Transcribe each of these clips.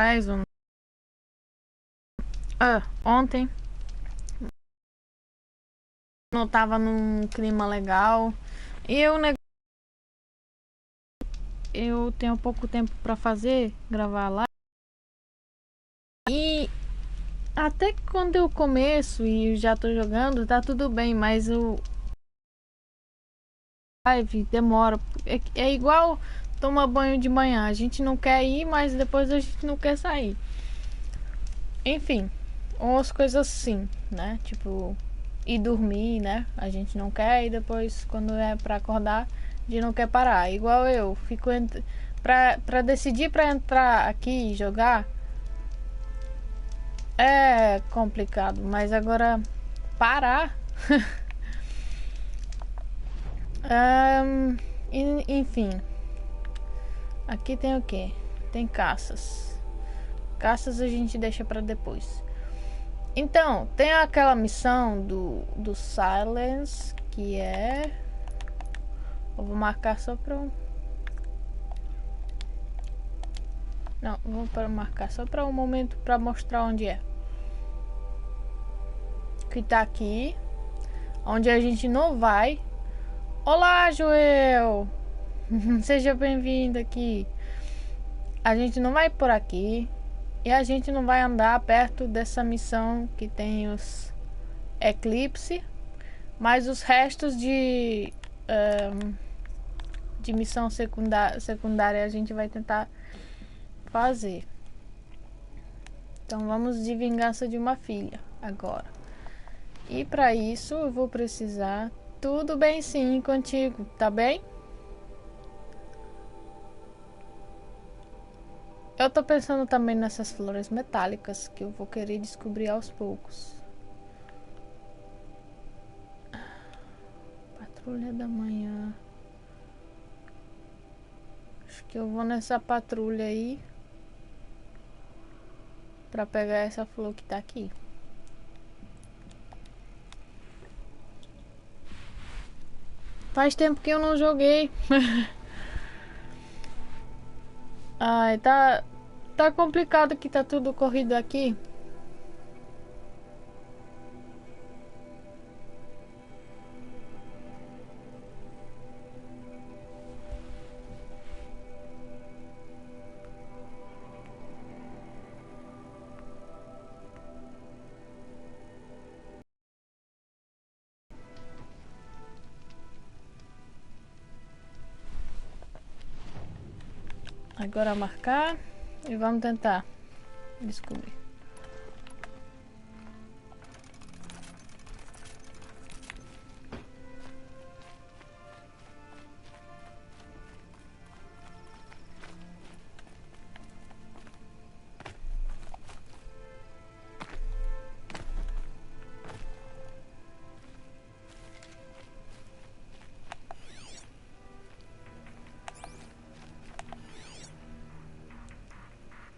atrás, ontem, não tava num clima legal. E eu tenho pouco tempo pra gravar lá. E até que quando eu começo e já tô jogando, tá tudo bem, mas o live demora. É igual tomar banho de manhã. A gente não quer ir, mas depois a gente não quer sair. Enfim, umas coisas assim, né? Tipo, ir dormir, né? A gente não quer e depois quando é pra acordar, a gente não quer parar. Igual eu, fico pra decidir pra entrar aqui e jogar é complicado, mas agora parar. Enfim, aqui tem o que? Tem caças. Caças a gente deixa pra depois. Então, tem aquela missão do Silence, que é... Eu vou marcar só pra... Não, vou marcar só pra um momento pra mostrar onde é. Que tá aqui, onde a gente não vai. Olá, Joel! Seja bem-vindo aqui. A gente não vai por aqui. E a gente não vai andar perto dessa missão que tem os eclipse. Mas os restos de missão secundária a gente vai tentar fazer. Então vamos de vingança de uma filha agora. E para isso eu vou precisar... Tudo bem sim contigo, tá bem? Eu tô pensando também nessas flores metálicas que eu vou querer descobrir aos poucos. Patrulha da manhã. Acho que eu vou nessa patrulha aí pra pegar essa flor que tá aqui. Faz tempo que eu não joguei. Ai, tá complicado que tá tudo corrido aqui. Agora marcar e vamos tentar descobrir.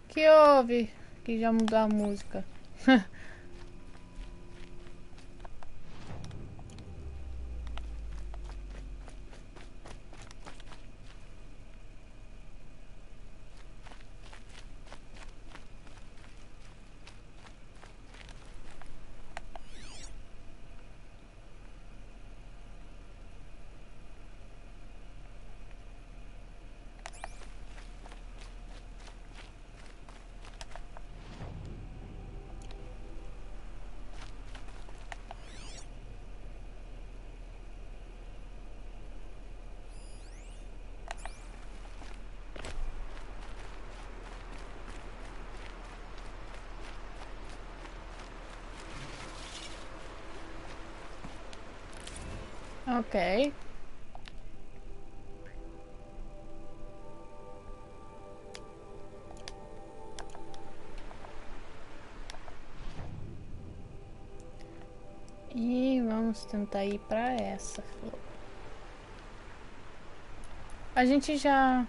Que houve? Que já mudou a música. Ok. E vamos tentar ir pra essa flor. A gente já...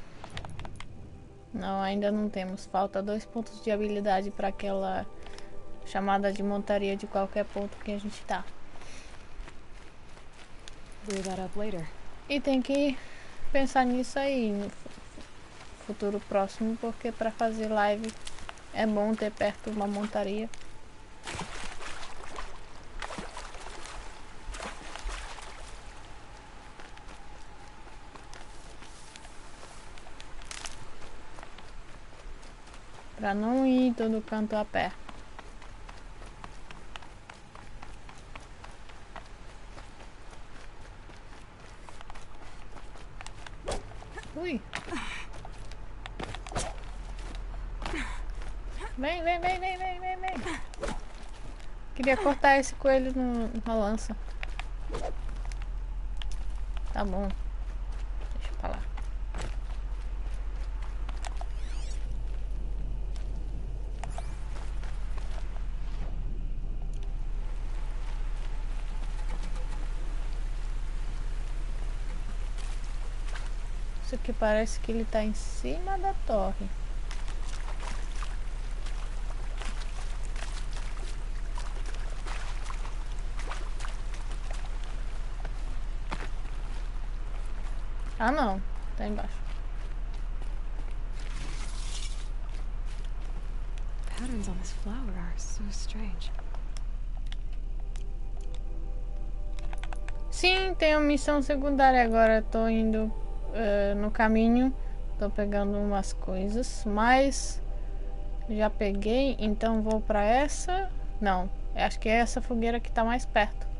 Não, ainda não temos. Falta 2 pontos de habilidade para aquela chamada de montaria de qualquer ponto que a gente tá. E tem que pensar nisso aí no futuro próximo, porque para fazer live É bom ter perto uma montaria. Pra não ir em todo canto a pé. Ui. Vem, vem, vem, vem, vem, vem, vem. Queria cortar esse coelho na lança. Tá bom. Deixa eu falar. Isso aqui parece que ele tá em cima da torre. Ah, não. Tá embaixo. Patterns on this flower are so strange. Sim, tenho missão secundária agora. Tô indo no caminho. Tô pegando umas coisas, mas já peguei, então vou pra essa. Não, acho que é essa fogueira que tá mais perto.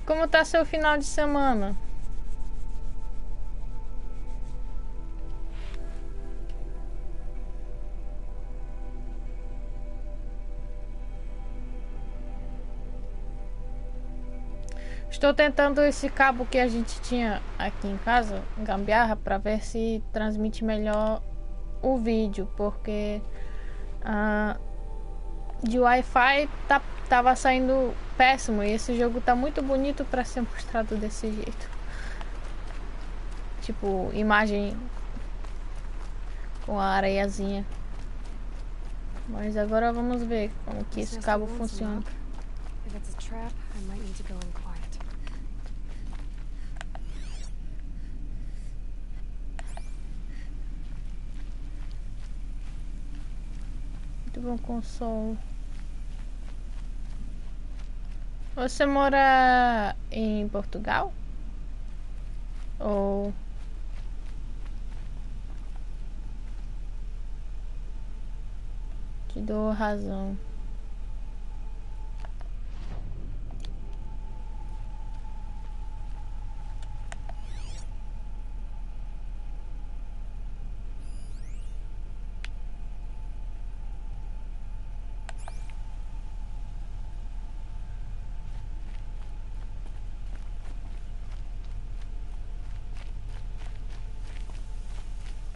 Como tá seu final de semana? Estou tentando esse cabo que a gente tinha aqui em casa, gambiarra, para ver se transmite melhor o vídeo, porque de Wi-Fi tava saindo péssimo e esse jogo tá muito bonito para ser mostrado desse jeito. Tipo, imagem com a areiazinha. Mas agora vamos ver como que esse cabo funciona. If it's a trap, I might need to go in quiet. Muito bom com som. Você mora em Portugal? Ou te dou razão?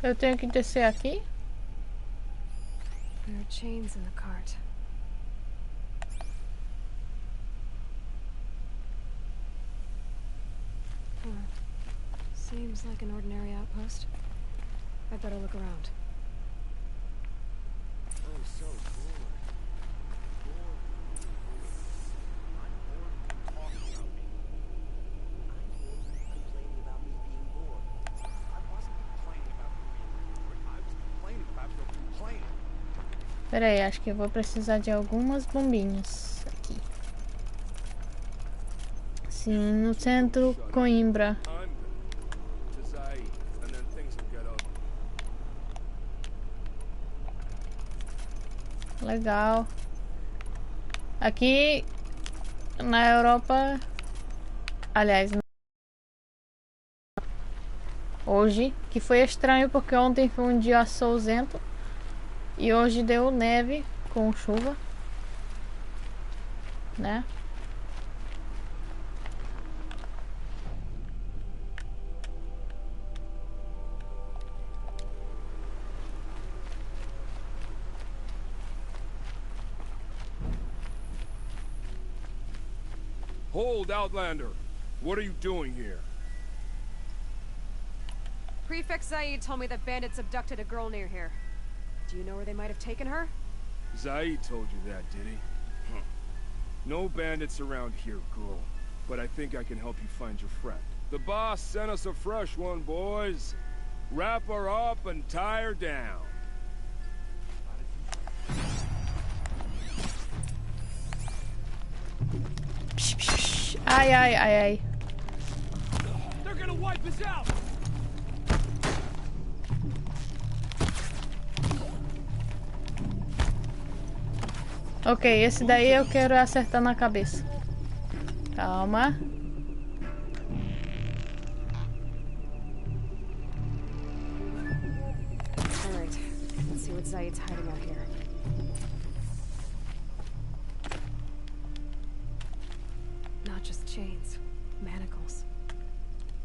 Eu tenho que descer aqui? There are chains in the cart. Seems like an ordinary outpost. I better look around. I'm so bored. Complaining about me being bored. I wasn't complaining about you being bored. I was complaining about your complaining. Pera aí, acho que eu vou precisar de algumas bombinhas aqui. Sim, no centro, Coimbra. Legal. Aqui na Europa, aliás, hoje, que foi estranho porque ontem foi um dia solzento e hoje deu neve com chuva, né? Hold, Outlander! What are you doing here? Prefect Zaid told me that bandits abducted a girl near here. Do you know where they might have taken her? Zaid told you that, did he? Huh. No bandits around here, girl. But I think I can help you find your friend. The boss sent us a fresh one, boys. Wrap her up and tie her down. Ai, ai, ai, ai. They're gonna wipe us out. Ok, esse daí eu quero acertar na cabeça. Calma. Alright, let's see what Zaid's hiding out here. Not just chains, manacles.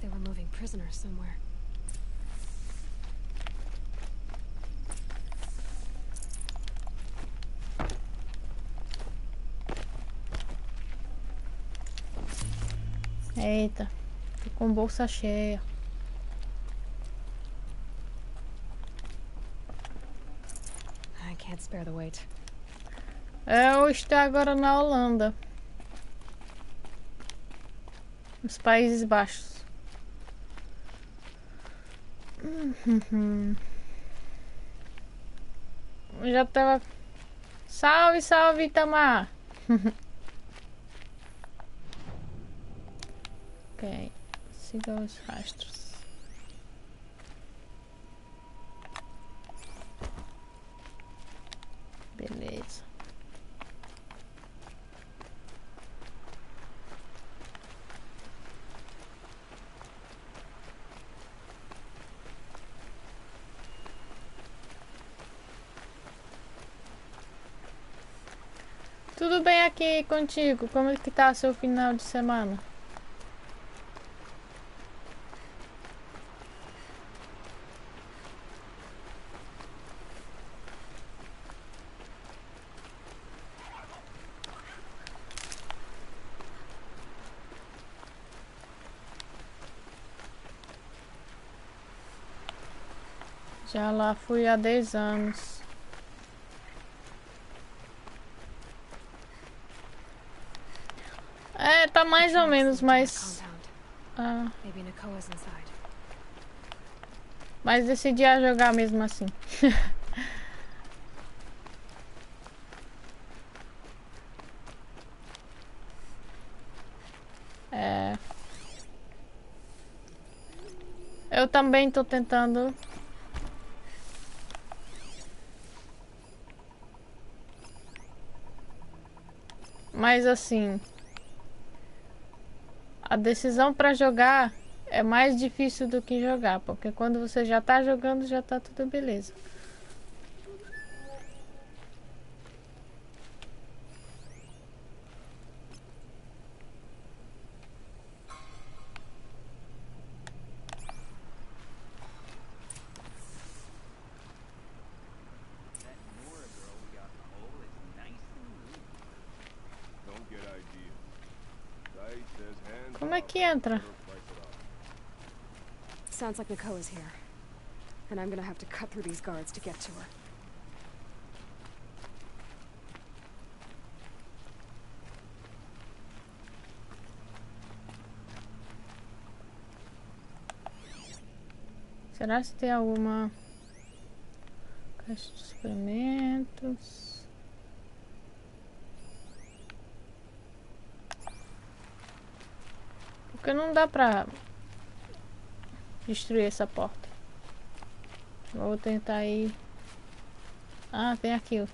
They were moving prisoners somewhere. Eita, tô com bolsa cheia. I can't spare the weight. Eu estou agora na Holanda. Nos Países Baixos. Eu já tava... Salve, salve, Itamar! Ok, siga os rastros. Beleza. Tudo bem aqui contigo? Como é que tá seu final de semana? Já lá fui há 10 anos. É, tá mais ou menos, mas... Mas decidi a jogar mesmo assim. É... Eu também tô tentando... Mas assim... A decisão pra jogar é mais difícil do que jogar, porque quando você já tá jogando, já tá tudo beleza. That Nora girl we got in the hole is nice and loose. Don't get ideas. Zaid says hands Como é off, que entra? better fight it off. Sounds like Nakoa's here. And I'm gonna have to cut through these guards to get to her. Será que tem alguma caixa de experimentos? Porque não dá pra destruir essa porta. Vou tentar ir. Ah, tem aqui, ó.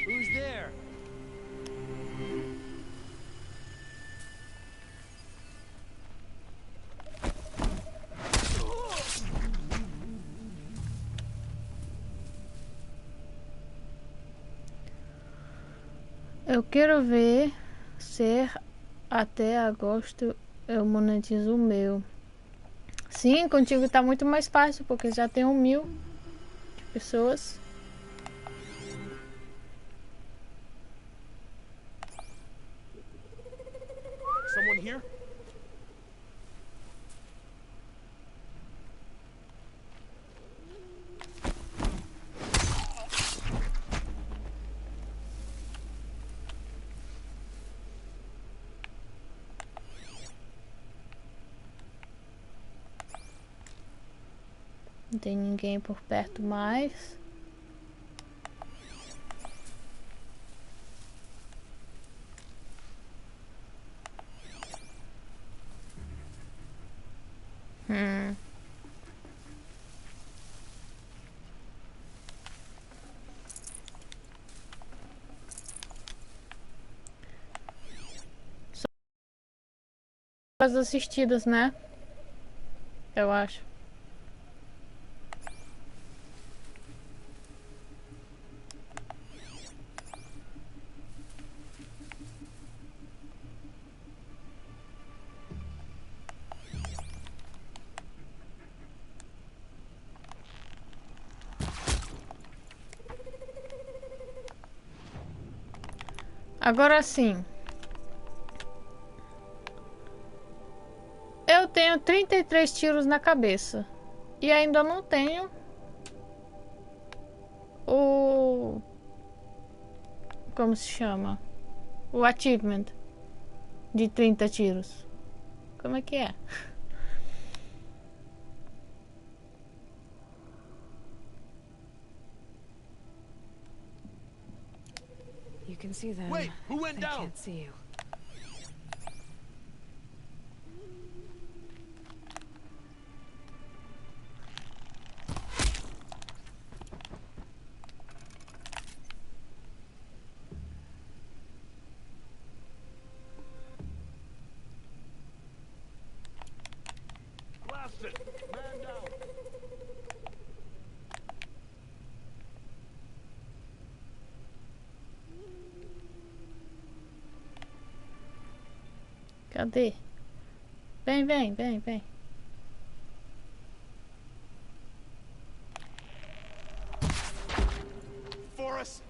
Who's there? Eu quero ver se até agosto eu monetizo o meu. Sim, contigo tá muito mais fácil, porque já tem 1.000 pessoas. Someone here? Não tem ninguém por perto mais. As assistidas, né? Eu acho. Agora sim. Eu tenho 33 tiros na cabeça. E ainda não tenho o... Como se chama? O achievement de 30 tiros. Como é que é? You can see them. Wait, who went They down? can't see you. Blast it! Man down! Cadê? Vem, vem, vem, vem. For us!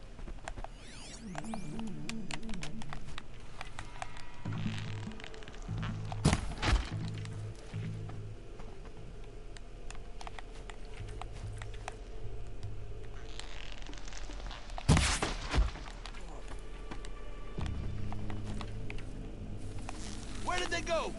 Where did they go?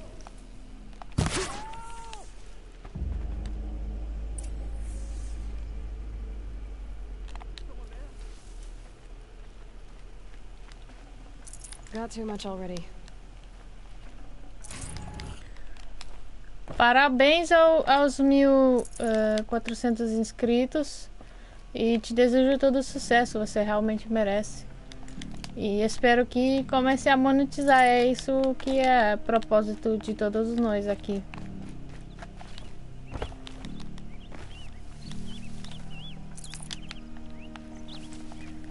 Got too much already. Parabéns aos 1.400 inscritos. E te desejo todo sucesso. Você realmente merece. E espero que comece a monetizar. É isso que é propósito de todos nós aqui.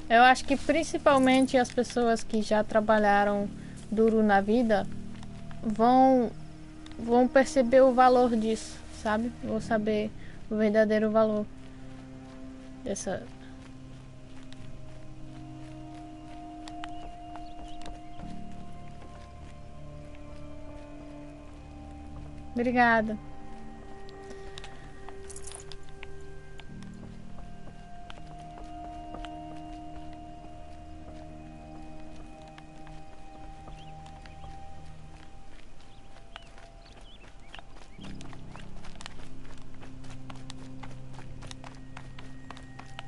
Eu acho que principalmente as pessoas que já trabalharam duro na vida vão perceber o valor disso, sabe? Vão saber o verdadeiro valor dessa. Obrigada.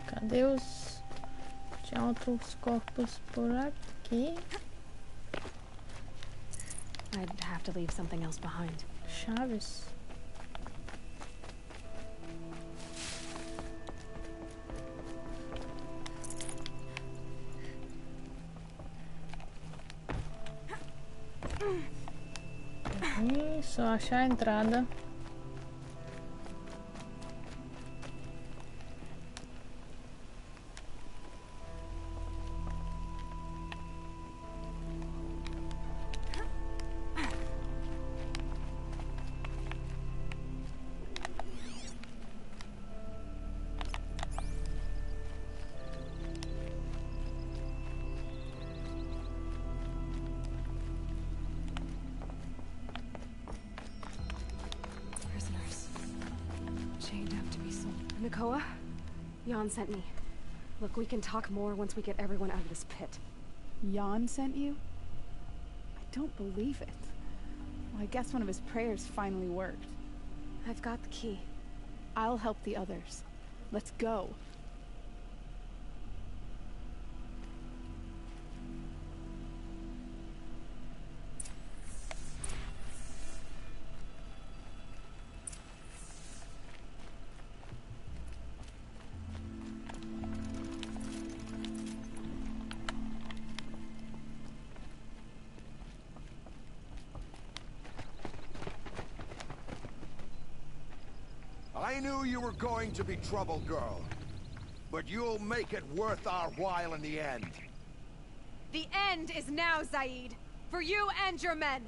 Cadê os... Tinha outros corpos por aqui. I'd have to leave something else behind. Chaves. Só achar a entrada. Nakoa, Jan sent me. Look, we can talk more once we get everyone out of this pit. Jan sent you? I don't believe it. Well, I guess one of his prayers finally worked. I've got the key. I'll help the others. Let's go. I knew you were going to be trouble, girl. But you'll make it worth our while in the end. The end is now, Zaid. For you and your men.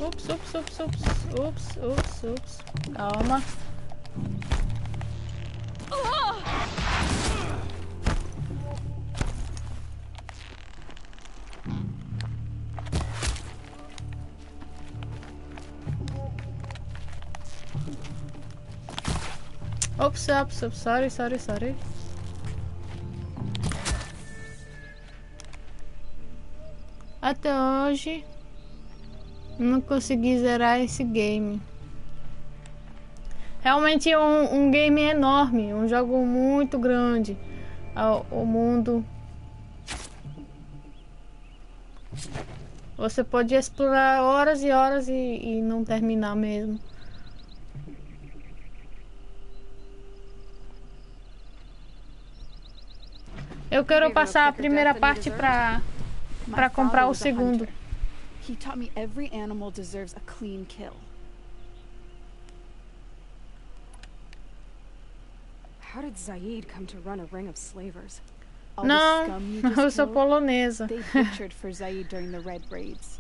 Ups. Calma. Ops, sorry. Até hoje não consegui zerar esse game. Realmente é um game enorme, um jogo muito grande. O mundo. Você pode explorar horas e horas e não terminar mesmo. Eu quero passar a primeira parte para comprar o segundo. He taught me every animal deserves a clean kill. How did Zaid come to run a ring of slavers? All Não, the scum you just eu sou killed, polonesa. they butchered for Zaid during the Red Raids.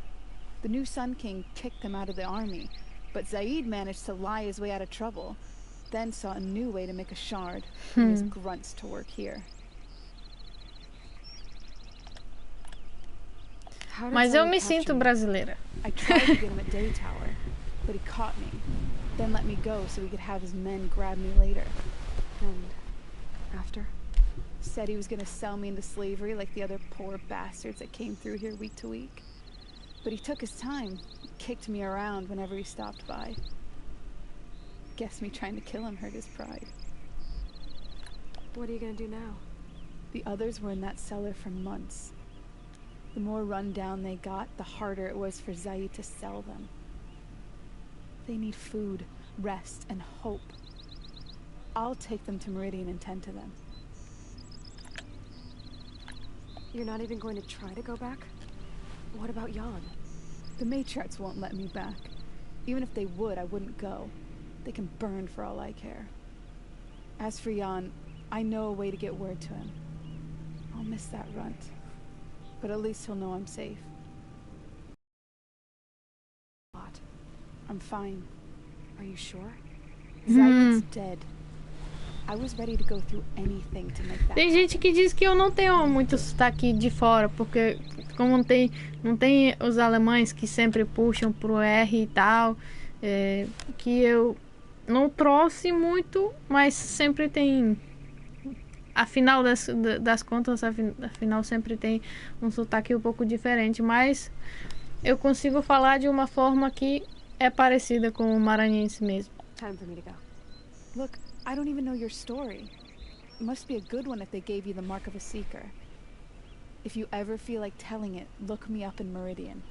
The new Sun King kicked them out of the army, but Zaid managed to lie his way out of trouble, then saw a new way to make a shard, putting his grunts to work here. How did Mas eu Zaid me capture sinto you? brasileira. I tried to get him at Day Tower, but he caught me, then let me go so he could have his men grab me later. And after? Said he was gonna sell me into slavery like the other poor bastards that came through here week to week. But he took his time, kicked me around whenever he stopped by. Guess me trying to kill him hurt his pride. What are you gonna do now? The others were in that cellar for months. The more run down they got, the harder it was for Zaid to sell them. They need food, rest, and hope. I'll take them to Meridian and tend to them. You're not even going to try to go back? What about Jan? The matriarchs won't let me back. Even if they would, I wouldn't go. They can burn for all I care. As for Jan, I know a way to get word to him. I'll miss that runt. But at least he'll know I'm safe. What? I'm fine. Are you sure? Zaid's dead. I was ready to go through anything to make that Tem gente que diz que eu não tenho muito sotaque de fora, porque como não tem os alemães que sempre puxam pro R e tal, que eu não trouxe muito, mas sempre tem, afinal das contas, afinal sempre tem um sotaque um pouco diferente, mas eu consigo falar de uma forma que é parecida com o maranhense mesmo. Time for me to go. Look, I don't even know your story. It must be a good one if they gave you the mark of a seeker. If you ever feel like telling it, look me up in Meridian.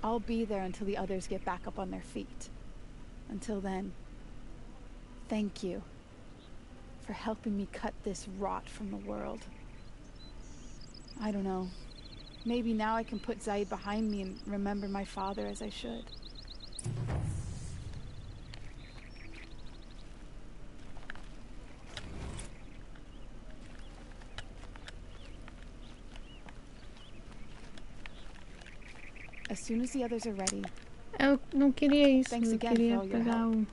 I'll be there until the others get back up on their feet. Until then, thank you for helping me cut this rot from the world. I don't know. Maybe now I can put Zaid behind me and remember my father as I should. As soon as the others are ready. Eu não queria isso, Thanks eu again queria for all your pegar help.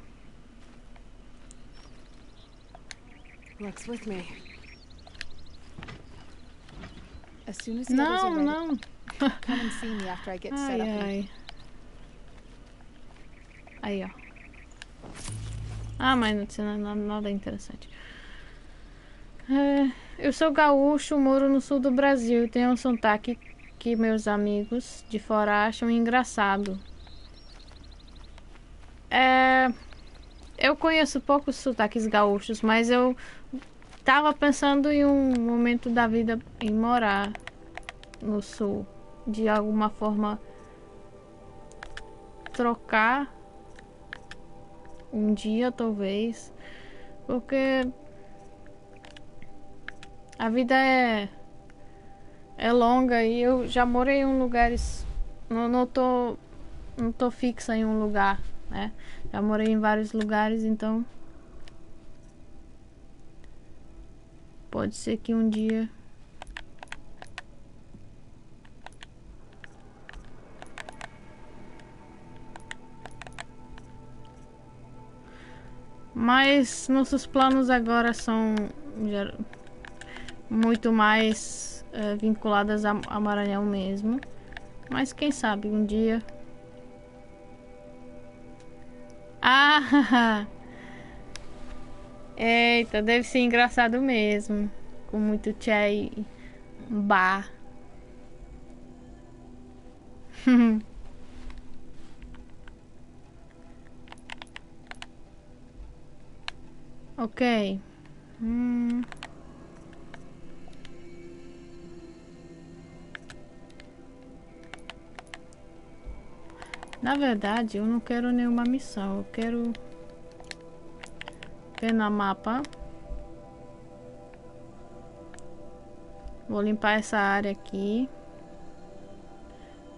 Luck's with me. As soon as the others are Não, ready, não. come and see me after I get Ai, set up. ai. Aí, ó. Ah, mas não tinha nada interessante. Eu sou gaúcho, moro no sul do Brasil e tenho um sotaque que meus amigos de fora acham engraçado. Eu conheço poucos sotaques gaúchos, mas eu tava pensando em um momento da vida em morar no sul. De alguma forma trocar um dia, talvez. Porque a vida é longa e eu já morei em lugares. Não tô fixa em um lugar, né? Já morei em vários lugares, então pode ser que um dia mas nossos planos agora são muito mais vinculados a Maranhão mesmo. Mas quem sabe um dia. Ah! Eita, deve ser engraçado mesmo. Com muito tchê e bar. Ok. Na verdade, eu não quero nenhuma missão. Eu quero ver no mapa. Vou limpar essa área aqui.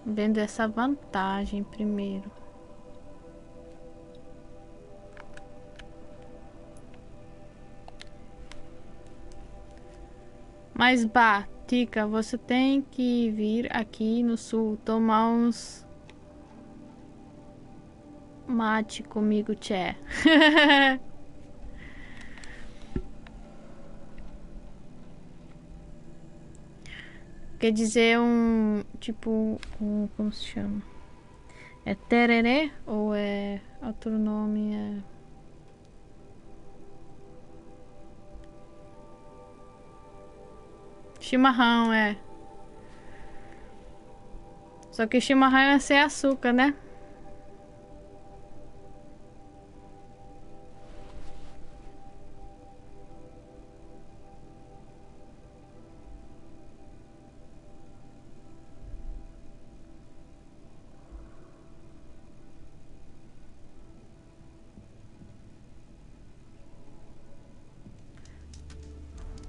Vendo essa vantagem primeiro. Mas, bah, Tica, você tem que vir aqui no sul tomar uns mate comigo, tchê. Quer dizer tipo, como se chama? É tereré ou é outro nome? Chimarrão, é. Só que chimarrão é sem açúcar, né?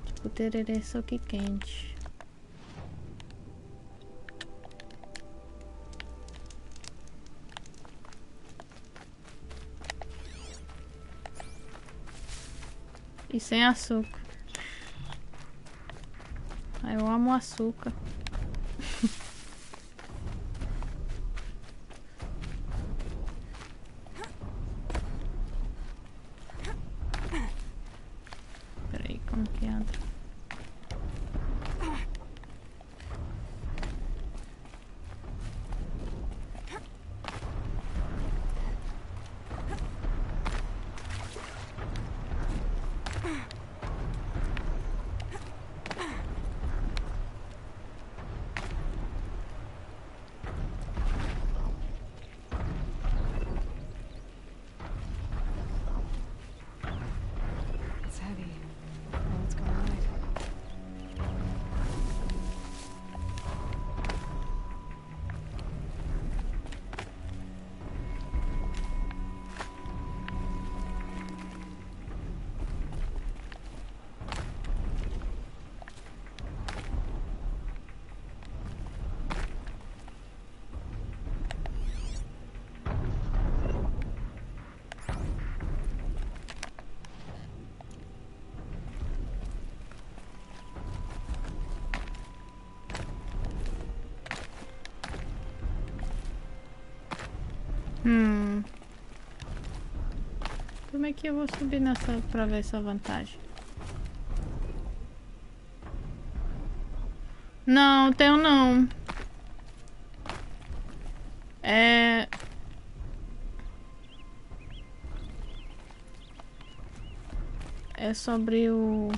Tipo tereré, só que quente. E sem açúcar. Eu amo açúcar. Peraí, como que entra? It's heavy. Oh, it's gonna ride. Como é que eu vou subir nessa pra ver essa vantagem? Não, tenho não. É sobre o...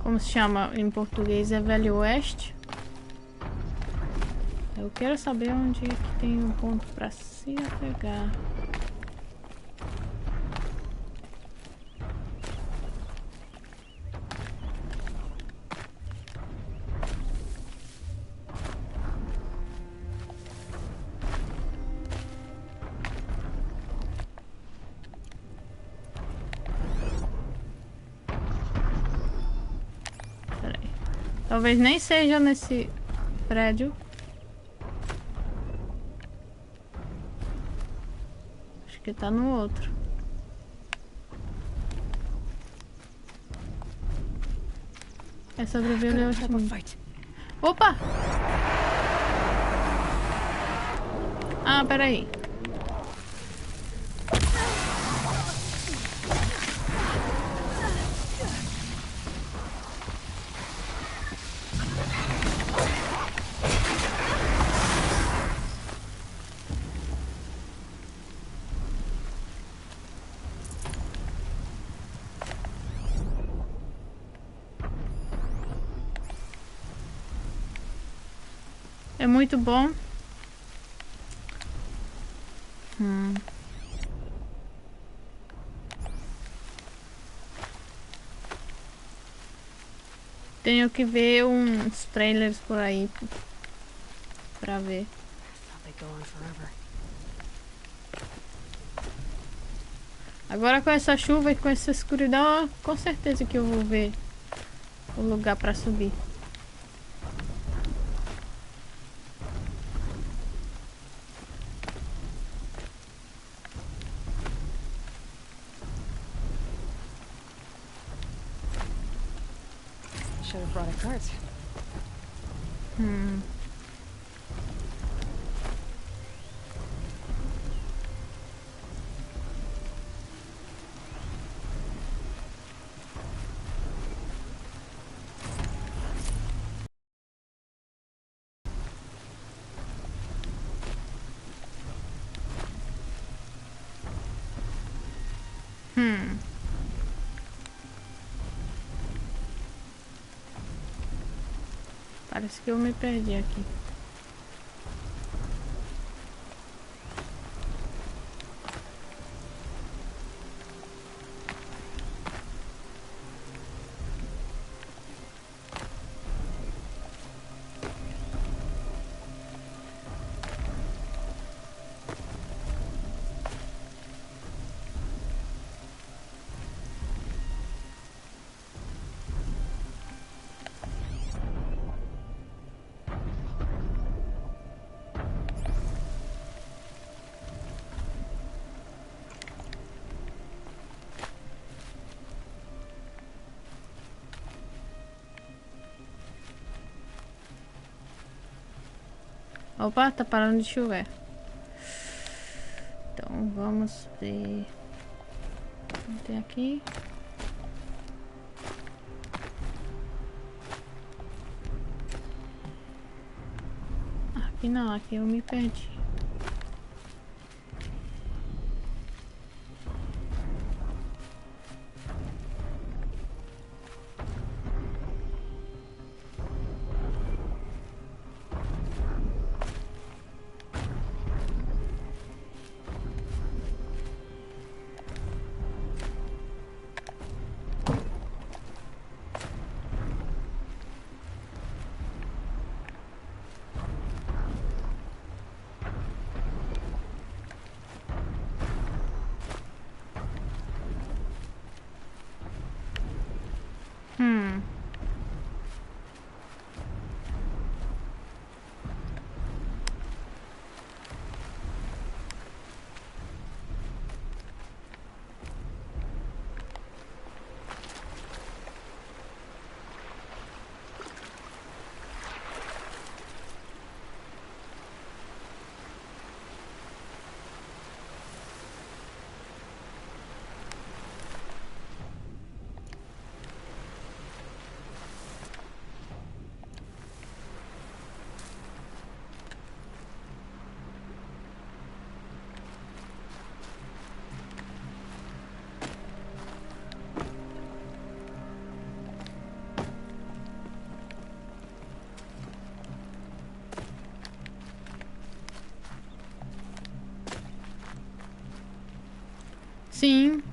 Como se chama em português? É Velho Oeste. Eu quero saber onde é que tem um ponto pra se apegar. Peraí. Talvez nem seja nesse prédio. Acho que tá no outro. É sobreviver ao time. Opa! Ah, peraí. É muito bom. Tenho que ver uns trailers por aí pra ver. Agora com essa chuva e com essa escuridão, com certeza que eu vou ver o lugar pra subir. Should have brought a cart. Parece que eu me perdi aqui. Opa, tá parando de chover. Então vamos ver. Tem aqui. Aqui não, aqui eu me perdi. Sim.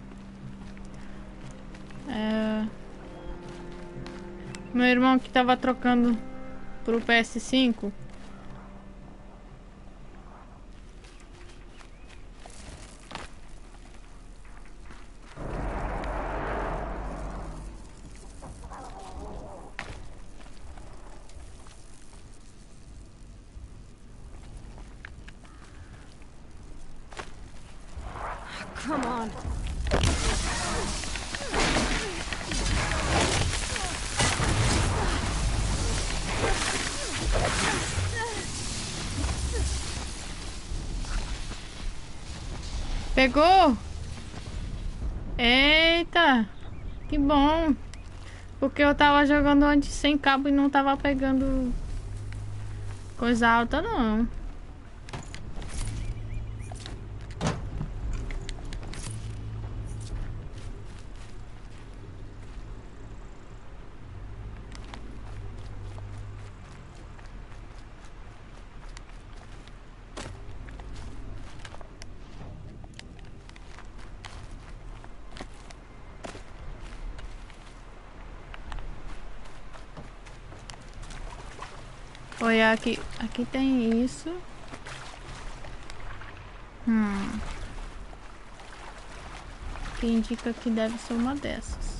Meu irmão que tava trocando pro PS5. Come on. Pegou? Eita! Que bom! Porque eu tava jogando antes sem cabo e não tava pegando coisa alta, não. Olha, aqui tem isso. Que indica que deve ser uma dessas.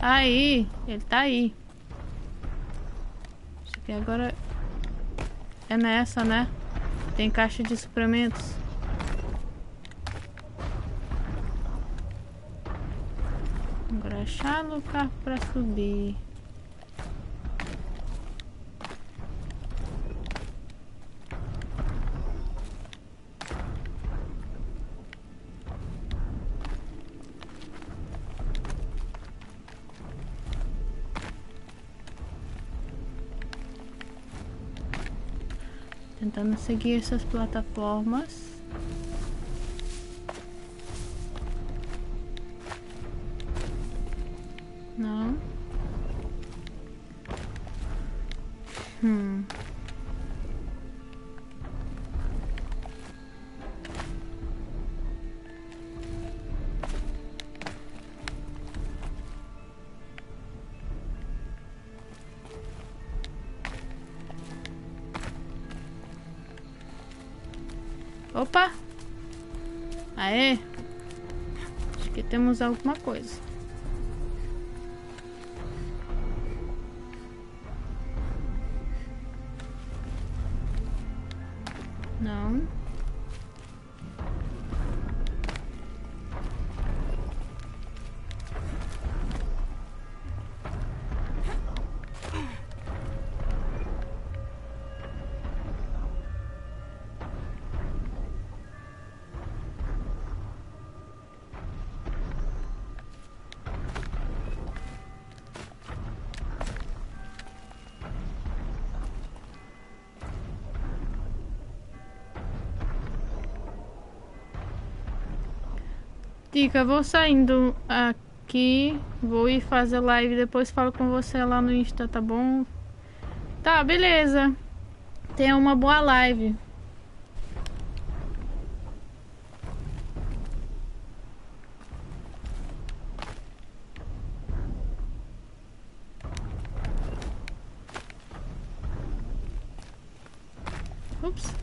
Aí, ele tá aí. Isso aqui agora é nessa, né? Tem caixa de suprimentos. Agora achar no carro pra subir. Tentando seguir essas plataformas. Não. Opa! Aê! Acho que temos alguma coisa. Não. Dica, vou saindo aqui, vou ir fazer live, depois falo com você lá no Insta, tá bom? Tá, beleza. Tenha uma boa live. Ups.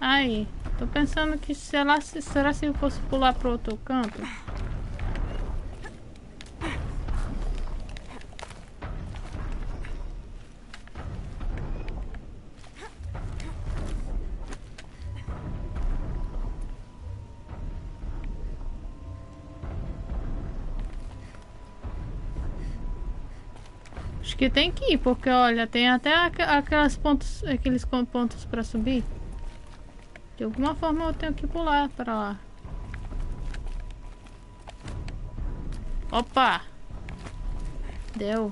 Aí, tô pensando que será se eu fosse pular pro outro canto? Acho que tem que ir, porque olha, tem até aqueles pontos pra subir. De alguma forma eu tenho que pular pra lá. Opa! Deu.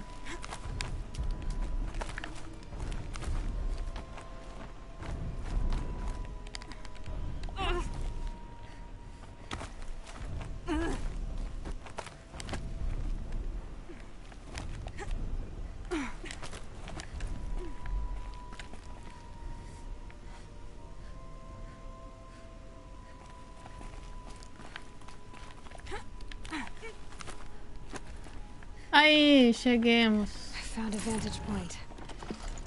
Aí, cheguemos. I found a vantage point.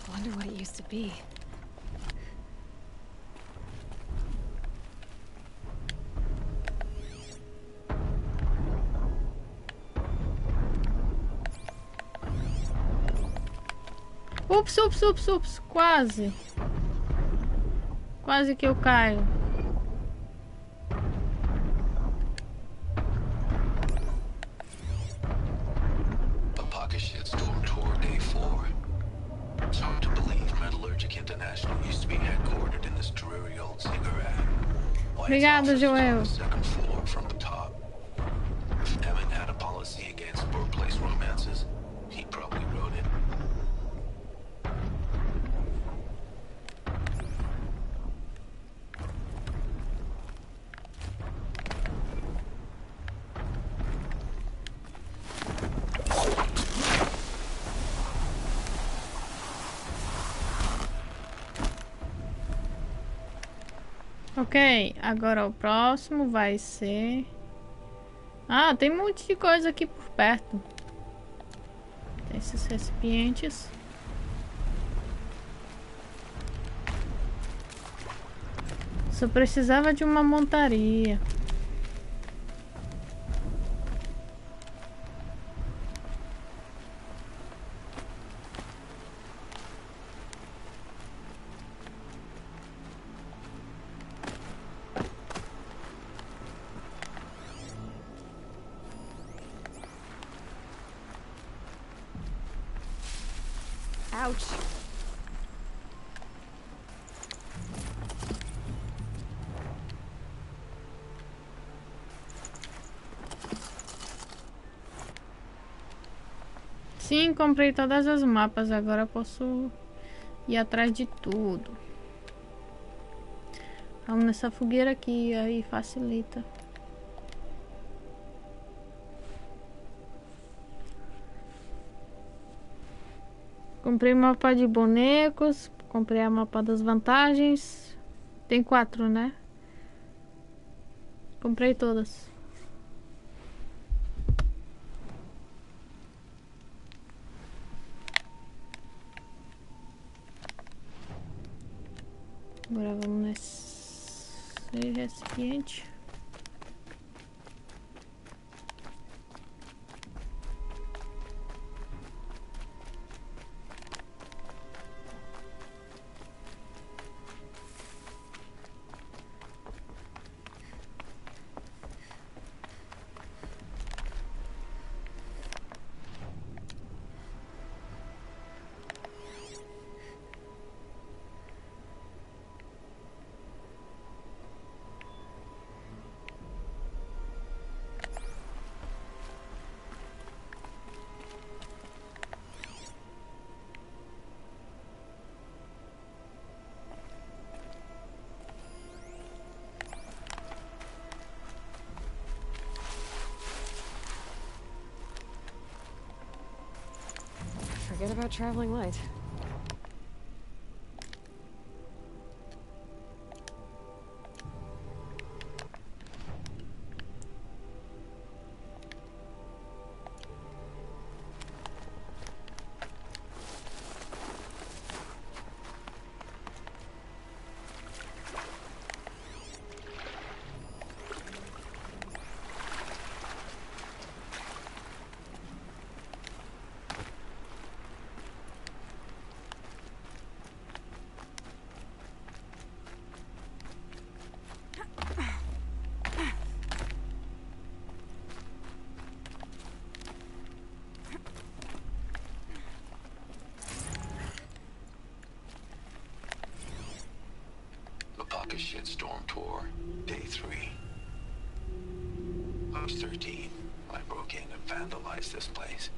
Wonder what it used to be. Ups, ups, ups, ups. Quase. Quase que eu caio. A pocket shit storm tour day 4. It's hard to believe Metallurgic International used to be headquartered in this dreary old cigarette. Obrigado, Joel. Second floor from the top. If Emmett had a policy against workplace romances, he probably wrote it. Ok, agora o próximo vai ser... Ah, tem um monte de coisa aqui por perto. Tem esses recipientes. Só precisava de uma montaria. Ouch. Sim, comprei todas as mapas. Agora posso ir atrás de tudo. Vamos nessa fogueira aqui, aí facilita. Comprei mapa de bonecos. Comprei a mapa das vantagens. Tem 4, né? Comprei todas. Agora vamos nesse recipiente. Forget about traveling light. Kid Storm Tour, Day 3. I was 13 when I broke in and vandalized this place.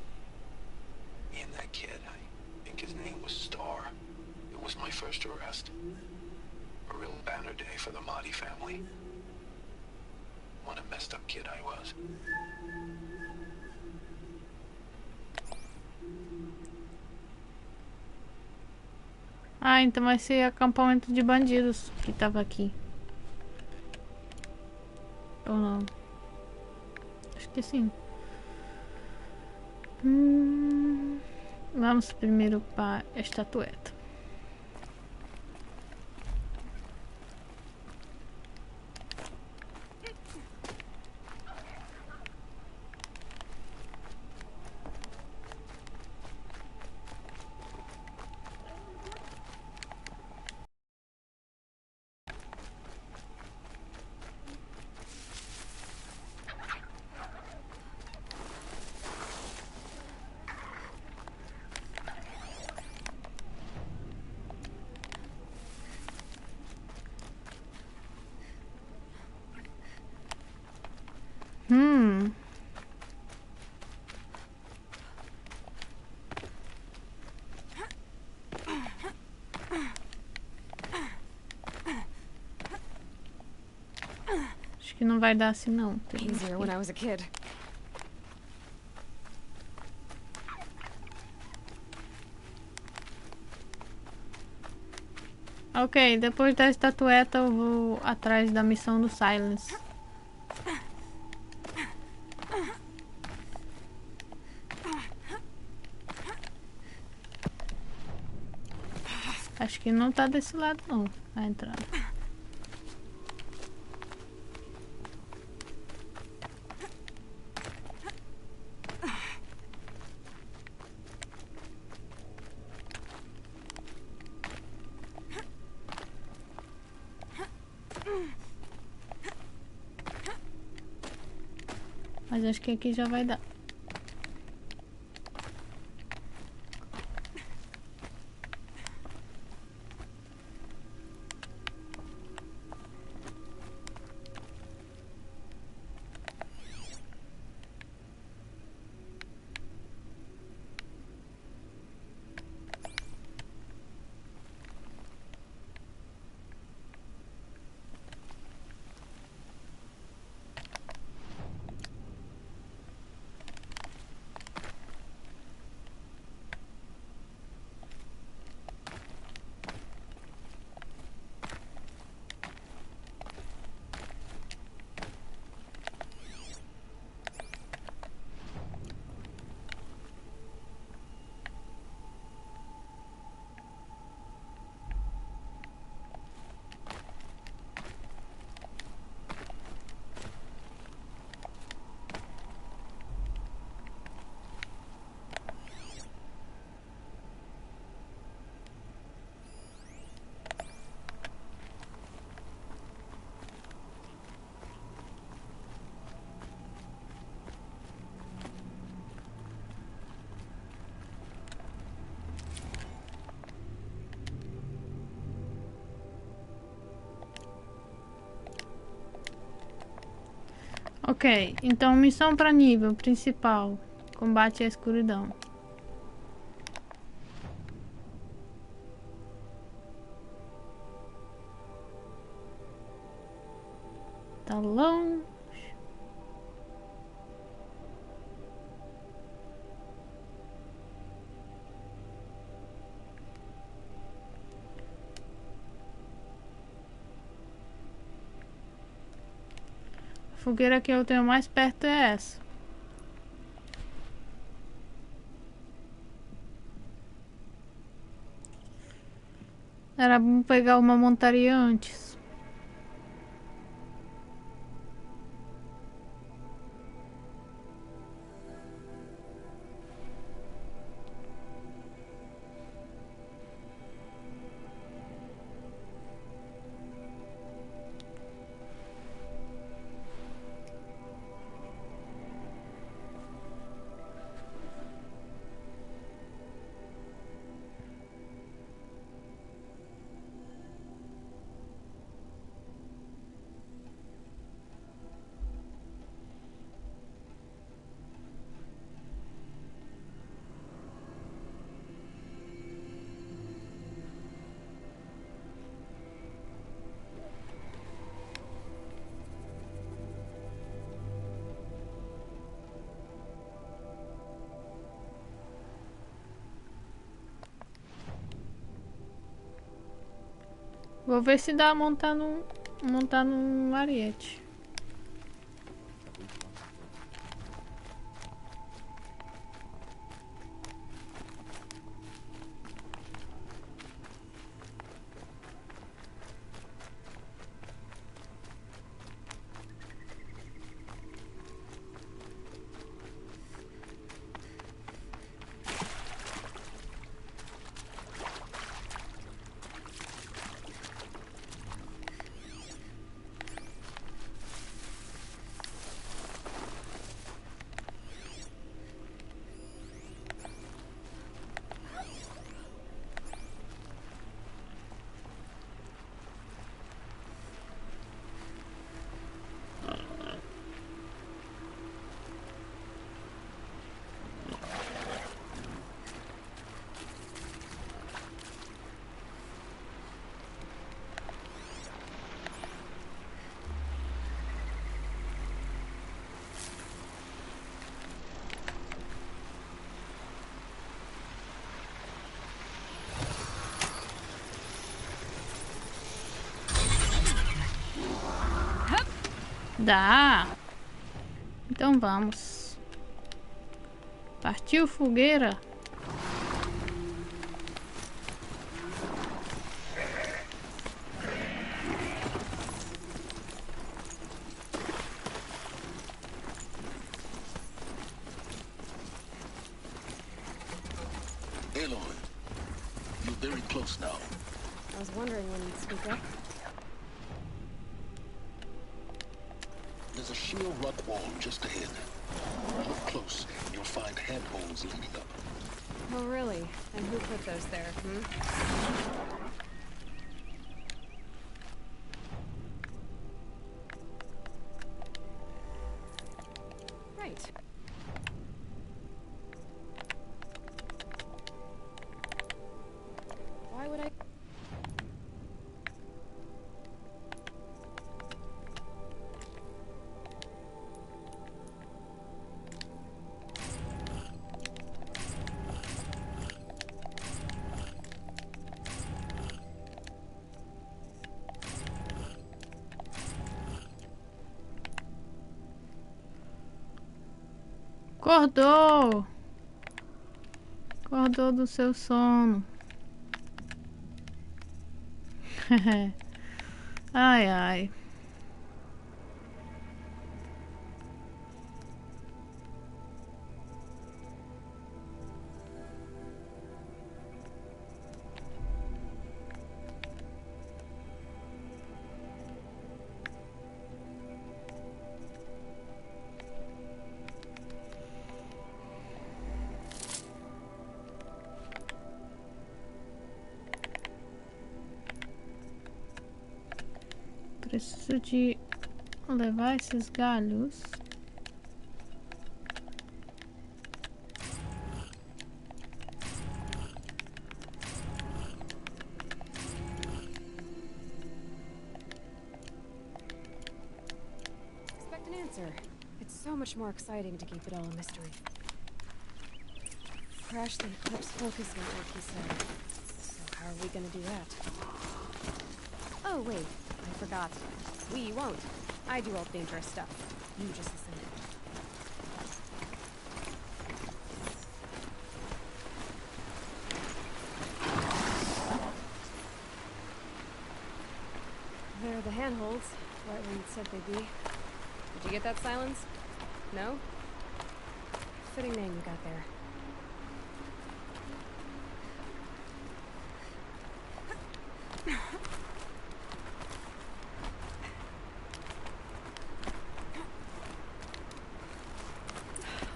Me and that kid, I think his name was Star. It was my first arrest. A real banner day for the Mahdi family. What a messed up kid I was. Ah, então vai ser acampamento de bandidos que tava aqui. Ou não? Acho que sim. Vamos primeiro para a estatueta. Acho que não vai dar assim não. Easier when I was a kid. Ok, depois da estatueta eu vou atrás da missão do Silence. Acho que não tá desse lado não, a entrada. Mas acho que aqui já vai dar. Ok, então missão para nível principal: combate à escuridão. Tá longe. A fogueira que eu tenho mais perto é essa. Era bom pegar uma montaria antes. Vou ver se dá montar num ariete. Dá. Então vamos. Partiu fogueira. Aloy, you're very close now. I was wondering when you'd speak up. There's a sheer rock wall just ahead. Look close, and you'll find handholds leading up. Oh, really? And who put those there, Right. Why would I... Acordou. Acordou do seu sono. Ai, ai. Preciso de levar esses galhos. Expect an answer. It's so much more exciting to keep it all a mystery. Crash the Eclipse focus network, he said. So how are we gonna do that? Oh, wait. I forgot. We won't. I do all the dangerous stuff. You just listen. There are the handholds, right where you said they'd be. Did you get that, Silence? No? Fitting name you got there.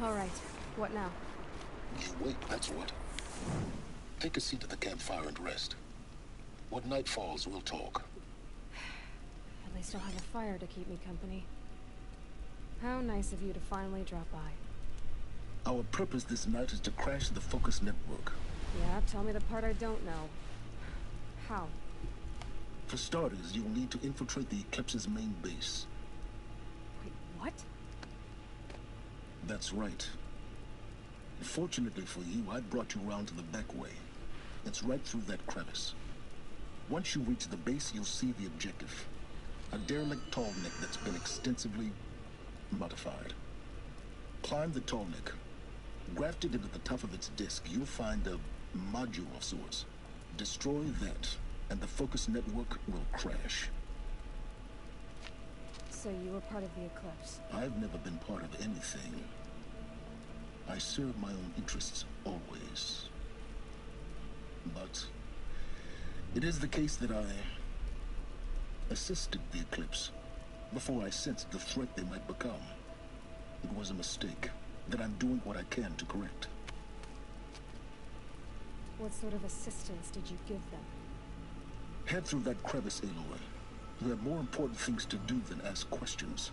All right. What now? You wait, that's what. Take a seat at the campfire and rest. When night falls, we'll talk. At least I'll have a fire to keep me company. How nice of you to finally drop by. Our purpose this night is to crash the focus network. Yeah, tell me the part I don't know. How? For starters, you'll need to infiltrate the Eclipse's main base. Wait, what? That's right. Fortunately for you, I brought you round to the back way. It's right through that crevice. Once you reach the base, you'll see the objective. A derelict tall neck that's been extensively modified. Climb the tall neck. Grafted into the top of its disc, you'll find a module of sorts. Destroy that, and the focus network will crash. So you were part of the eclipse? I've never been part of anything. I serve my own interests, always. But it is the case that I assisted the eclipse before I sensed the threat they might become. It was a mistake that I'm doing what I can to correct. What sort of assistance did you give them? Head through that crevice, Aloy. You have more important things to do than ask questions.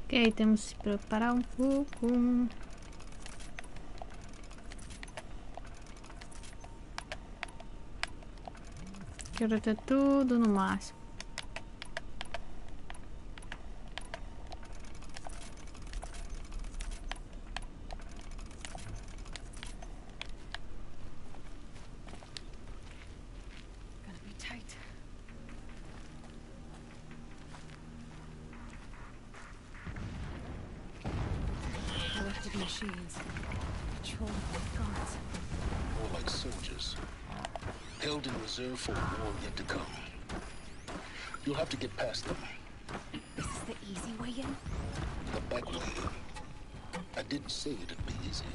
Ok, temos que se preparar um pouco. Quero ter tudo no máximo. Gonna be tight. Electric machines. Patrolled by guards. More like soldiers. Held in reserve for a war yet to come. You'll have to get past them. Is this the easy way in? The back way. I didn't say it'd be easy.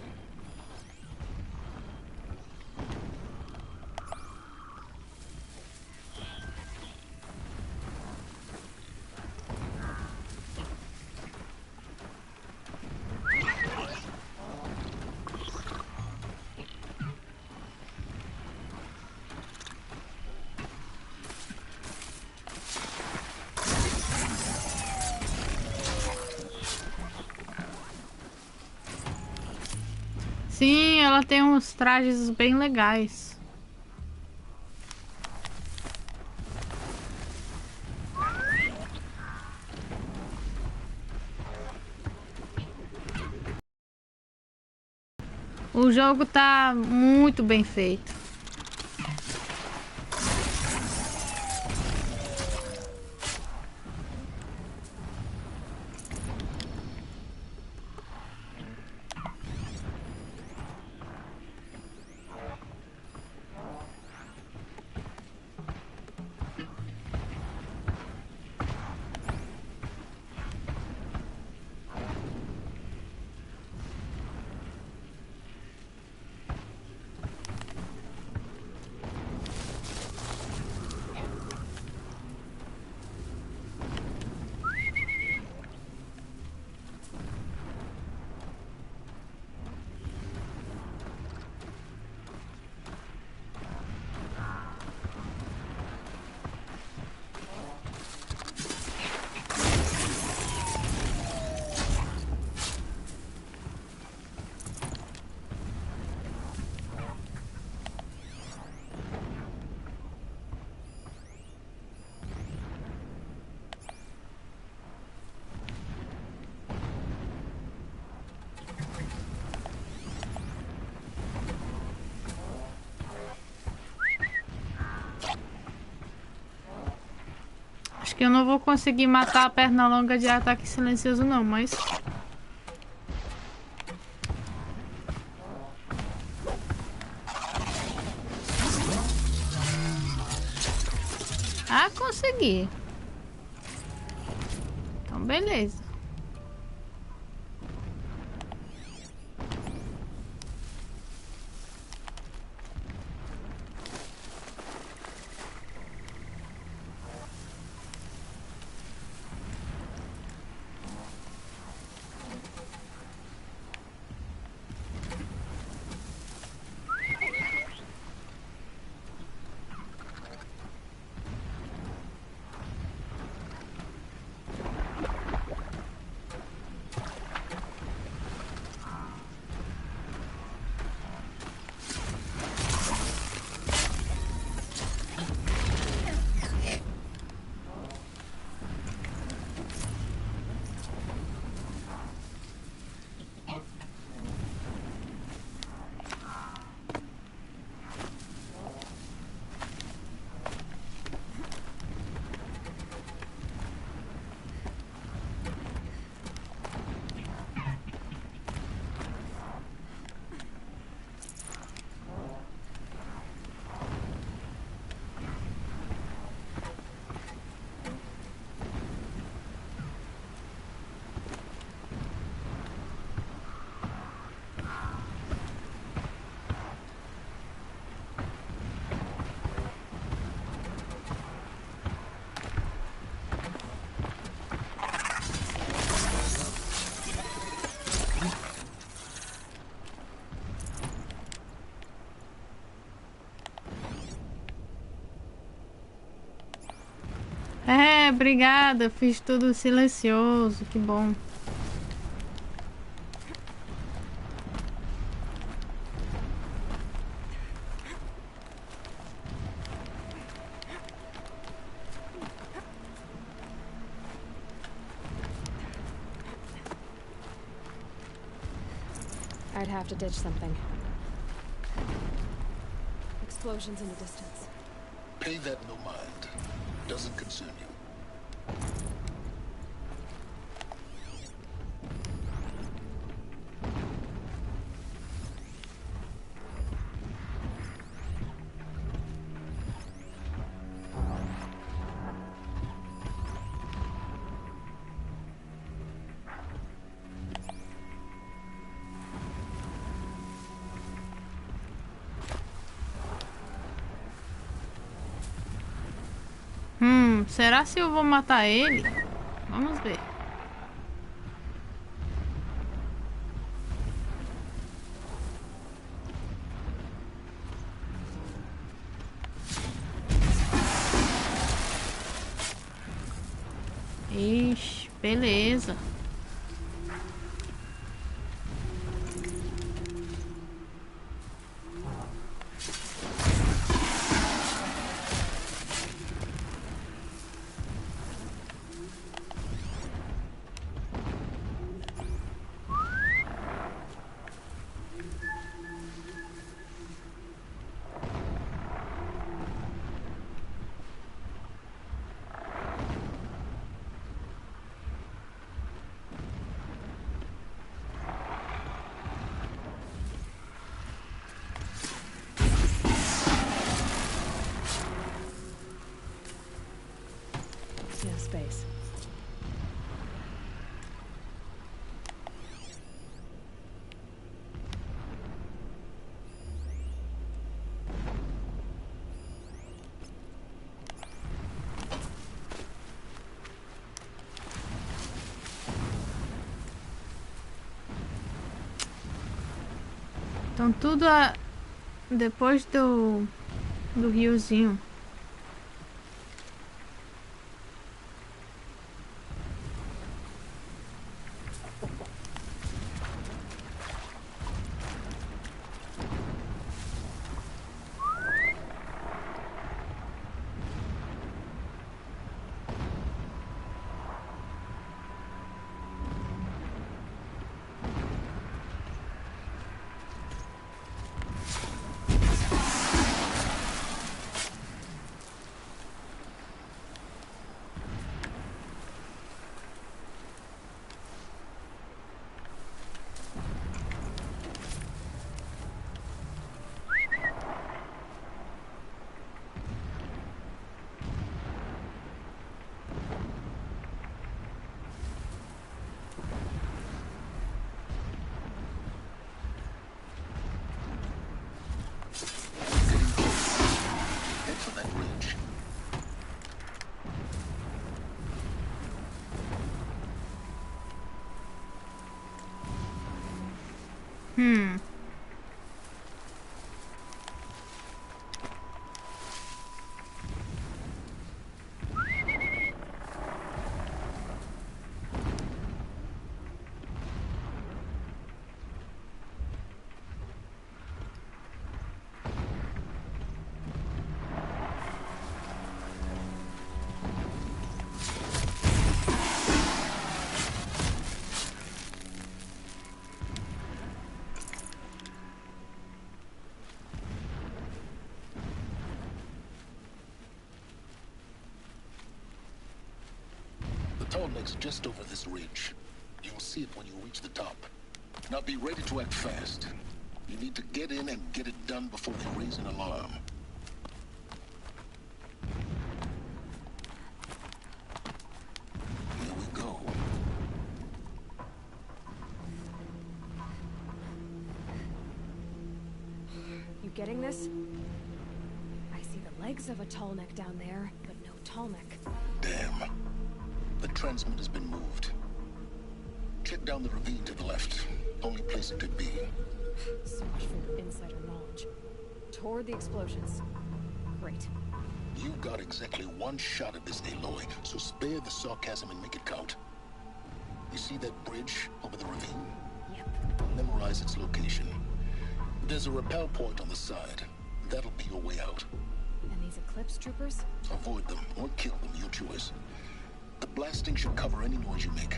Sim, ela tem uns trajes bem legais. O jogo tá muito bem feito. Acho que eu não vou conseguir matar a perna longa de ataque silencioso não, mas... Ah, consegui. Então, beleza. Obrigada. Fiz tudo silencioso. Que bom. I'd have to ditch something. Explosions in the distance. Pay that no mind. Doesn't concern you. Será se eu vou matar ele? Vamos ver. Ixi, beleza. No space. Então tudo depois do riozinho. Head for that ridge. The tall neck's just over this ridge. You'll see it when you reach the top. Now be ready to act fast. You need to get in and get it done before they raise an alarm. Here we go. You getting this? I see the legs of a tall neck down there, but no tall neck. Damn. The transmitter has been moved. Check down the ravine to the left. Only place it could be. So much for your insider knowledge. Toward the explosions. Great. You got exactly one shot at this, Aloy, so spare the sarcasm and make it count. You see that bridge over the ravine? Yep. Memorize its location. There's a rappel point on the side. That'll be your way out. And these Eclipse troopers? Avoid them or kill them, your choice. The blasting should cover any noise you make.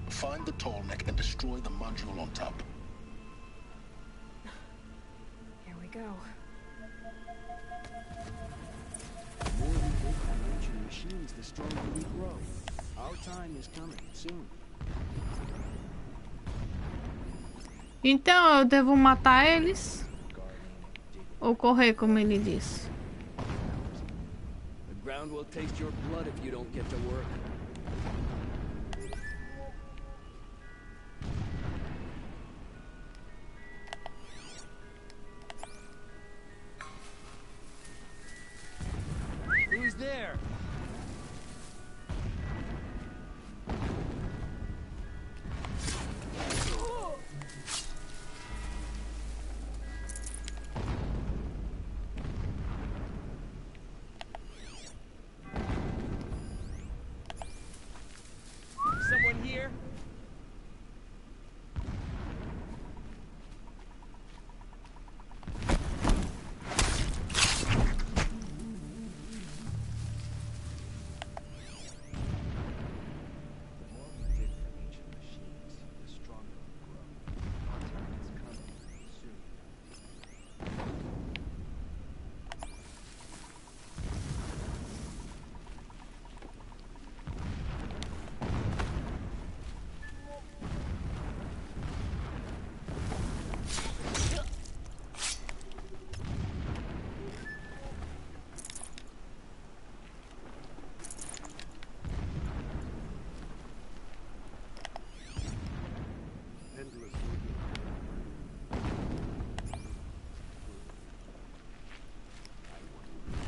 Find the tall neck and destroy the module on top. Here we go. The more we take from ancient machines, the stronger we grow. Our time is coming soon. Então eu devo matar eles ou correr, como ele disse? The ground will taste your blood if you don't get to work. Who's there? Someone here?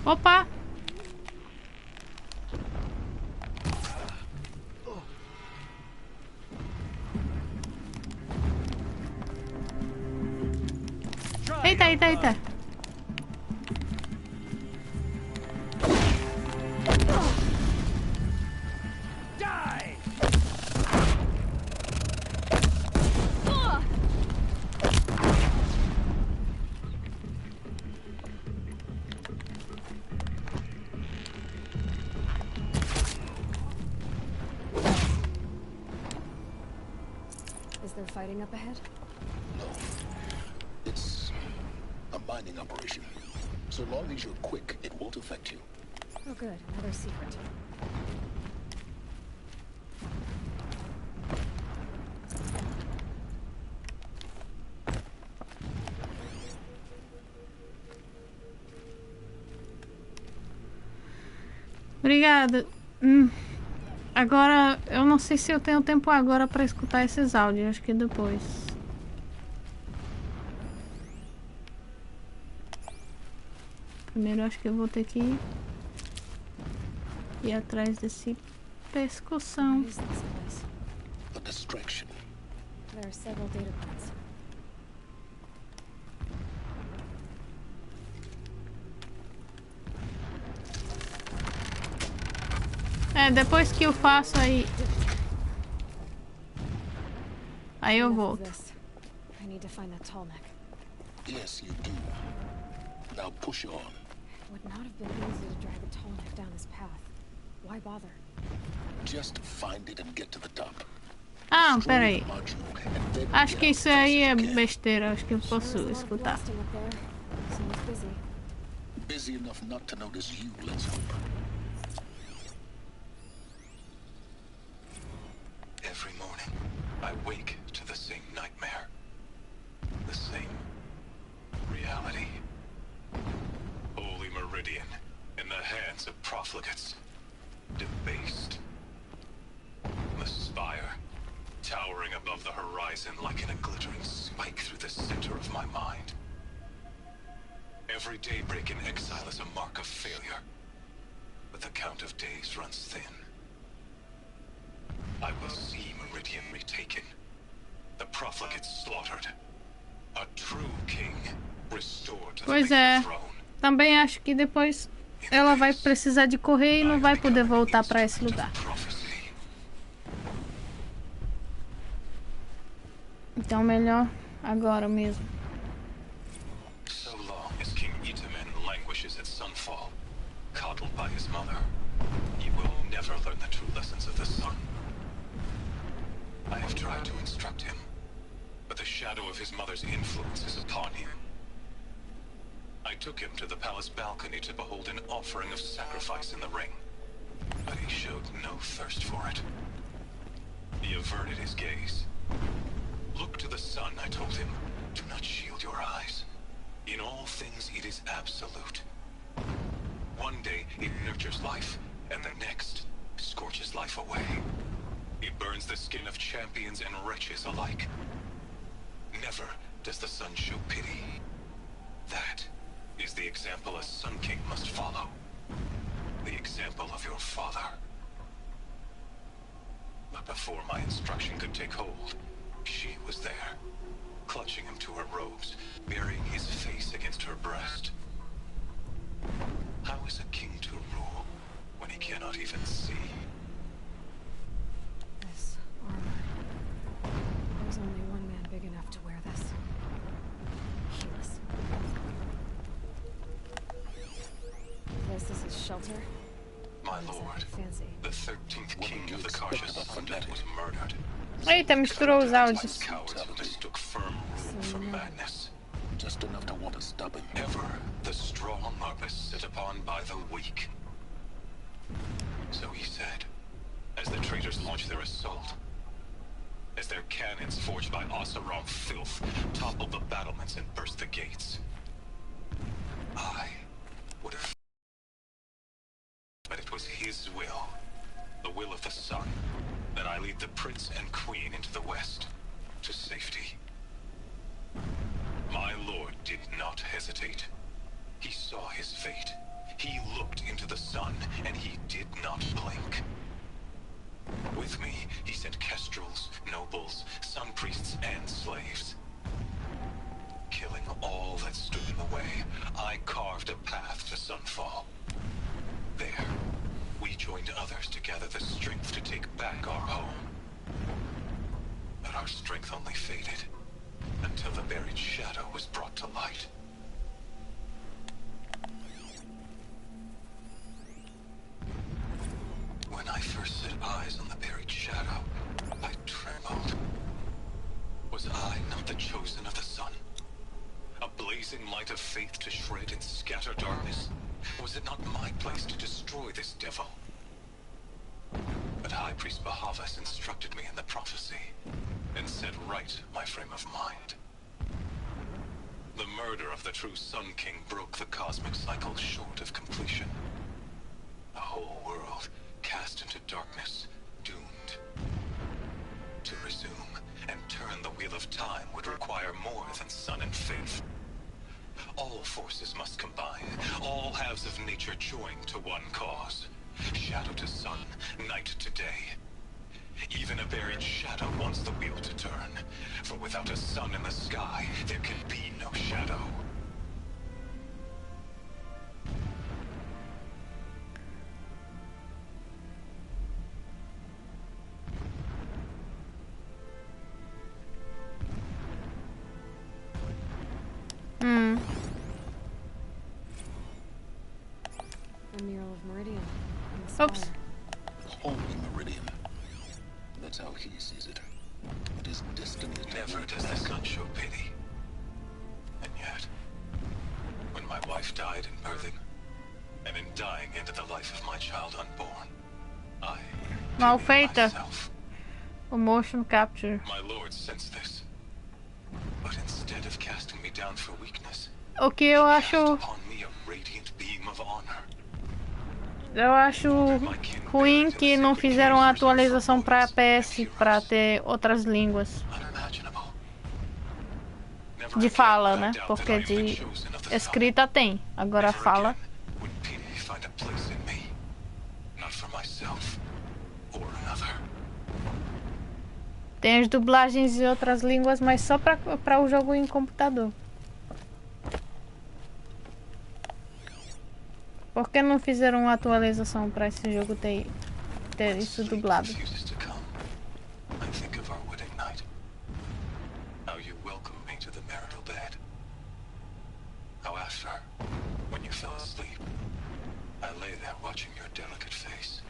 Opa! Eita, eita, eita! Is there fighting up ahead? No. It's a mining operation. So long as you're quick, it won't affect you. Oh good, another secret. Obrigada. Agora, eu não sei se eu tenho tempo agora para escutar esses áudios. Acho que depois. Primeiro, acho que eu vou ter que ir atrás desse pescoção. What is this place? A distraction. There are several data points. É, depois que eu faço aí eu Enough of volto. this. I need to find that tall neck. Yes, you do. Now push on. It would not have been easy to drag a tall neck down this path. Why bother? Just find it and get to the top. Ah, Destroy peraí. the module, and then Acho get que out isso fast aí é as you can. besteira. Acho que eu Sure posso is a lot of escutar. blasting up there. Seems busy. Busy enough not to notice you, let's hope. Every morning, I wake to the same nightmare. The same reality. Holy Meridian in the hands of profligates. Debased. The spire, towering above the horizon like a glittering spike through the center of my mind. Every daybreak in exile is a mark of failure. But the count of days runs thin. I will see Meridian retaken. The profligates slaughtered. A true king restored to Pois the é. throne. Também acho que depois ela vai precisar de correr e não vai poder voltar para esse lugar. Então melhor agora mesmo. So long as King Itamen languishes at Sunfall, coddled by his mother, he will never learn the true lessons of the sun. I have tried to instruct him, but the shadow of his mother's influence is upon him. I took him to the palace balcony to behold an offering of sacrifice in the ring, but he showed no thirst for it. He averted his gaze. Look to the sun, I told him. Do not shield your eyes. In all things it is absolute. One day it nurtures life, and the next scorches life away. It burns the skin of champions and wretches alike. Never does the sun show pity. That is the example a Sun King must follow. The example of your father. But before my instruction could take hold, she was there, clutching him to her robes, burying his face against her breast. How is a king to rule when he cannot even see? This armor. There's only one man big enough to wear this. Healess. This is his shelter. My Not lord, exactly fancy. the 13th king of the Karjas was murdered. Eita, misturou os áudios. Cowards who mistook firm rule for madness. Just enough to want to stop him. Ever the strong are beset upon by the weak. So he said, as the traitors launched their assault, as their cannons forged by Oseram filth toppled the battlements and burst the gates. I would have... But it was his will, the will of the sun, that I lead the prince and queen into the west, to safety. My lord did not hesitate. He saw his fate. He looked into the sun, and he did not blink. With me, he sent kestrels, nobles, sun priests, and slaves. Killing all that stood in the way, I carved a path to Sunfall. There, we joined others to gather the strength to take back our home. But our strength only faded until the buried shadow was brought to light. When I first set eyes on the buried shadow, I trembled. Was I not the chosen of the sun? A blazing light of faith to shred and scatter darkness? Was it not my place to destroy this devil? But High Priest Bahavas instructed me in the prophecy, and set right my frame of mind. The murder of the true Sun King broke the cosmic cycle short of completion. The whole world cast into darkness, doomed. To resume and turn the wheel of time would require more than sun and faith. All forces must combine, all halves of nature join to one cause. Shadow to sun, night to day. Even a buried shadow wants the wheel to turn, for without a sun in the sky, there can be no shadow. A mural of Meridian. in the Oops. spire. Holy Meridian. That's how he sees it. It is destiny. Never does the sun show pity. And yet, when my wife died in birthing, and in dying into the life of my child unborn, I Mal took feita. myself. O motion capture. My lord sensed this. But instead of casting me down for weakness, O que eu cast acho, upon me a radiant beam of honor. ruim que não fizeram a atualização para PS para ter outras línguas Unimaginable. Never de again fala, would I né? doubt Porque that I am the de chosen of the escrita tem, agora Never fala. again would pity find a place in me, not for myself or another. Tem as dublagens em outras línguas, mas só para o jogo em computador. Por que não fizeram uma atualização para esse jogo ter isso dublado? Refuses to come. I think of our wedding night. How you welcomed me to the marital bed. How after, when you fell asleep, I lay there watching your delicate face.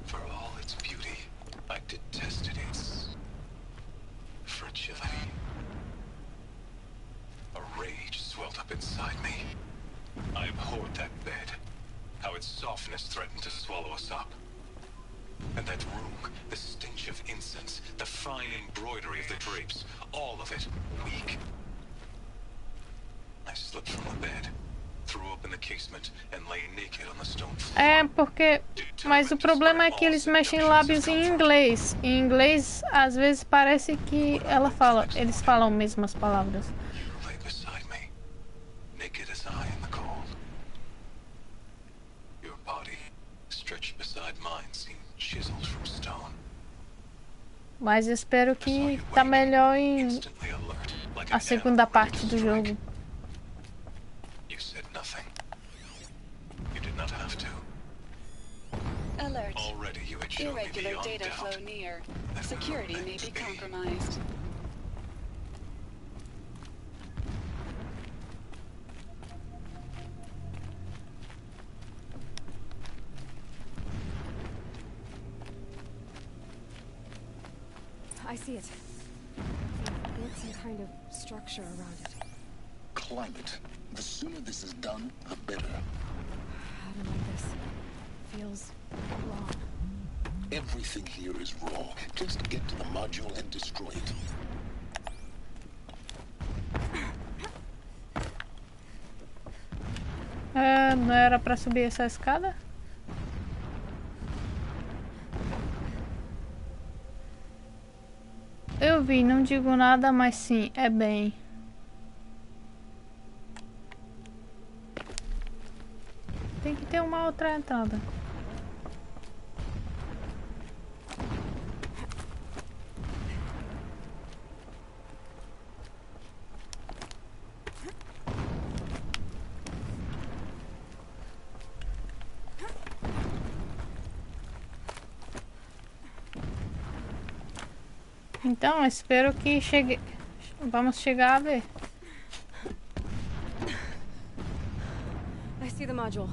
For all its beauty, I detested its fragility. A rage swelled up inside me. I abhorred that bed. How its softness threatened to swallow us up. And that room, the stench of incense, the fine embroidery of the drapes, all of it weak. I slipped from the bed, threw open the casement, and lay naked on the stone floor. É, porque... Mas o problema é que eles mexem lábios em inglês. Em inglês, às vezes parece que eles falam mesmas palavras. You lay beside me, naked as I in the cold. Your body, stretched beside mine, seemed chiseled from stone. Mas eu espero que tá melhor em Instantly alert, like a an segunda animal parte ready to do strike. jogo. You said nothing. You did not have to. Alert. Already you had shown me Irregular beyond data doubt flow near. that we were Security may meant be to be. compromised. I see it. Built some kind of structure around it. Climate. The sooner this is done, the better. I don't like this. Feels wrong. Everything here is wrong. Just get to the module and destroy it. Não era pra subir essa escada? Eu vi, não digo nada, mas sim, é bem. Tem que ter uma outra entrada. Então, espero que chegue. Vamos chegar a ver. I see the module.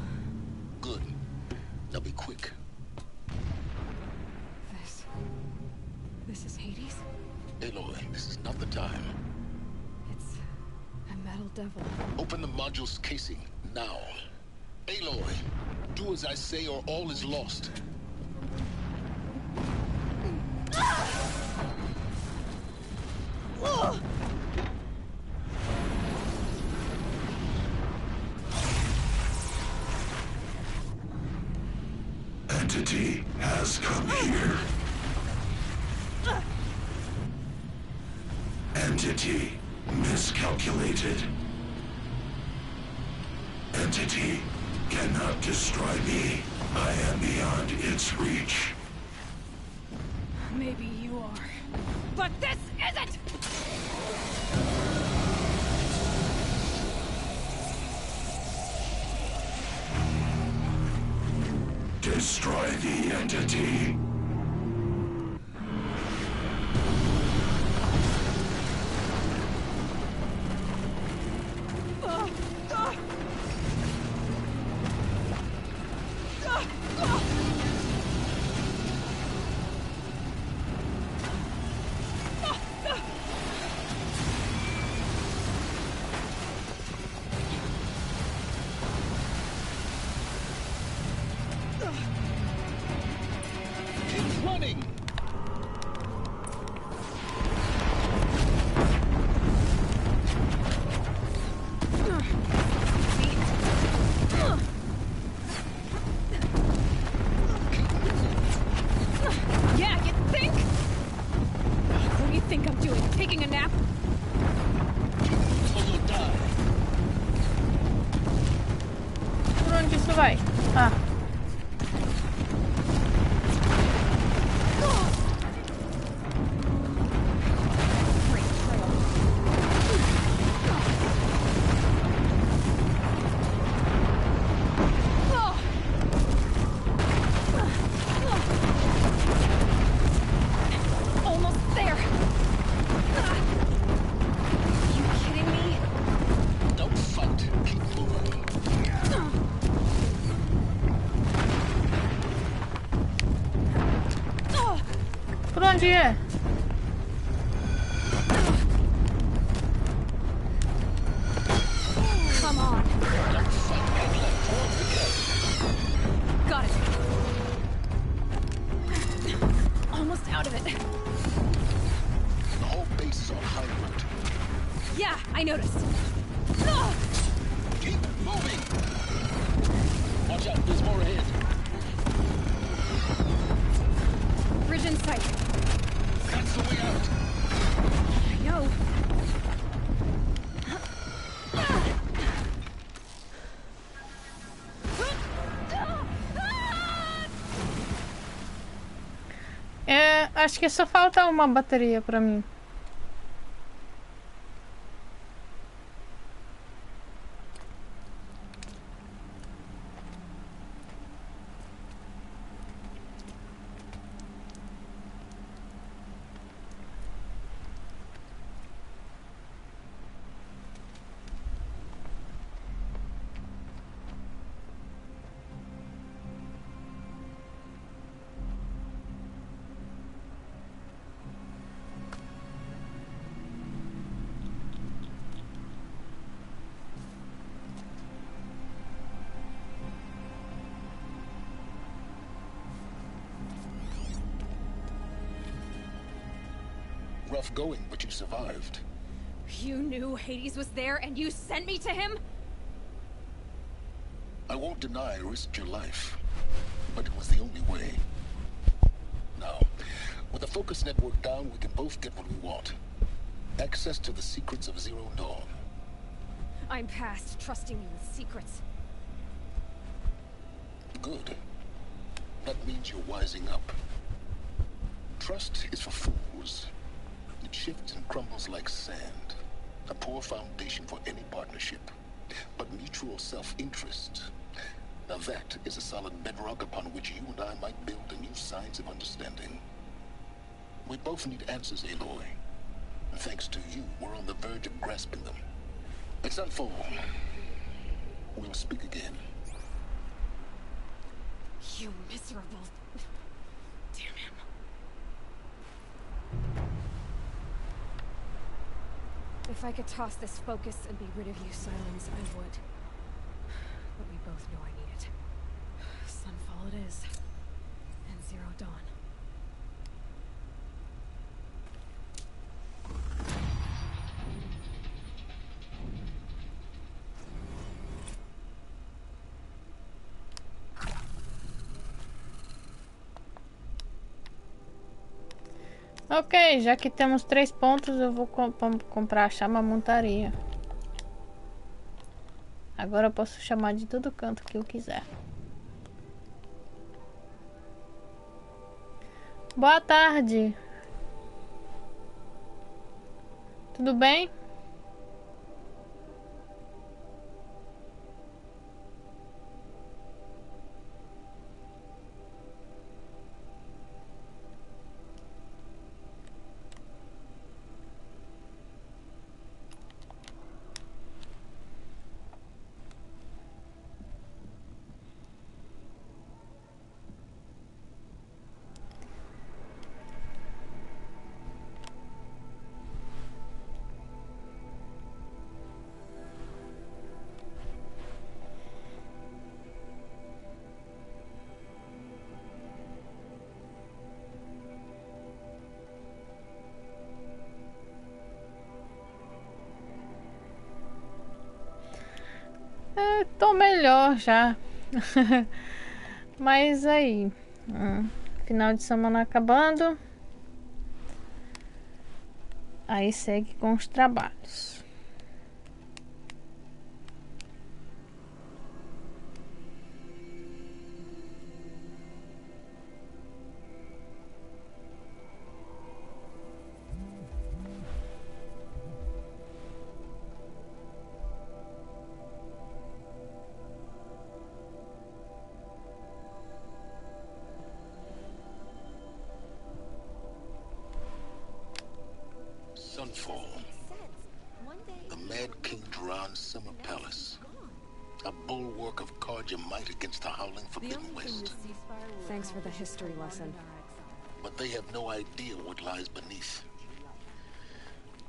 Good. Now be quick. This is Hades? Aloy, this is not the time. It's a metal devil. Open the module's casing, now. Aloy, do as I say or all is lost. Entity has come here. Entity miscalculated. Entity cannot destroy me. I am beyond its reach. Maybe you are. But this isn't! Destroy the entity. Keep running! Yeah, you think? What do you think I'm doing? Taking a nap? Or you'll die. Por onde isso vai? Ah. Onde é? Come on. Got it. Almost out of it. The whole base is on high alert. Yeah, I noticed. Keep moving! Watch out, there's more ahead. Bridge in sight. That's the way out. I know. Acho que só falta uma bateria pra mim. Rough going, but you survived. You knew Hades was there and you sent me to him? I won't deny I risked your life, but it was the only way. Now, with the focus network down, we can both get what we want. Access to the secrets of Zero Dawn. I'm past trusting you with secrets. Good. That means you're wising up. Trust is for fools. It shifts and crumbles like sand. A poor foundation for any partnership. But mutual self-interest. Now that is a solid bedrock upon which you and I might build a new science of understanding. We both need answers, Aloy. And thanks to you, we're on the verge of grasping them. It's unfold. We'll speak again. You miserable... Damn him. If I could toss this focus and be rid of you, Silence, I would. But we both know I need it. Sunfall it is. And Zero Dawn. Ok, já que temos 3 pontos, eu vou comprar a chama-montaria. Agora eu posso chamar de todo canto que eu quiser. Boa tarde. Tudo bem? Tô melhor já. Mas aí, final de semana acabando. Aí segue com os trabalhos. Sunfall. The Mad King Duran's summer palace. A bulwark of Carja might against the howling Forbidden West. Thanks for the history lesson. but they have no idea what lies beneath.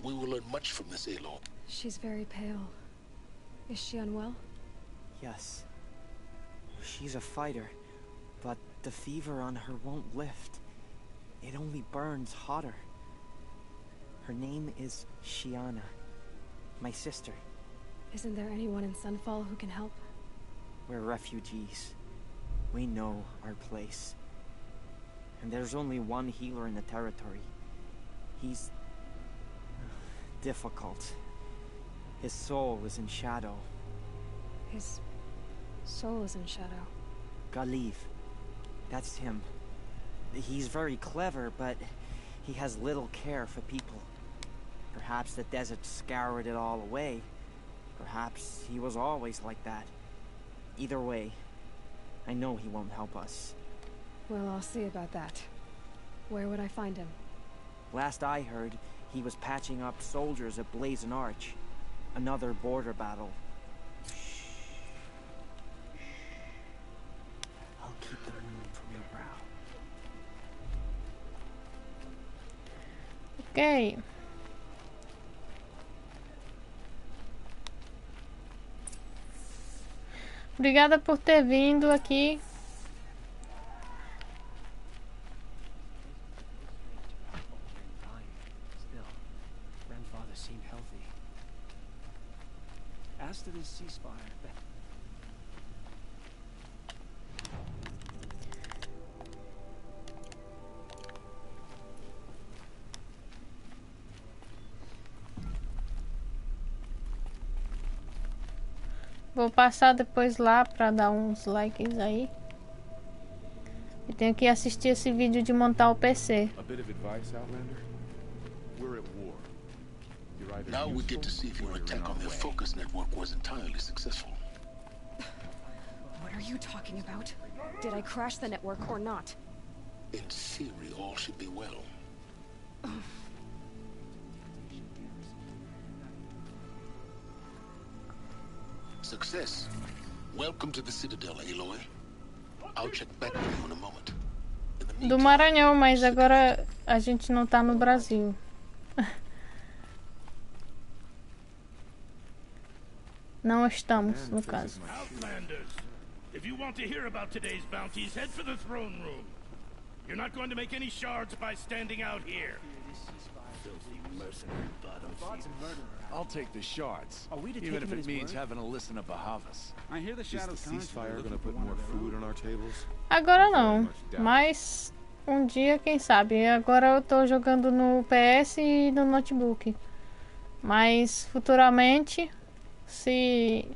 We will learn much from this Aloy. She's very pale. Is she unwell? Yes. She's a fighter, but the fever on her won't lift. It only burns hotter. Her name is Shiana, my sister. Isn't there anyone in Sunfall who can help? We're refugees. We know our place. And there's only one healer in the territory. He's difficult. His soul is in shadow. His soul is in shadow. Galiv. That's him. He's very clever, but he has little care for people. Perhaps the desert scoured it all away. Perhaps he was always like that. Either way, I know he won't help us. Well, I'll see about that. Where would I find him? Last I heard, he was patching up soldiers at Blazon Arch. Another border battle. I'll keep the moon from your brow. Ok. Obrigada por ter vindo aqui. Still, grandfather seemed healthy. As to this ceasefire, Vou passar depois lá pra dar uns likes aí. E tenho que assistir esse vídeo de montar o PC. A bit of advice, Outlander. We're at war. You're either Now we get to useful see if your or you're in attack our on their way. focus network was entirely successful. What are you talking about? Did I crash the network or not? In theory, all should be well. Success. Welcome to the Citadel, Aloy. I'll check back with you in a moment. In the Do meantime, Maranhão, mas agora a gente não tá no Brasil. Não estamos, no caso. Outlanders, if you want to hear about today's bounties, head for the throne room. You're not going to make any shards by standing out here. Filthy mercenary bottoms. I'll take the shards. Are we to even take if him it at his means word? having a listen to Bahavas. I hear the Is Shadow the ceasefire Council gonna put more food on our tables? Agora não, mas um dia, quem sabe. Agora eu tô jogando no PS e no notebook. Mas futuramente, se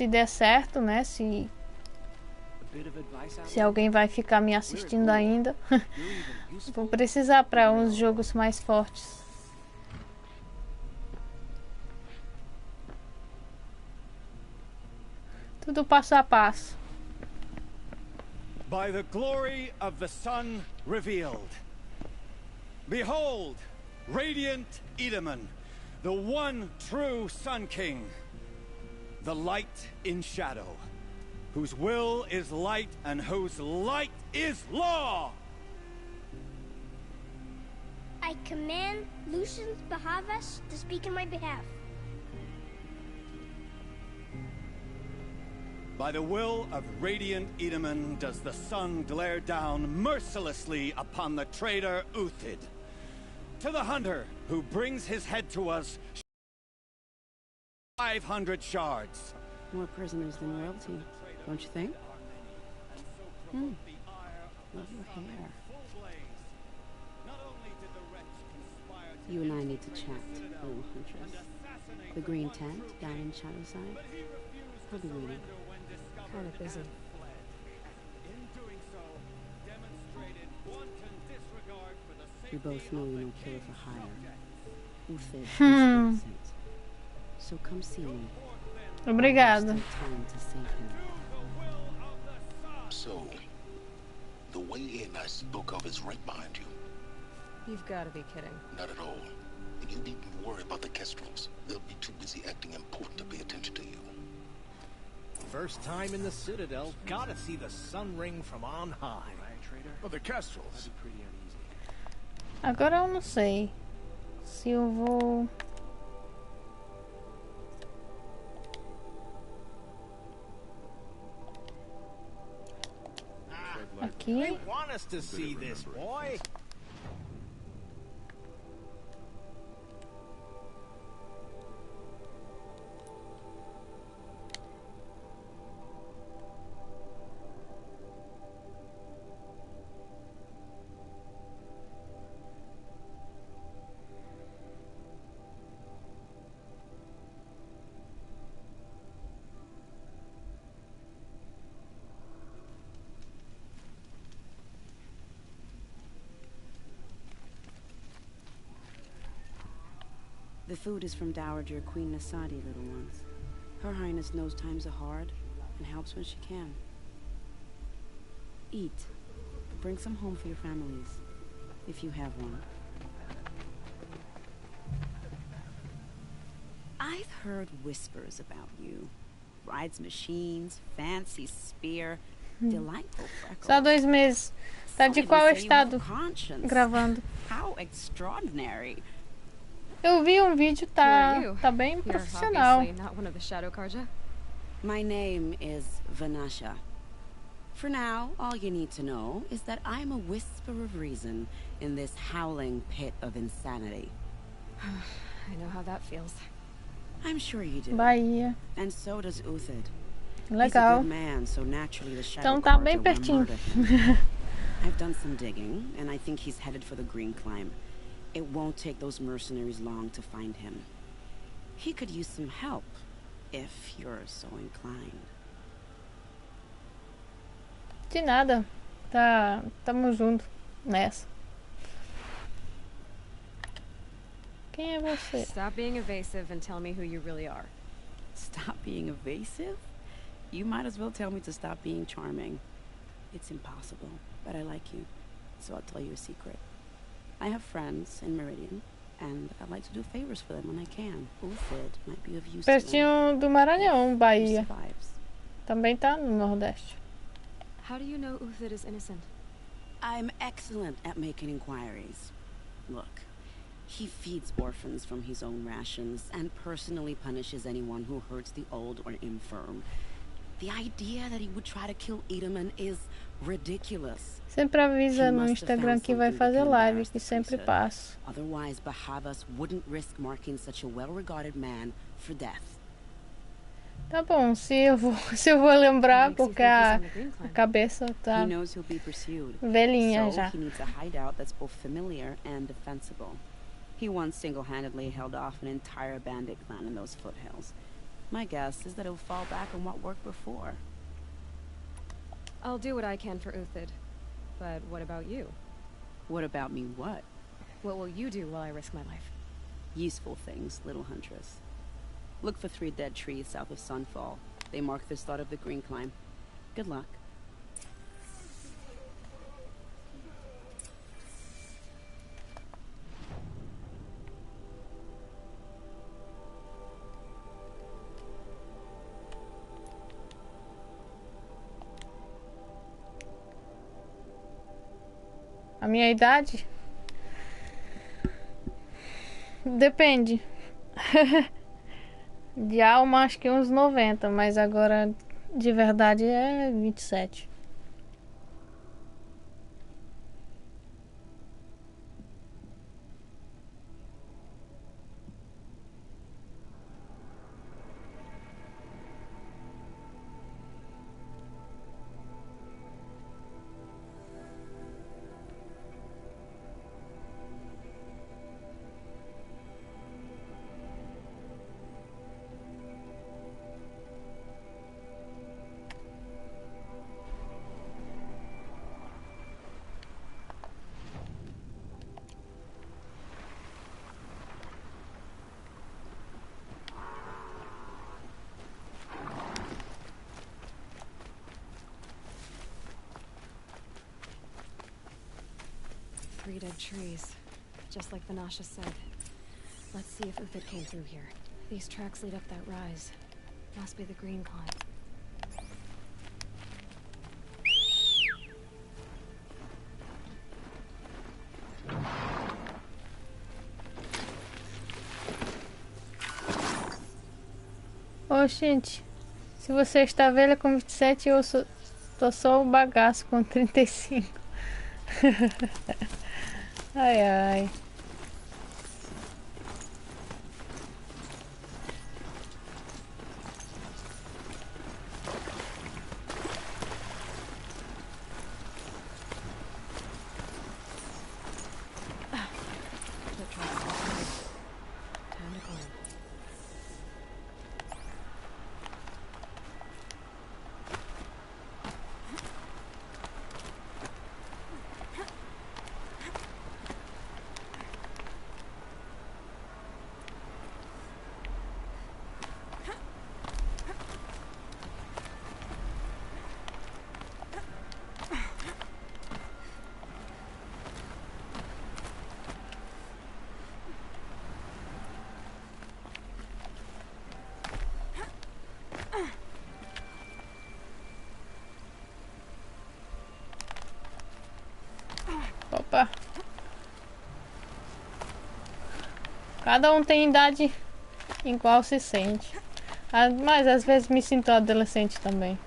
der certo, né? Se alguém vai ficar me assistindo ainda, vou precisar para uns jogos mais fortes. Tudo passo a passo. By the glory of the sun revealed. Behold, radiant Edaman, the one true Sun King. The light in shadow, whose will is light and whose light is law. I command Lucius Bahavas to speak in my behalf. By the will of radiant Edaman does the sun glare down mercilessly upon the traitor Uthid. To the hunter who brings his head to us, 500 shards. More prisoners than royalty, don't you think? Love your hair. You and I need to chat, little huntress. The green tent down in Shadowside? I'll be waiting. Kind of busy. We both know you don't kill for hire. Uthid is innocent. So come see me. Obrigada. There's still time to save him. So, the way in I spoke of is right behind you. You've got to be kidding. Not at all. And you needn't worry about the Kestrels. They'll be too busy acting important to pay attention to you. first time in the Citadel, gotta see the sun ring from on high. Well, the Kestrels. Agora eu não sei se eu vou... Aqui. They want us to see this, boy. The food is from Dowager Queen Nasadi, little ones. Her Highness knows times are hard and helps when she can. Eat. Bring some home for your families, if you have one. I've heard whispers about you. Rides machines, fancy spear, delightful freckles. Só 2 meses. Tá de qual estado gravando? How extraordinary. Eu vi vídeo, tá bem profissional. You're not one of the Shadow Karja? My name is Vanasha. For now, all you need to know is that I'm a whisper of reason in this howling pit of insanity. I know how that feels. I'm sure you do. Bahia. And so does Uthid. Legal. He's a good man, so naturally the Shadow Então tá Karja bem will pertinho. murder him. I've done some digging, and I think he's headed for the Green Climb. It won't take those mercenaries long to find him. He could use some help, if you're so inclined. De nada. Tamo junto nessa. Quem é você? Stop being evasive and tell me who you really are. Stop being evasive? You might as well tell me to stop being charming. It's impossible, but I like you, so I'll tell you a secret. I have friends in Meridian, and I'd like to do favors for them when I can. Uthid might be of use to them. Pertinho do Maranhão, Bahia. Survives. Também tá no Nordeste. How do you know Uthid is innocent? I'm excellent at making inquiries. Look, he feeds orphans from his own rations and personally punishes anyone who hurts the old or infirm. The idea that he would try to kill Edelman is ridiculous. Sempre avisa no Instagram que vai fazer live, que sempre passo. Otherwise, Bahavas wouldn't risk marking such a well-regarded man for death. Tá bom, se eu vou lembrar, porque a cabeça tá velhinha já. So he needs a hideout that's both familiar and defensible. He once single-handedly held off an entire bandit clan in those foothills. My guess is that he'll fall back on what worked before. I'll do what I can for Uthid. But what about you? What about me what? What will you do while I risk my life? Useful things, little huntress. Look for 3 dead trees south of Sunfall. They mark the start of the Green Climb. Good luck. A minha idade? Depende. De alma acho que uns 90, mas agora de verdade é 27. Three dead trees, just like Vanasha said. Let's see if Uthid came through here. These tracks lead up that rise. Must be the Green Climb. Oh, gente. Se você está velha com 27, eu tô só o bagaço com 35. Ai, ai. Opa. Cada um tem idade em qual se sente. Mas às vezes me sinto adolescente também.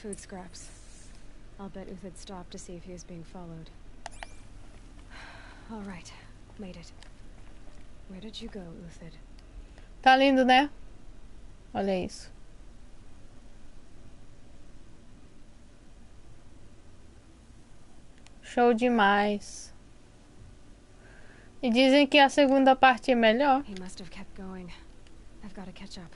Food scraps. I'll bet Uthid stopped to see if he was being followed. All right, made it. Where did you go, Uthid? Tá lindo, né? Olha isso. Show demais. E dizem que a segunda parte é melhor. He must have kept going. I've got to catch up.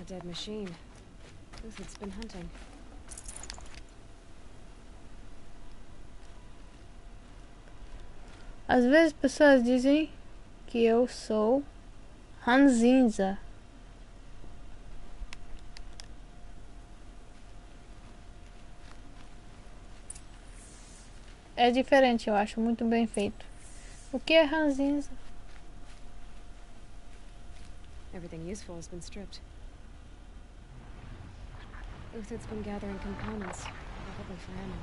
A dead machine. Uthid's been hunting. Às vezes pessoas dizem que eu sou ranzinza. É diferente, eu acho muito bem feito. O que é ranzinza? Everything useful has been stripped. Uthid's been gathering components, probably for ammo.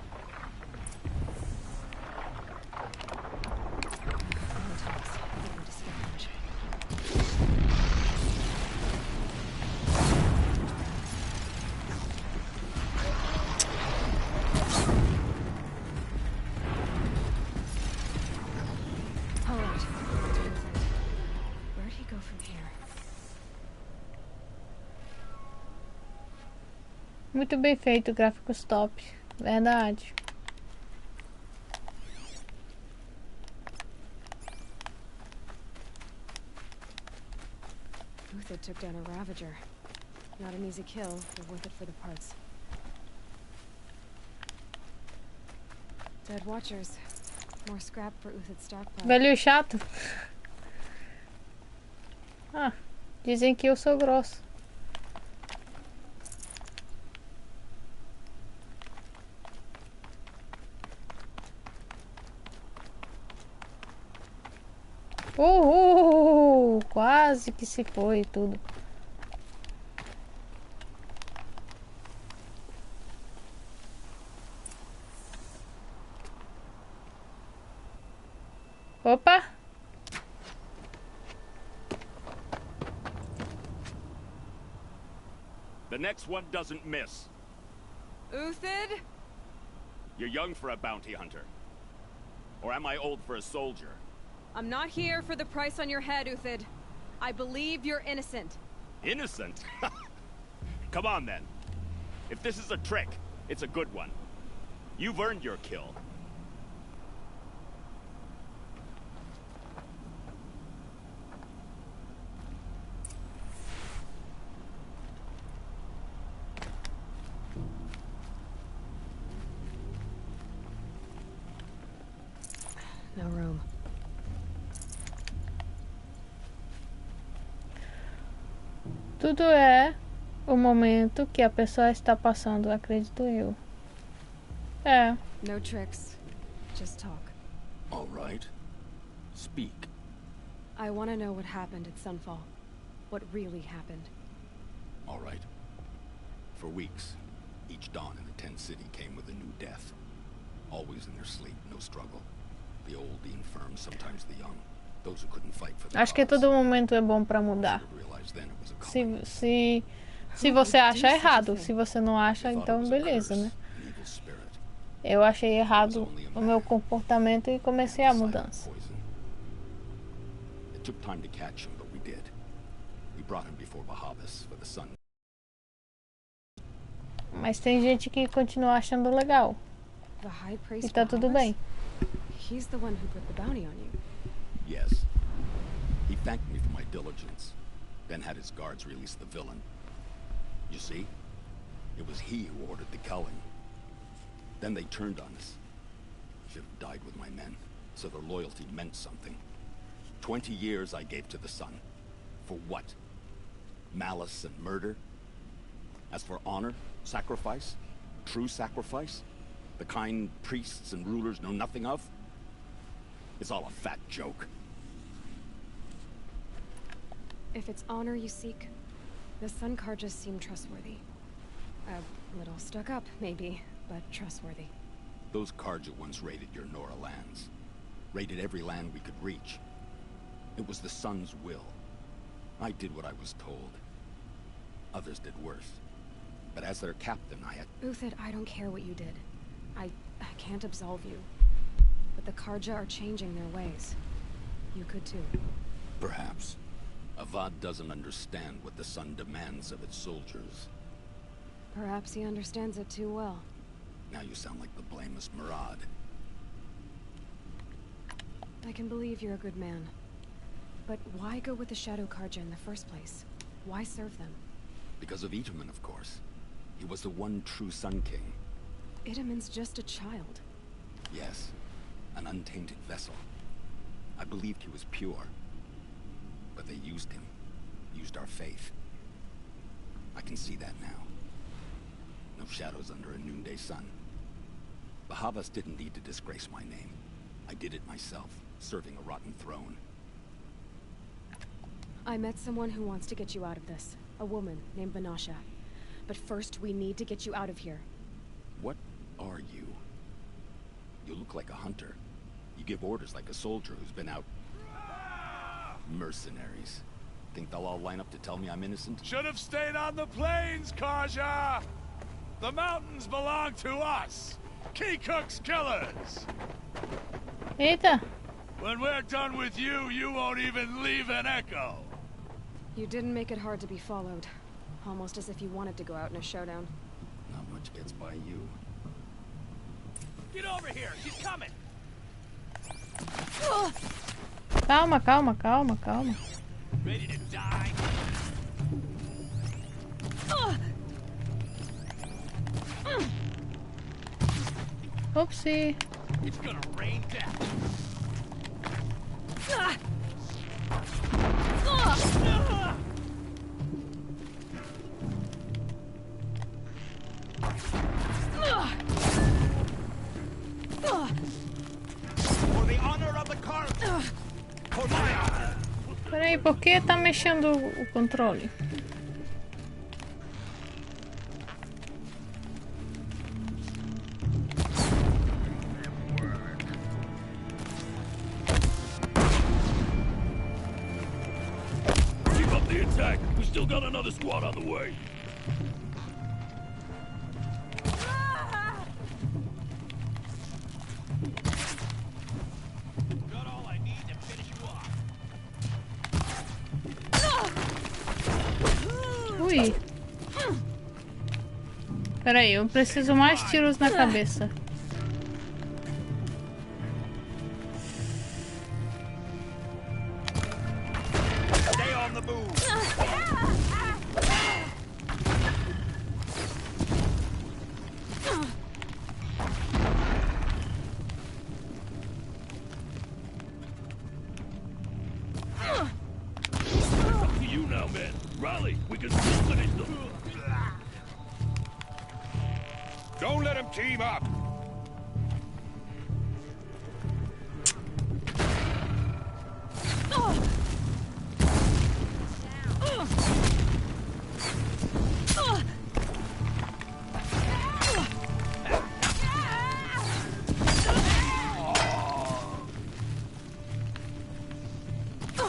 Muito bem feito, gráficos top. Verdade. Uthid took down a Ravager. Not an easy kill, but worth it for the parts. Dead Watchers. More scrap for Uthid's stockpile. Velho chato. Ah, dizem que eu sou grosso. Quase que se foi tudo. Opa! The next one doesn't miss. Uthid? You're young for a bounty hunter. Or am I old for a soldier? I'm not here for the price on your head, Uthid. I believe you're innocent. Innocent? Come on, then. If this is a trick, it's a good one. You've earned your kill. No room. Tudo é o momento que a pessoa está passando, acredito eu. É. No tricks. Just talk. All right. Speak. I want to know what happened at Sunfall. What really happened. All right. For weeks, each dawn in the tent city came with a new death. Always in their sleep, no struggle. The old, the infirm, sometimes the young. Those who couldn't fight for the Acho que todo momento é bom pra mudar. Se você acha errado, se você não acha, então beleza, né? Eu achei errado o meu comportamento e comecei a mudança. It took time to catch him, but we did. We brought him before Bahavas for the sun. Mas tem gente que continua achando legal. E tá tudo bem. He's the one who put the bounty on you. Yes. He thanked me for my diligence, then had his guards release the villain. You see? It was he who ordered the culling. Then they turned on us. Should have died with my men, so their loyalty meant something. 20 years I gave to the sun. For what? Malice and murder? As for honor, sacrifice, true sacrifice, the kind priests and rulers know nothing of, it's all a fat joke. If it's honor you seek, the Sun Karjas seem trustworthy. A little stuck up, maybe, but trustworthy. Those Karja once raided your Nora lands. Raided every land we could reach. It was the Sun's will. I did what I was told. Others did worse. But as their captain, I had... Uthid, I don't care what you did. I can't absolve you. But the Karja are changing their ways. You could too. Perhaps. Avad doesn't understand what the Sun demands of its soldiers. Perhaps he understands it too well. Now you sound like the blameless Murad. I can believe you're a good man. But why go with the Shadow Karja in the first place? Why serve them? Because of Itaman, of course. He was the one true Sun King. Itaman's just a child. Yes. An untainted vessel. I believed he was pure. But they used him. Used our faith. I can see that now. No shadows under a noonday sun. Bahavas didn't need to disgrace my name. I did it myself, serving a rotten throne. I met someone who wants to get you out of this. A woman named Vanasha. But first, we need to get you out of here. What are you? You look like a hunter. You give orders like a soldier who's been out... Mercenaries. Think they'll all line up to tell me I'm innocent? Should have stayed on the plains, Karja! The mountains belong to us! Keycook's killers! Eita! When we're done with you, you won't even leave an echo! You didn't make it hard to be followed. Almost as if you wanted to go out in a showdown. Not much gets by you. Get over here! She's coming! Calma, calma, calma, calma. Ready to die? Oopsie. It's gonna rain death. For the honor of the car. For my honor. Peraí, por que tá mexendo o controle? Keep up the attack. We still got another squad on the way. Got all I need to finish you off. Ui. Peraí, eu preciso mais tiros na cabeça. Stay on the move. Team up!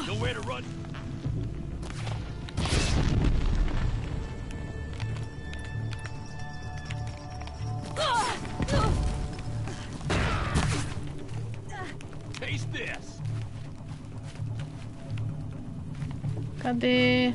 Nowhere to run. Taste this. Cadê?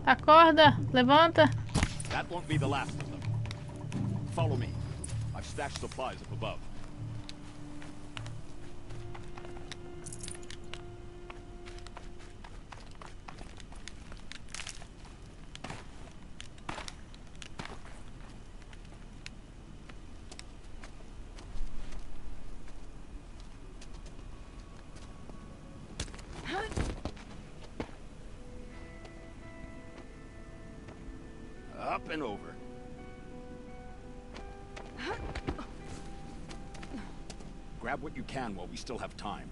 Acorda, levanta. That won't be the last of them. Follow me. I've stashed supplies up above. Up and over. Grab what you can while we still have time.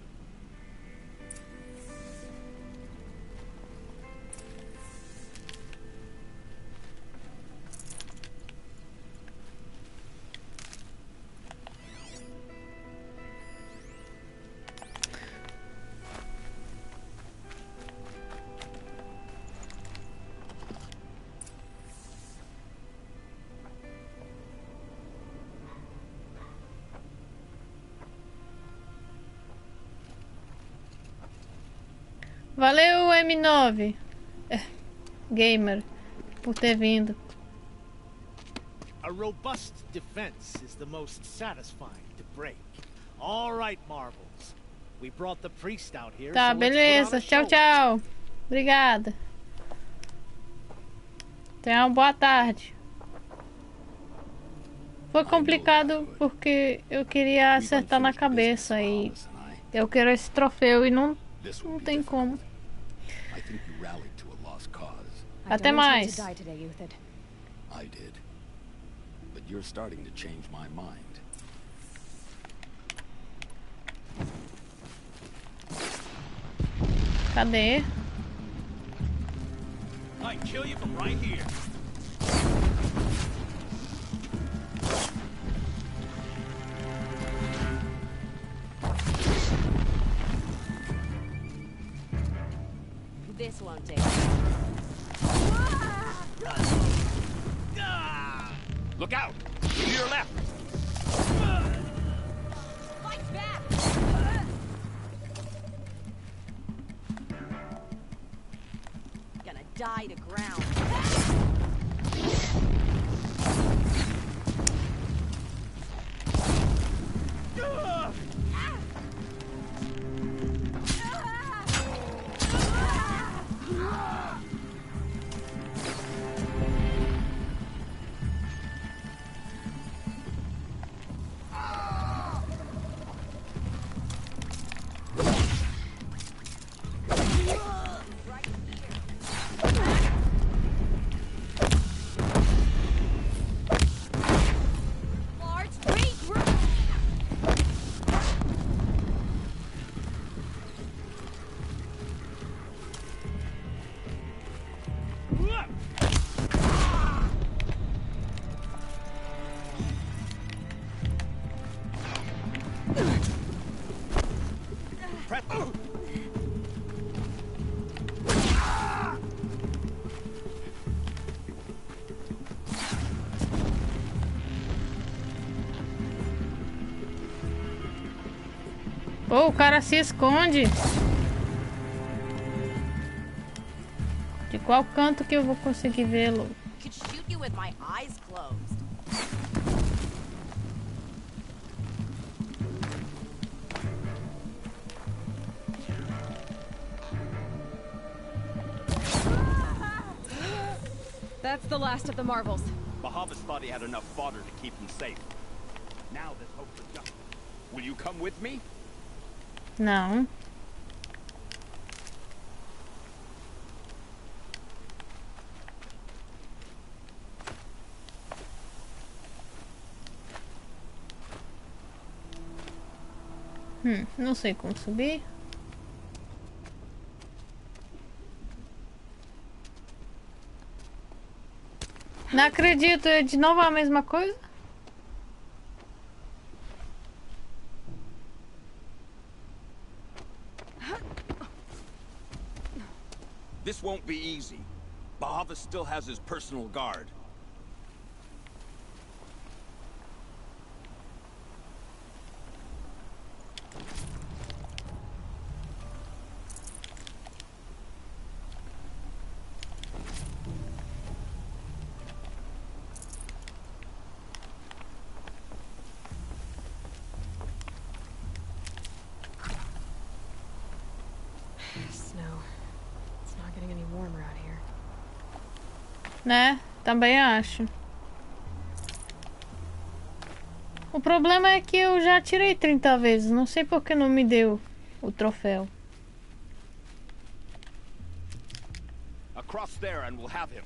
Valeu, M9 Gamer, por ter vindo. A robust defense is the most satisfying to break. All right, Marvels. We brought the priest out here. Tá, so let's put on beleza. a Tchau, show. tchau. Obrigada. Tenha uma boa tarde. Foi complicado porque eu queria acertar na cabeça e eu quero esse troféu e não tem como. Até mais. I today, Uthid. I did. But you're starting to change my mind. Cadê? I kill you from right here. This won't take. Look out! To your left! Fight back! Gonna die to ground. Pô, o cara se esconde. De qual canto que eu vou conseguir vê-lo? Could shoot you with my eyes closed. That's the last of the marvels. Bahavas thought he had enough fodder to keep them safe. Now there's hope for justice. Will you come with me? Não. Não sei como subir. Não acredito, é de novo a mesma coisa? This won't be easy. Bahavas still has his personal guard. Né? Também acho. O problema é que eu já tirei 30 vezes. Não sei por que não me deu o troféu. Across there and we'll have him.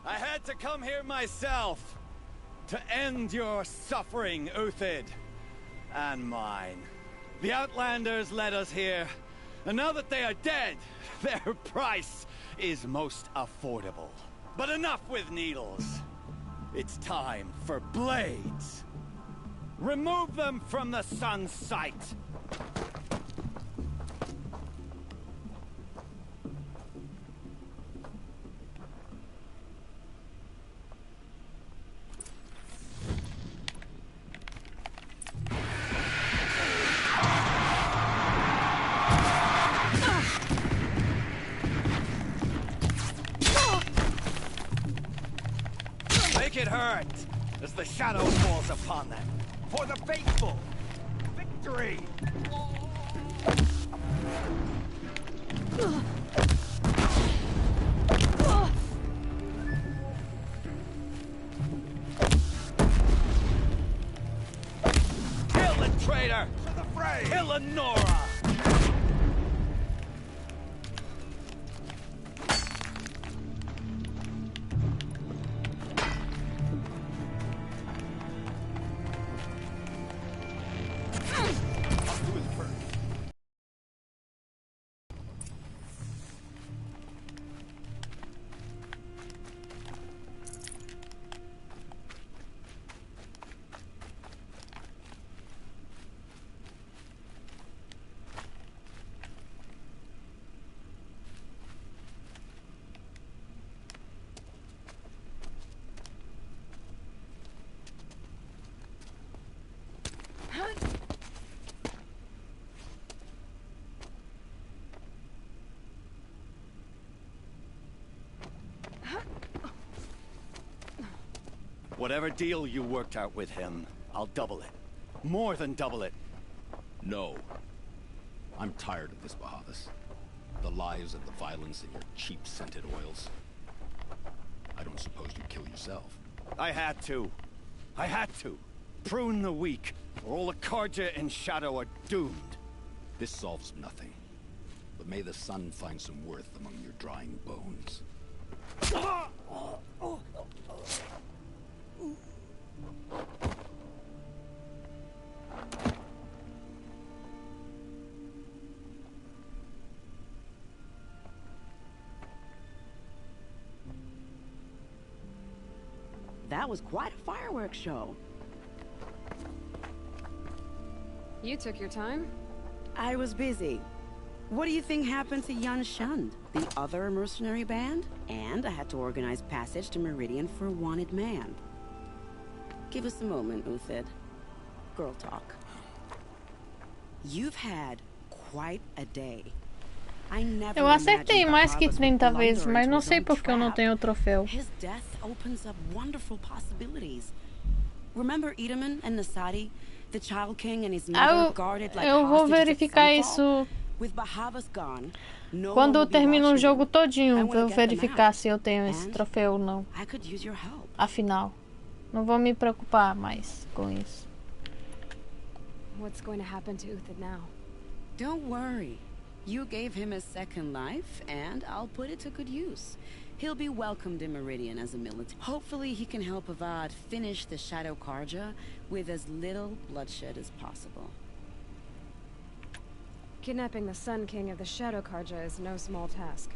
I had to come here myself to end your suffering, Uthid, and mine. The Outlanders led us here, and now that they are dead, their price is most affordable. But enough with needles. It's time for blades. Remove them from the sun's sight. It hurt as the shadow falls upon them. For the faithful, victory! Kill the traitor! To the fray! Kill Lenora! Whatever deal you worked out with him, I'll double it. More than double it. No. I'm tired of this, Bahavas. The lies and the violence and your cheap scented oils. I don't suppose you kill yourself. I had to. I had to. Prune the weak, or all the Karja and Shadow are doomed. This solves nothing. But may the sun find some worth among your drying bones. That was quite a fireworks show. You took your time? I was busy. What do you think happened to Jan Shund, the other mercenary band? And I had to organize passage to Meridian for a wanted man. Give us a moment, Uthid. Girl talk. You've had quite a day. Eu acertei mais que 30 vezes, mas não sei por que eu não tenho o troféu. His death opens up wonderful possibilities. Remember Edaman and Nasadi? The Child King and his mother guarded like Eu vou hostages at verificar Sunfall. isso With Bahavas gone, no one quando will be termina o watching jogo them. I todinho, wanna pra eu get them verificar out. se eu tenho esse And troféu ou não. I could use your help. Afinal, não vou me preocupar mais com isso. What's going to happen to Uthid now? Don't worry. You gave him a second life, and I'll put it to good use. He'll be welcomed in Meridian as a militant. Hopefully he can help Avad finish the Shadow Karja with as little bloodshed as possible. Kidnapping the Sun King of the Shadow Karja is no small task.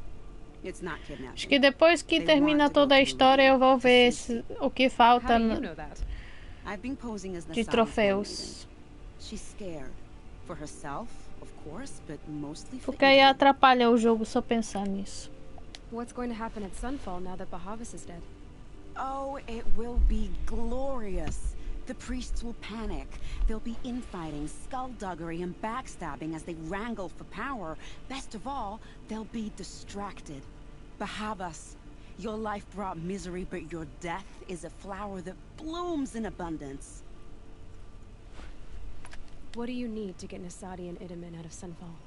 It's not kidnapping. Acho que depois que termina toda a história eu vou ver o que falta I've been posing as de troféus. She's scared for herself, of course, but mostly for Porque aí atrapalha o jogo só pensar nisso. What's going to happen at Sunfall now that Bahavas is dead? Oh, it will be glorious. The priests will panic. There'll be infighting, skullduggery, and backstabbing as they wrangle for power. Best of all, they'll be distracted. Bahavas, your life brought misery, but your death is a flower that blooms in abundance. What do you need to get Nasadi and Idaman out of Sunfall?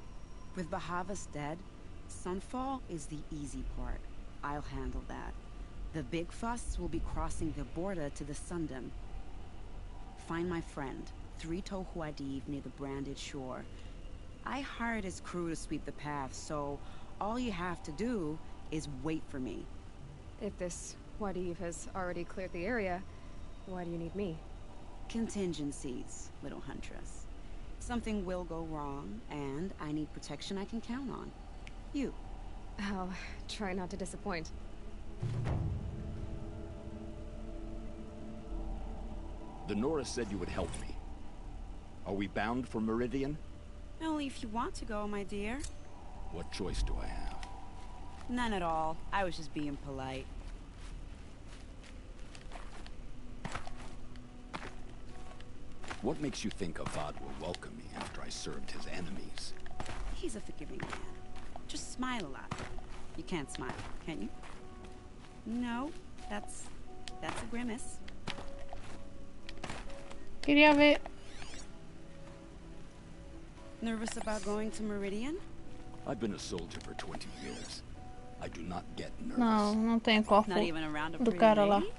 With Bahavas dead, Sunfall is the easy part. I'll handle that. The big fuss will be crossing the border to the Sundom. Find my friend, 3 Tohuadiv near the branded shore. I hired his crew to sweep the path, so all you have to do is wait for me. If this Wadiv has already cleared the area, why do you need me? Contingencies, little huntress. Something will go wrong, and I need protection I can count on. You. I'll try not to disappoint. The Nora said you would help me. Are we bound for Meridian? Only if you want to go, my dear. What choice do I have? None at all. I was just being polite. What makes you think Avad will welcome me after I served his enemies? He's a forgiving man. Just smile a lot. You can't smile, can you? No, that's a grimace. Queria ver. Nervous about going to Meridian? I've been a soldier for 20 years. I do not get nervous. Não tem corpo Not even around a do pretty cara lá. lady?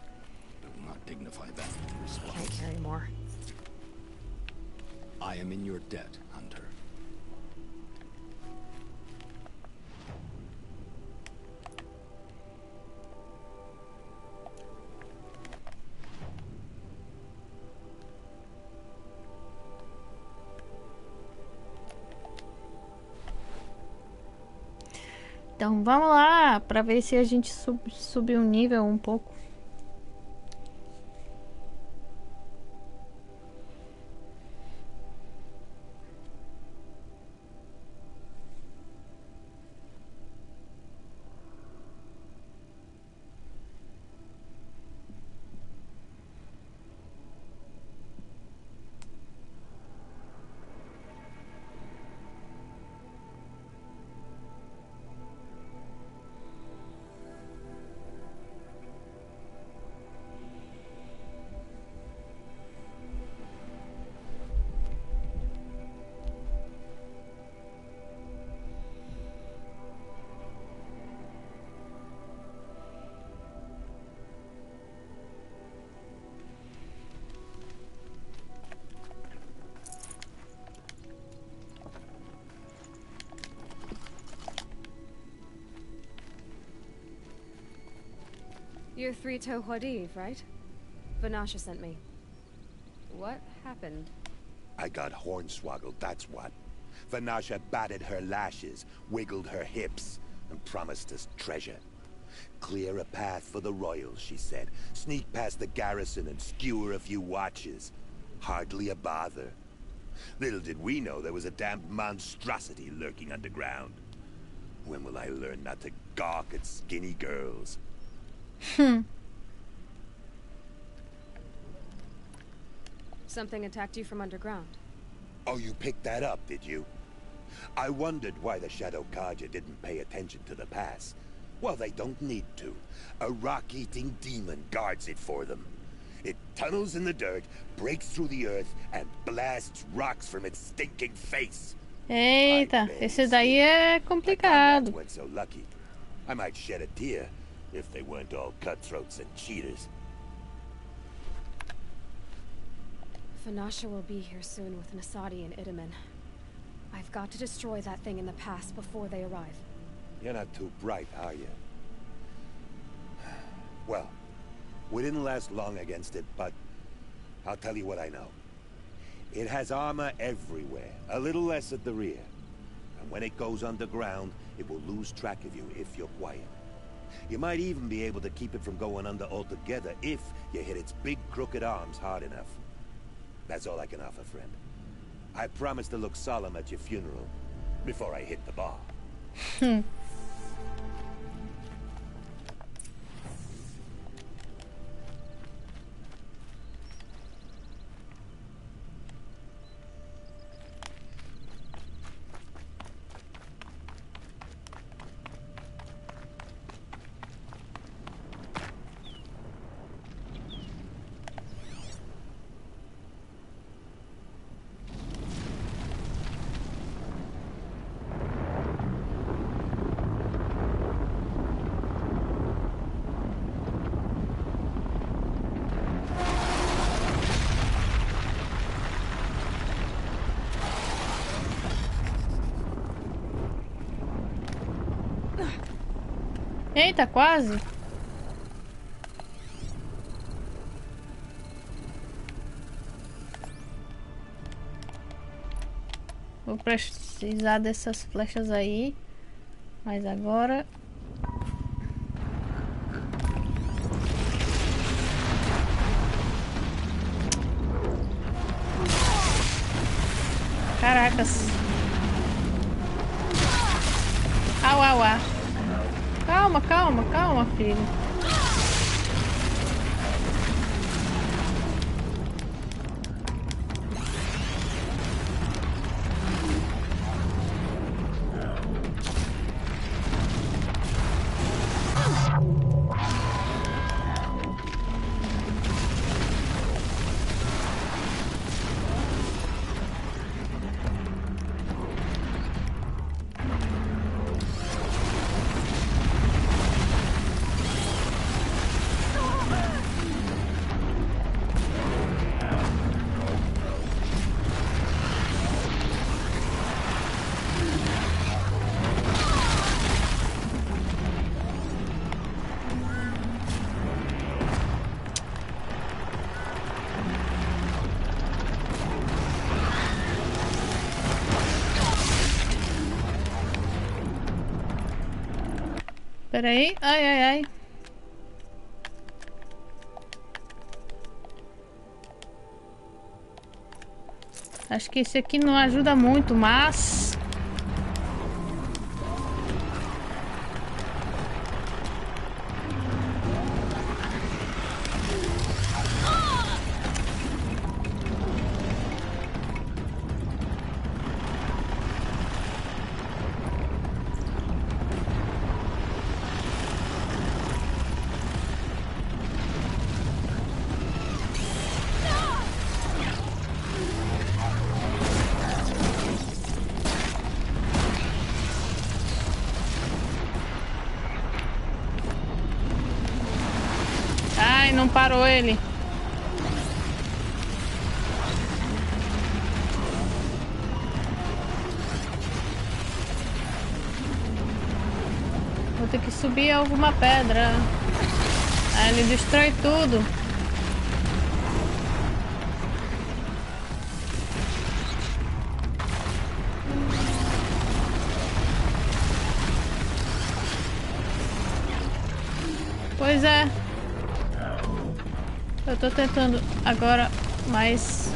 I will not dignify that in response. Can't carry more. I am in your debt, Hunter. Então vamos lá, para ver se a gente subiu um nível um pouco. You're 3 Tohuadiv, right? Vanasha sent me. What happened? I got hornswoggled, that's what. Vanasha batted her lashes, wiggled her hips, and promised us treasure. Clear a path for the royals, she said. Sneak past the garrison and skewer a few watches. Hardly a bother. Little did we know there was a damned monstrosity lurking underground. When will I learn not to gawk at skinny girls? Something attacked you from underground. Oh, you picked that up, did you? I wondered why the Shadow Karja didn't pay attention to the pass. Well, they don't need to. A rock-eating demon guards it for them. It tunnels in the dirt, breaks through the earth, and blasts rocks from its stinking face. Eita, esse daí é complicado. Weren't so lucky. I might shed a tear if they weren't all cutthroats and cheaters. Vanasha will be here soon with Nasadi and Itamen. I've got to destroy that thing in the pass before they arrive. You're not too bright, are you? Well, we didn't last long against it, but I'll tell you what I know. It has armor everywhere, a little less at the rear. And when it goes underground, it will lose track of you if you're quiet. You might even be able to keep it from going under altogether if you hit its big crooked arms hard enough. That's all I can offer, friend. I promise to look solemn at your funeral before I hit the bar. Eita, quase. Vou precisar dessas flechas aí. Mas agora... Caracas. Au, au, au. Calma, calma, calma, filho. Peraí, ai, ai, ai. Acho que esse aqui não ajuda muito, mas... Ai, não parou ele. Vou ter que subir alguma pedra. Aí ele destrói tudo. Pois é. Eu tô tentando agora, mas...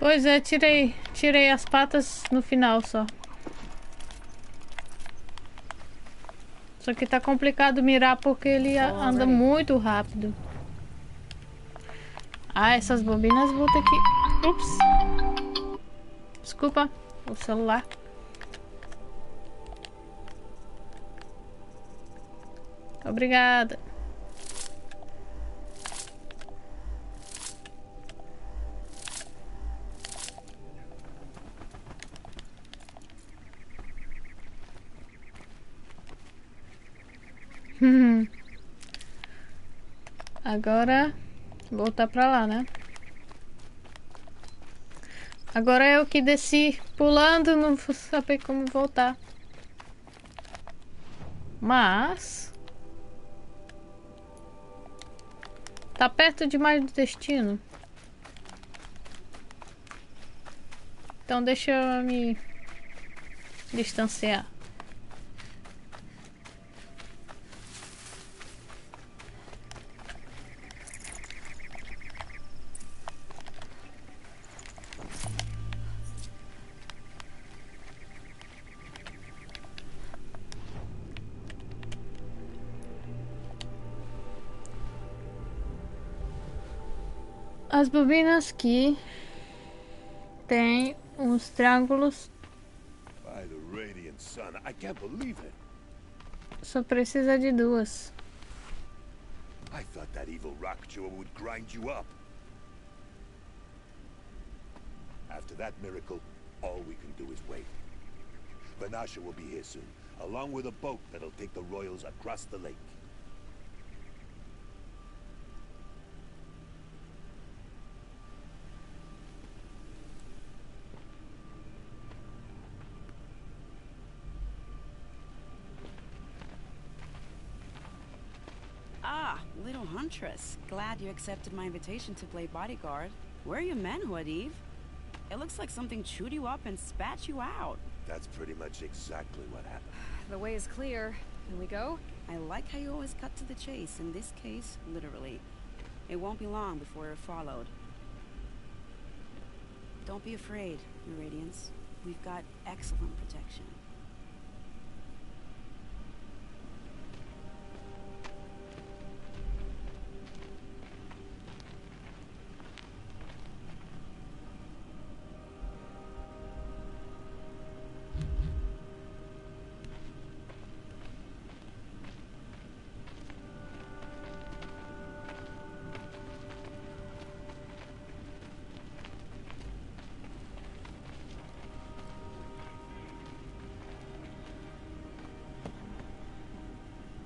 Pois é, tirei as patas no final só. Só que tá complicado mirar porque ele anda muito rápido. Ah, essas bobinas vou ter que... Ups. Desculpa, o celular. Obrigada. Agora voltar pra lá, né? Agora eu que desci pulando, não vou saber como voltar. Mas tá perto demais do destino. Então deixa eu me distanciar. As bobinas que tem uns triângulos. By the radiant sun, I can't believe it. Só precisa de duas. I thought that evil rock jewel would grind you up. After that miracle, all we can do is wait. Vanasha will be here soon, along with a boat that'll take the royals across the lake. Ah, little huntress. Glad you accepted my invitation to play bodyguard. Where are your men, Huadiv? It looks like something chewed you up and spat you out. That's pretty much exactly what happened. The way is clear. Can we go? I like how you always cut to the chase. In this case, literally. It won't be long before we're followed. Don't be afraid, Your Radiance. We've got excellent protection.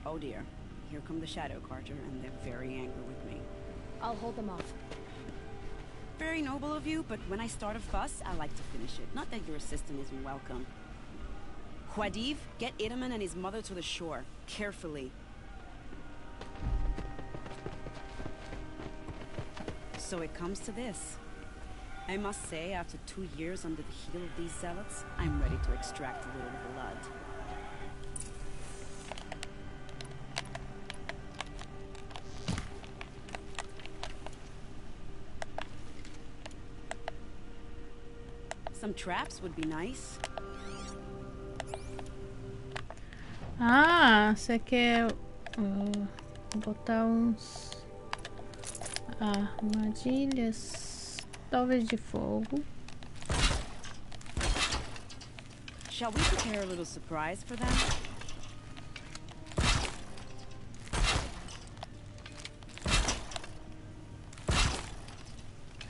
Oh dear. Here come the Shadow Carter, and they're very angry with me. I'll hold them off. Very noble of you, but when I start a fuss, I like to finish it. Not that your assistant isn't welcome. Huadiv, get Itaman and his mother to the shore. Carefully. So it comes to this. I must say, after 2 years under the heel of these zealots, I'm ready to extract a little blood. Some traps would be nice. Ah, você quer botar uns armadilhas, talvez de fogo. Shall we prepare a little surprise for them?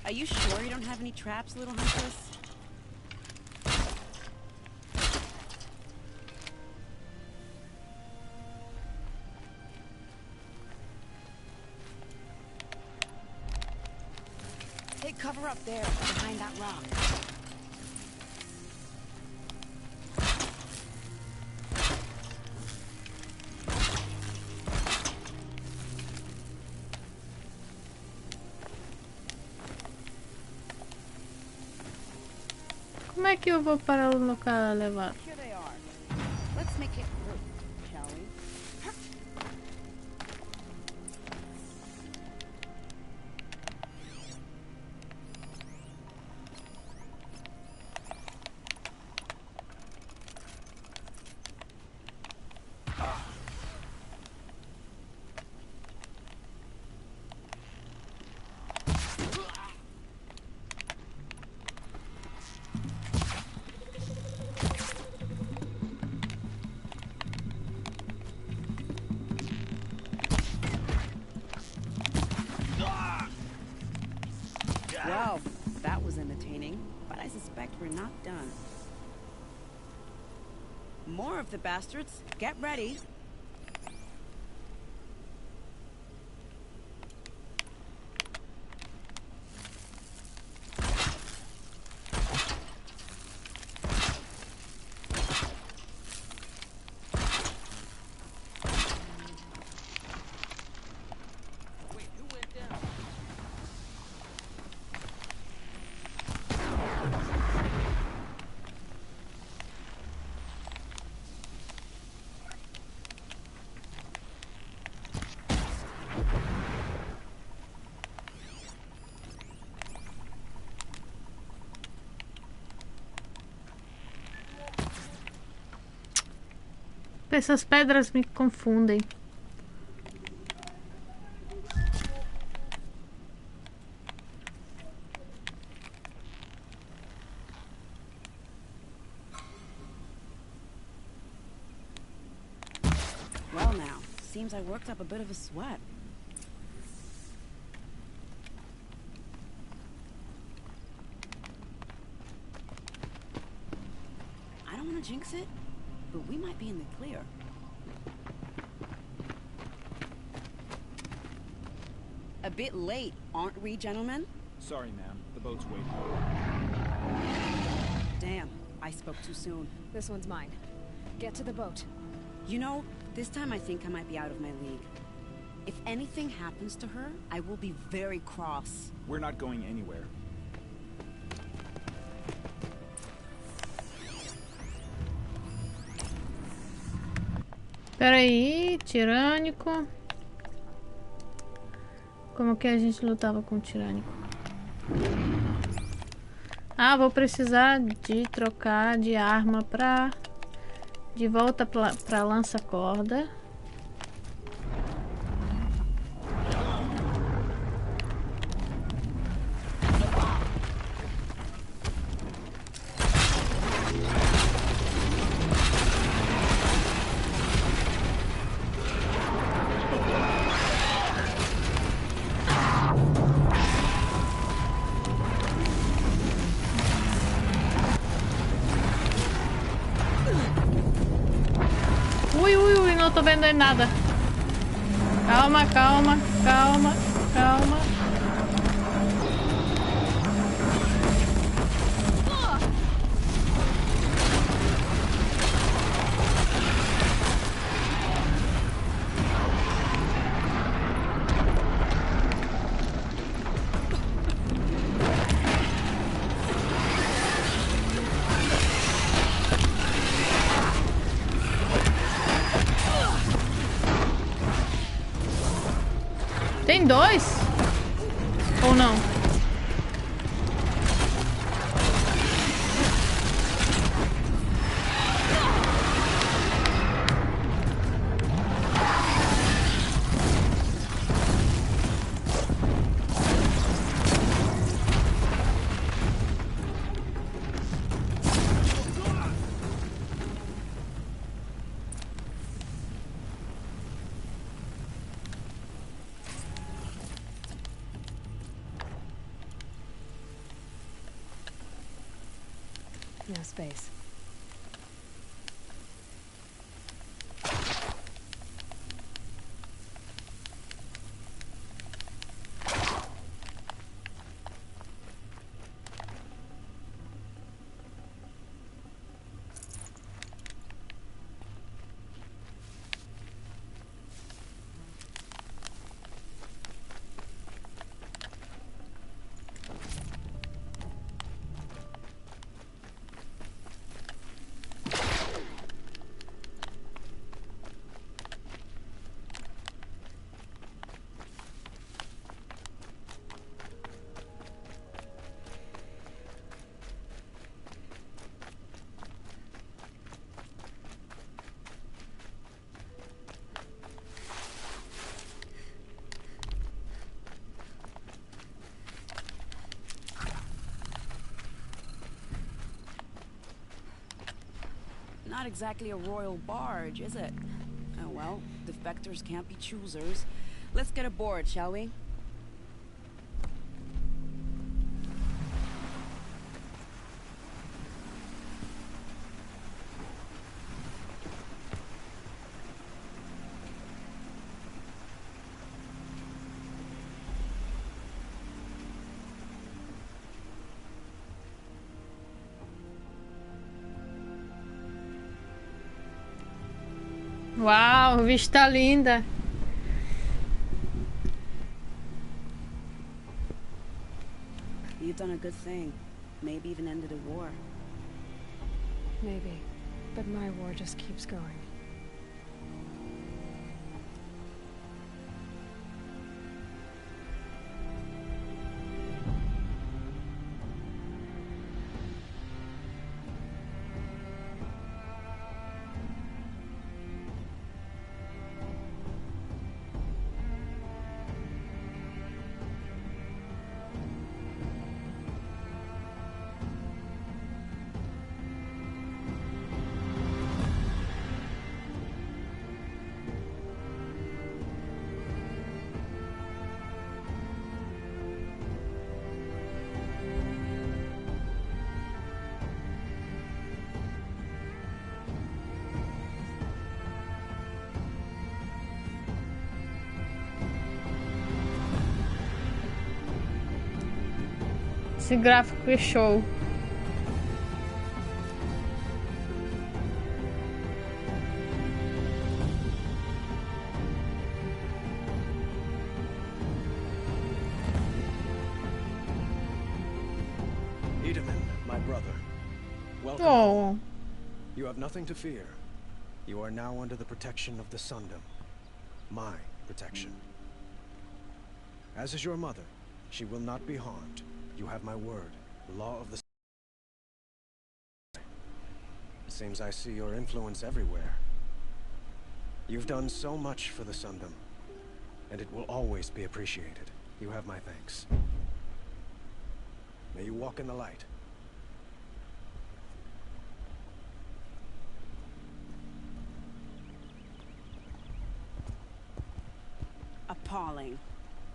Are you sure you don't have any traps, little huntress? Take cover up there, behind that rock. Como é que eu vou para o local elevado? Here they are. Let's make it through, shall we? I suspect we're not done. More of the bastards. Get ready. Essas pedras me confundem. Well now, seems I worked up a bit of a sweat. I don't want to jinx it, but we might be in the clear. A bit late, aren't we, gentlemen? Sorry, ma'am. The boat's waiting. Damn, I spoke too soon. This one's mine. Get to the boat. You know, this time I think I might be out of my league. If anything happens to her, I will be very cross. We're not going anywhere. Pera aí, tirânico. Como que a gente lutava com o tirânico? Ah, vou precisar de trocar de arma pra... De volta pra lança-corda. Ui, não tô vendo nada. Calma, calma, calma, calma. Tem dois? Ou não? No space. Not exactly a royal barge, is it? Oh well, defectors can't be choosers. Let's get aboard, shall we? Uau, vista linda. You've done a good thing. Maybe even ended a war. Maybe. But my war just keeps going. Esse gráfico é show. Edaman, my brother. Welcome. Oh. You have nothing to fear. You are now under the protection of the Sundom. My protection. As is your mother, she will not be harmed. You have my word. Law of the... It seems I see your influence everywhere. You've done so much for the Sundom, and it will always be appreciated. You have my thanks. May you walk in the light. Appalling.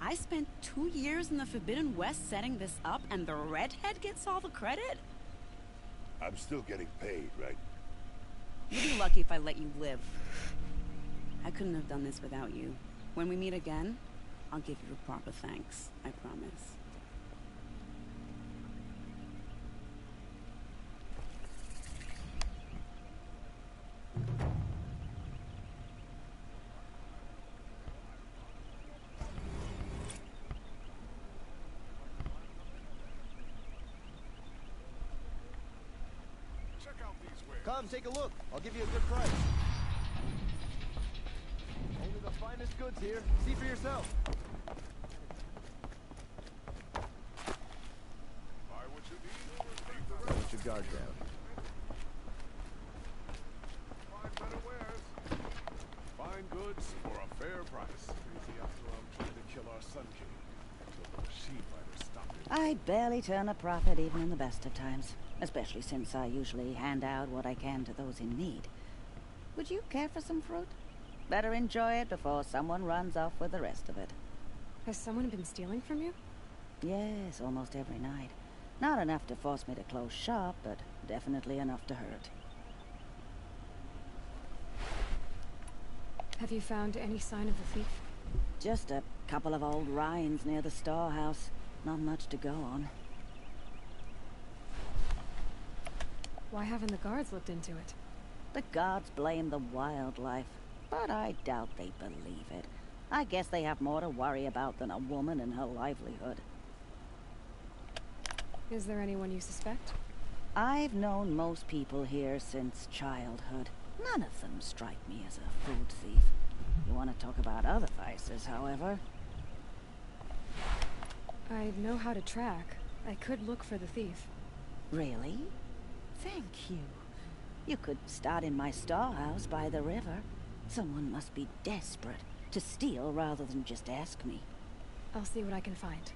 I spent 2 years in the Forbidden West setting this up, and the redhead gets all the credit? I'm still getting paid, right? You'd be lucky if I let you live. I couldn't have done this without you. When we meet again, I'll give you a proper thanks. I promise. Come, take a look. I'll give you a good price. Only the finest goods here. See for yourself. Buy what you need or leave the Let rest. your guard down. Find better wares. Fine goods for a fair price. Crazy after I'm trying to kill our Sun King. Till the machine riders stop it. I barely turn a profit even in the best of times. Especially since I usually hand out what I can to those in need. Would you care for some fruit? Better enjoy it before someone runs off with the rest of it. Has someone been stealing from you? Yes, almost every night. Not enough to force me to close shop, but definitely enough to hurt. Have you found any sign of the thief? Just a couple of old rinds near the storehouse. Not much to go on. Why haven't the guards looked into it? The guards blame the wildlife, but I doubt they believe it. I guess they have more to worry about than a woman and her livelihood. Is there anyone you suspect? I've known most people here since childhood. None of them strike me as a food thief. You want to talk about other vices, however? I know how to track. I could look for the thief. Really? Thank you. You could start in my storehouse by the river. Someone must be desperate to steal rather than just ask me. I'll see what I can find.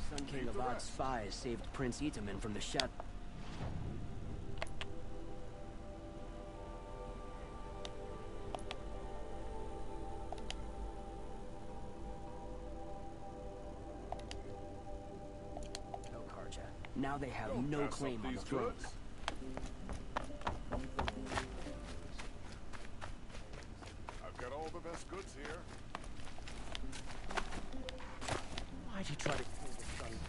Sun King of Odd Spies saved Prince Itaman from the shadow. No Karja. Now they have no claim on the throne. I've got all the best goods here. Why'd you try to kill the Sun King?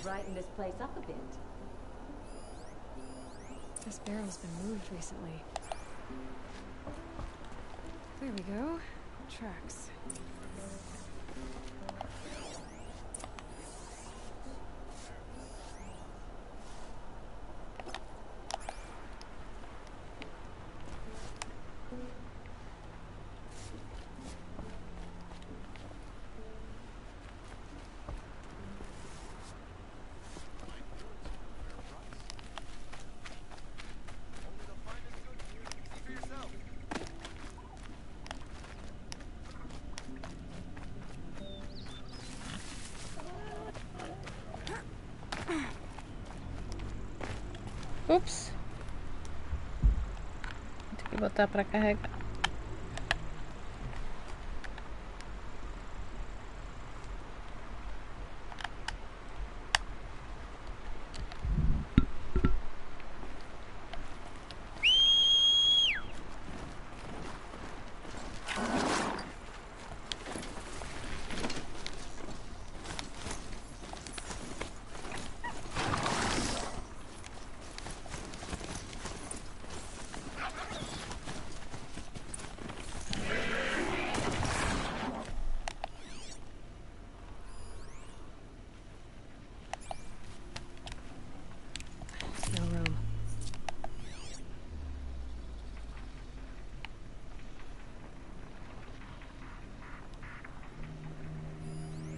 brighten this place up a bit. This barrel's been moved recently. There we go. Tracks. Ups. Tem que botar pra carregar.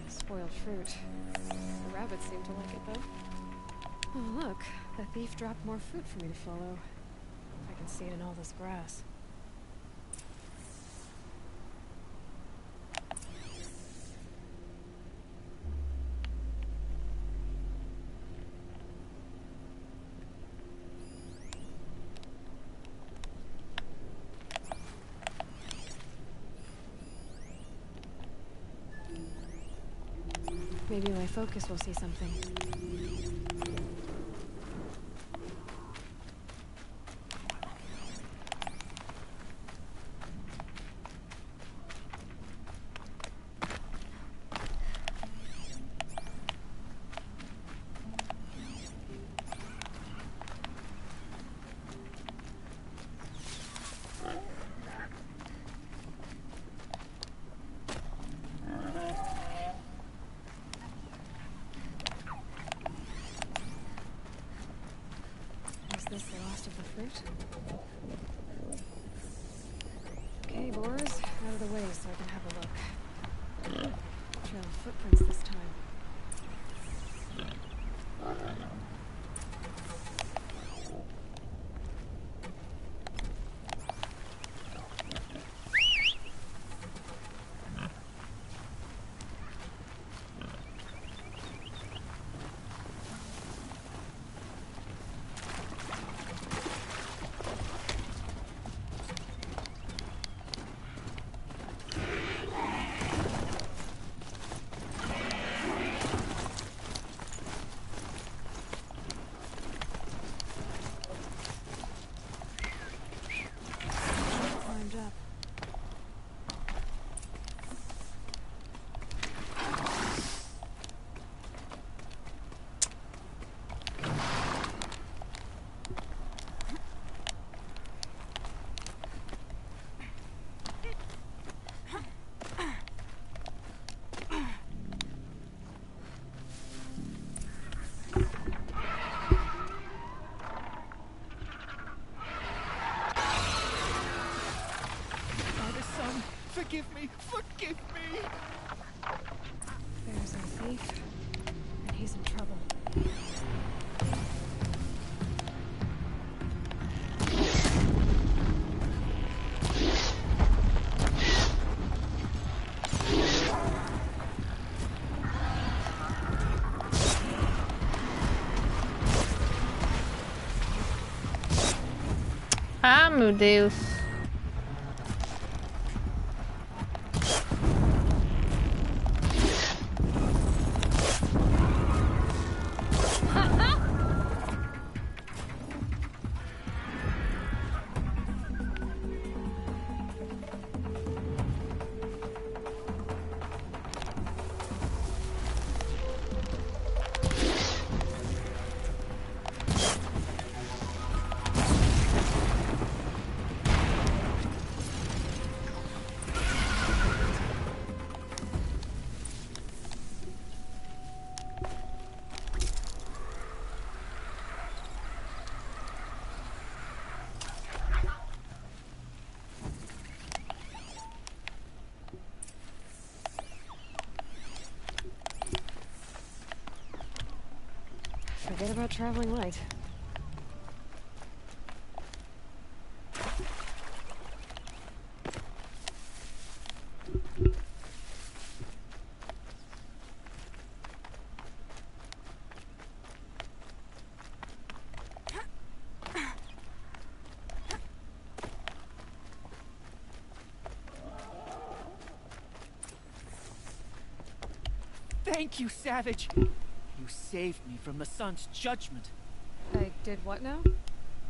Spoiled fruit. The rabbits seem to like it, though. Oh, look. That thief dropped more fruit for me to follow. I can see it in all this grass. Maybe my focus will see something. Is this the last of the fruit? Okay, boars, out of the way so I can have a look. Trail of footprints this time. Forgive me! Forgive me! There's our thief, and he's in trouble. Ah, meu Deus. about traveling light? Thank you, Savage! You saved me from the sun's judgment. I did what now?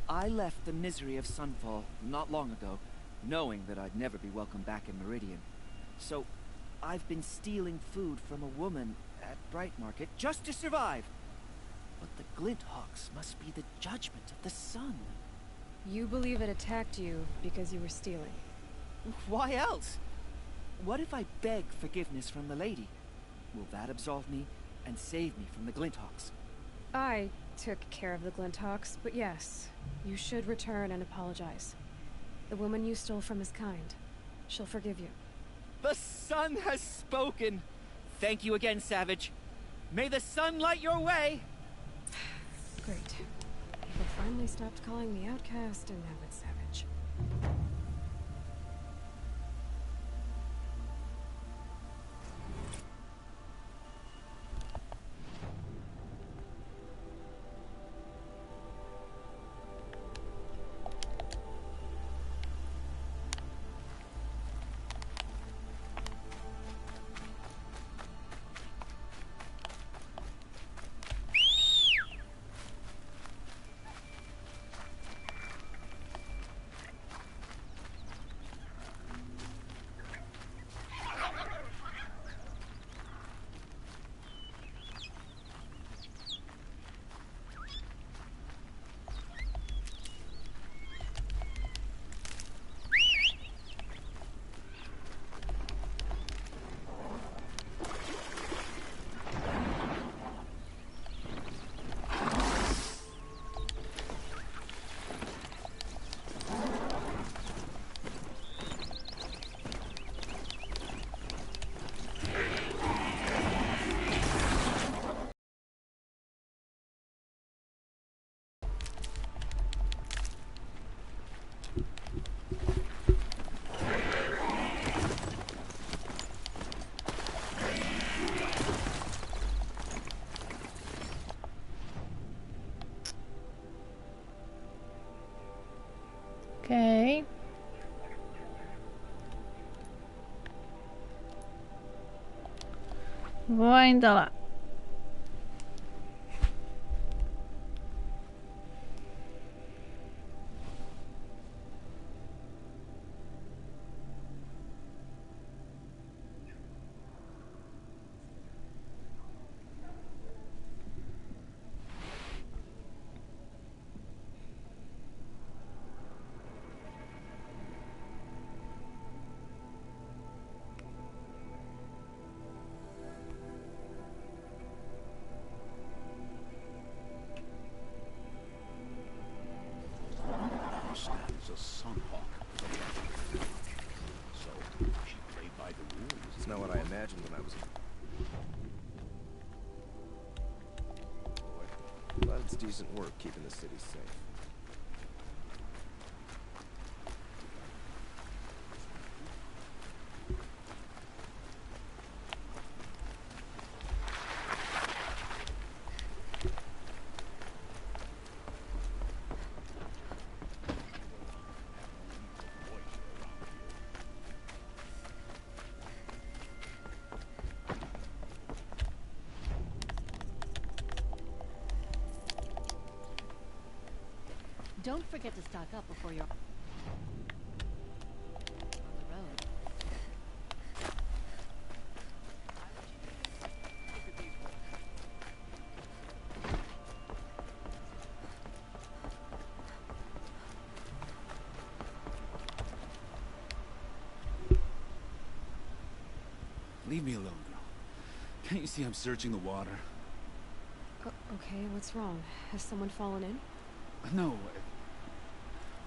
I left the misery of Sunfall not long ago, knowing that I'd never be welcome back in Meridian. So, I've been stealing food from a woman at Bright Market just to survive. But the Glinthawks must be the judgment of the sun. You believe it attacked you because you were stealing? Why else? What if I beg forgiveness from the lady? Will that absolve me and save me from the Glinthawks? I took care of the Glinthawks, but yes, you should return and apologize. The woman you stole from is kind. She'll forgive you. The sun has spoken! Thank you again, Savage. May the sun light your way! Great. People finally stopped calling me outcast, and now it's Savage. Ok. Vou ainda lá. Stands a sunhawk. So, she played by the rules. It's not what I imagined when I was boy. But it's decent work keeping the city safe. Don't forget to stock up before you're on the road. Leave me alone, girl. Can't you see I'm searching the water? Okay, what's wrong? Has someone fallen in? No.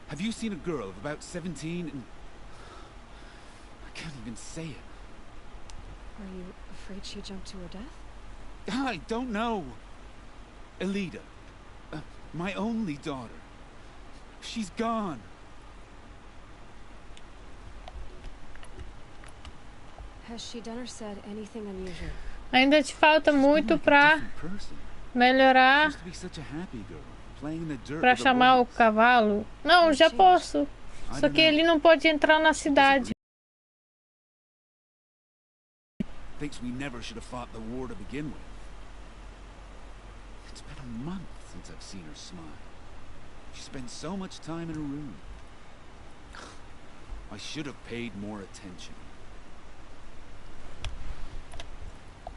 Have you seen a girl of about 17 and... I can't even say it. Are you afraid she jumped to her death? I don't know. Elida. My only daughter. She's gone. Has she done or said anything unusual? Ainda te falta muito pra melhorar, pra chamar o cavalo. Não, já posso. Só que ele não pode entrar na cidade. Thinks we never should have fought the war to begin with. It's been a month since I've seen her smile. She spends so much time in her room. I should have paid more attention.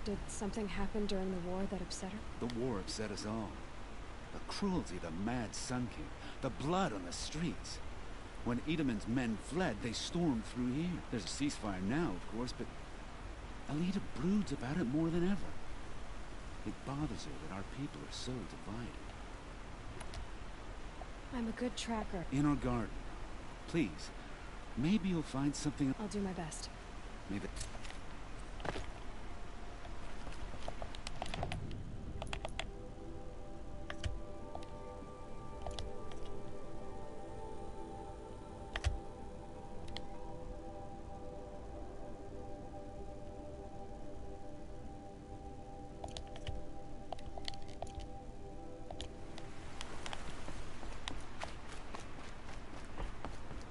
Did something happen during the war that upset her? The war upset us all. The cruelty of the mad Sun King. The blood on the streets. When Edamon's men fled, they stormed through here. There's a ceasefire now, of course, but Alita broods about it more than ever. It bothers her that our people are so divided. I'm a good tracker. In our garden. Please. Maybe you'll find something. I'll do my best. Maybe.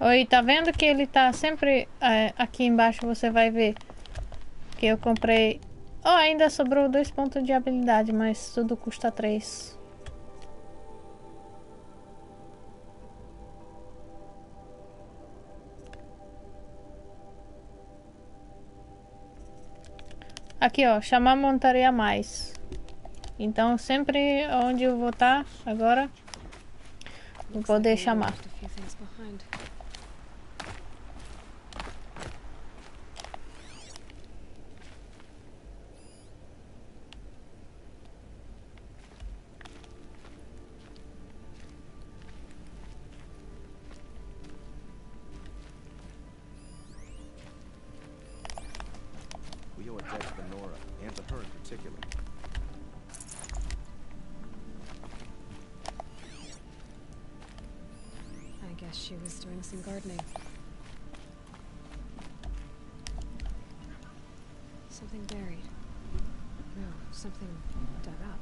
Oi, tá vendo que ele tá sempre aqui embaixo, você vai ver que eu comprei. Oh, ainda sobrou 2 pontos de habilidade, mas tudo custa 3. Aqui, ó, chamar montaria mais. Então, sempre onde eu vou estar agora, vou poder chamar. We owe a debt to Nora, and to her in particular. I guess she was doing some gardening. Something buried. No, something dug up.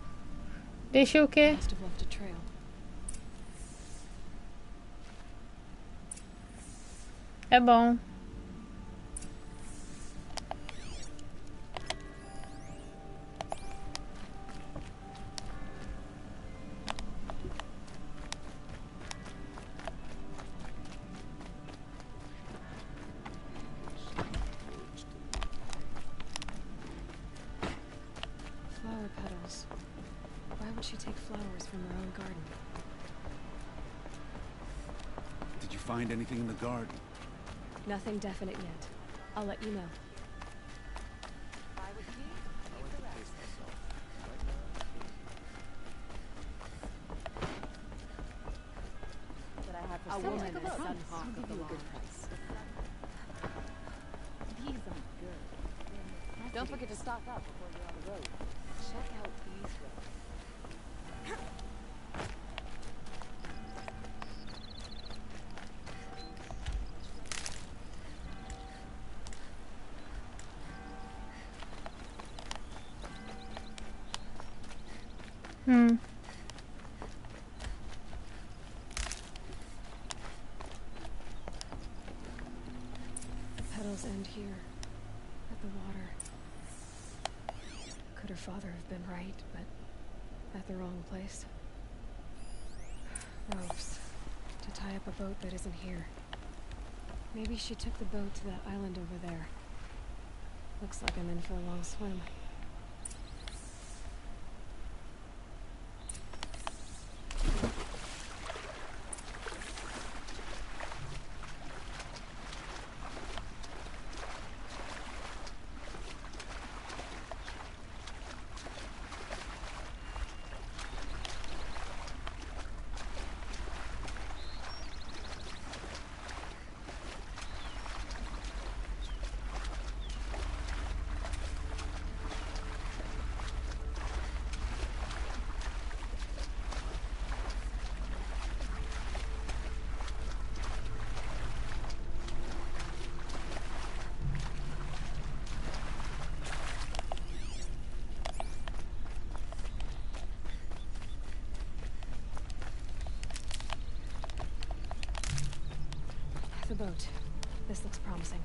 Deixa o quê? Must have left a trail. É bom. Flower petals. Why would she take flowers from her own garden? Did you find anything in the garden? Nothing definite yet. I'll let you know. A woman is Sun Hawk of the law. These are good. Don't forget to stock up before you're on the road. Check out these roads. The petals end here, at the water. Could her father have been right, but at the wrong place? Ropes. To tie up a boat that isn't here. Maybe she took the boat to that island over there. Looks like I'm in for a long swim. the boat. This looks promising.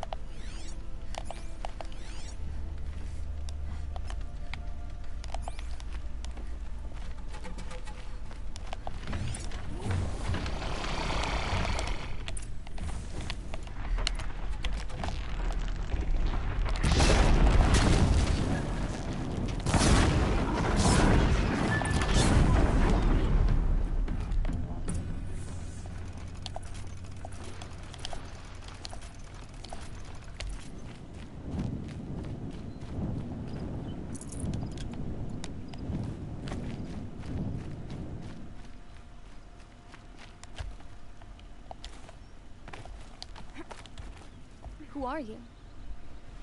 Who are you?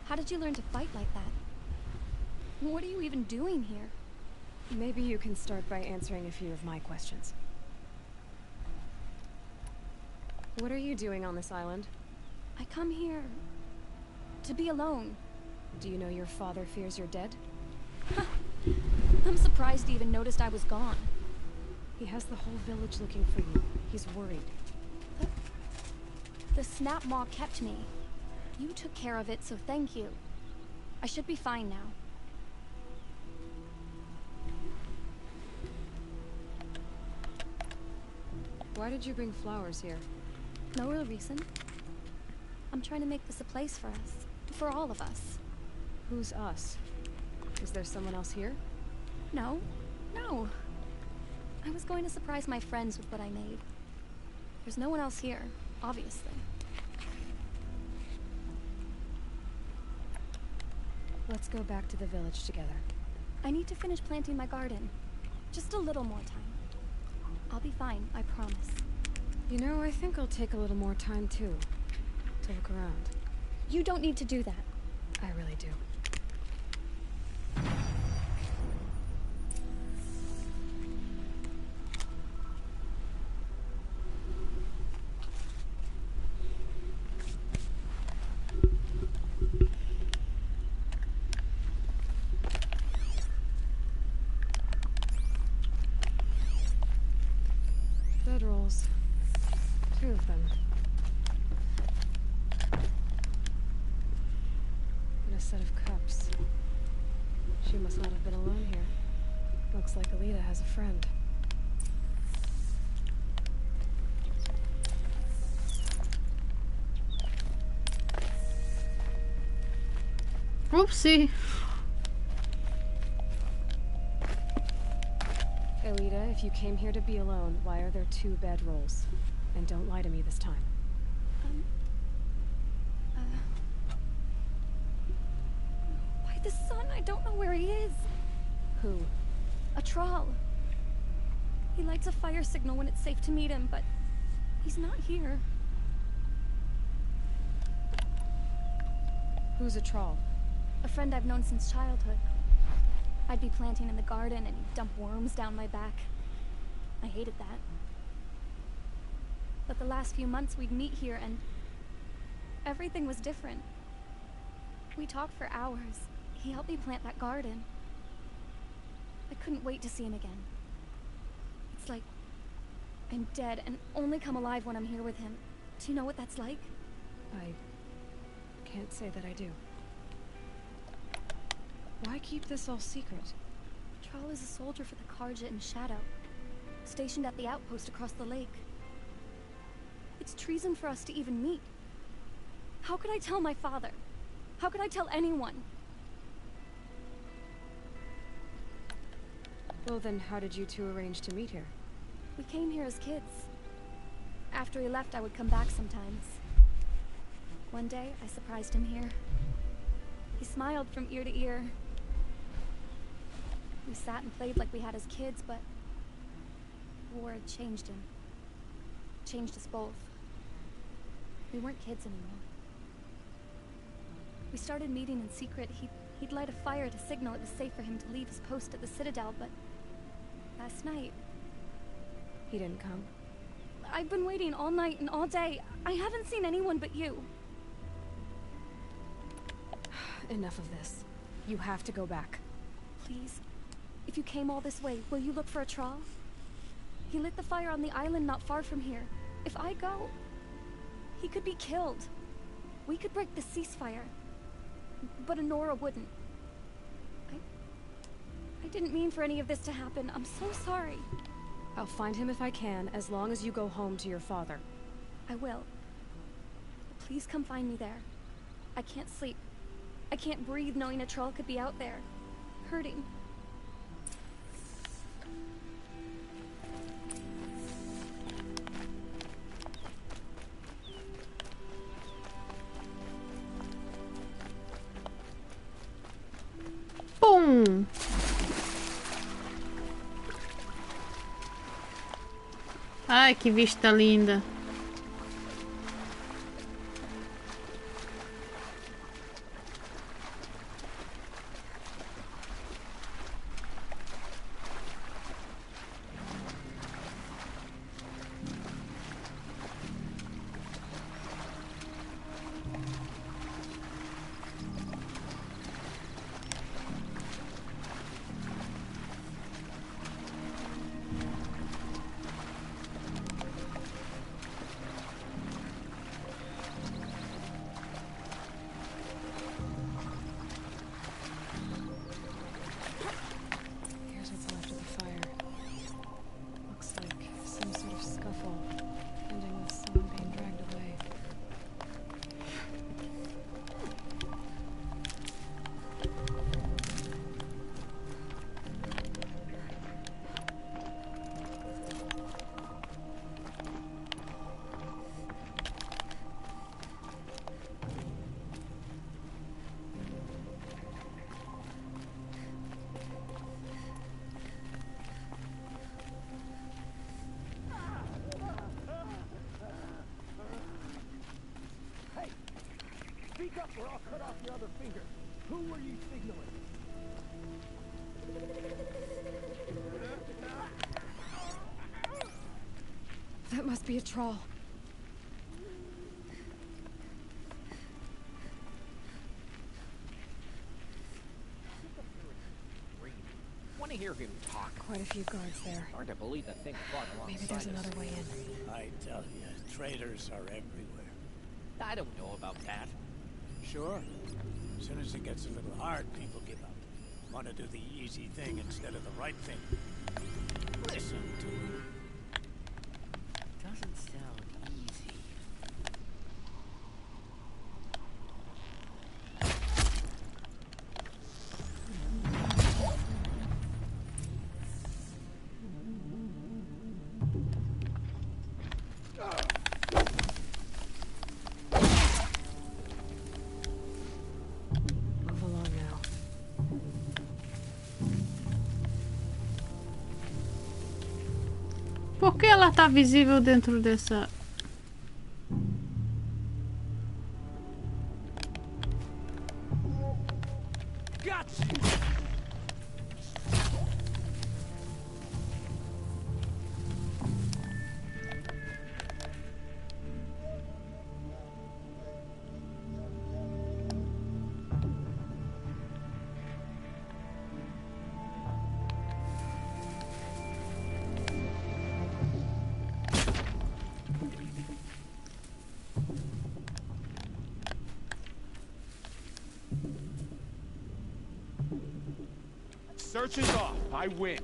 How did you learn to fight like that? What are you even doing here? Maybe you can start by answering a few of my questions. What are you doing on this island? I come here to be alone. Do you know your father fears you're dead? I'm surprised he even noticed I was gone. He has the whole village looking for you. He's worried. The snap maw kept me. You took care of it, so thank you. I should be fine now. Why did you bring flowers here? No real reason. I'm trying to make this a place for us. For all of us. Who's us? Is there someone else here? No. No. I was going to surprise my friends with what I made. There's no one else here, obviously. Let's go back to the village together. I need to finish planting my garden. Just a little more time. I'll be fine, I promise. You know, I think I'll take a little more time too. To look around. You don't need to do that. I really do. Bedrolls. 2 of them. And a set of cups. She must not have been alone here. Looks like Alita has a friend. Oopsie. Alita, if you came here to be alone, why are there 2 bedrolls? And don't lie to me this time. By the sun, I don't know where he is. Who? A troll. He lights a fire signal when it's safe to meet him, but he's not here. Who's a troll? A friend I've known since childhood. I'd be planting in the garden and he'd dump worms down my back. I hated that. But the last few months we'd meet here and everything was different. We talked for hours. He helped me plant that garden. I couldn't wait to see him again. It's like I'm dead and only come alive when I'm here with him. Do you know what that's like? I can't say that I do. Why keep this all secret? Troll is a soldier for the Karja in Shadow, stationed at the outpost across the lake. It's treason for us to even meet. How could I tell my father? How could I tell anyone? Well then, how did you 2 arrange to meet here? We came here as kids. After he left, I would come back sometimes. One day, I surprised him here. He smiled from ear to ear. We sat and played like we had as kids, but war had changed him. Changed us both. We weren't kids anymore. We started meeting in secret. He'd light a fire to signal it was safe for him to leave his post at the Citadel, but last night... He didn't come? I've been waiting all night and all day. I haven't seen anyone but you. Enough of this. You have to go back. Please. If you came all this way, will you look for a troll? He lit the fire on the island not far from here. If I go, he could be killed. We could break the ceasefire. But Honora wouldn't. I didn't mean for any of this to happen. I'm so sorry. I'll find him if I can, as long as you go home to your father. I will. Please come find me there. I can't sleep. I can't breathe knowing a troll could be out there, hurting. Pum! Ai, que vista linda. Here's what's left of the fire. Looks like some sort of scuffle, ending with someone being dragged away. Speak up or I'll cut off your other finger. Who were you signaling? That must be a troll. Want to hear him talk? Quite a few guards there. Hard to believe the thing fought alongside Maybe there's us. another way in. I tell you, traitors are everywhere. I don't know about that. Sure. As soon as it gets a little hard, people give up. Want to do the easy thing instead of the right thing. Listen to him. Doesn't sound easy. Move along now. Por que ela tá visível dentro dessa... Search is off. I win.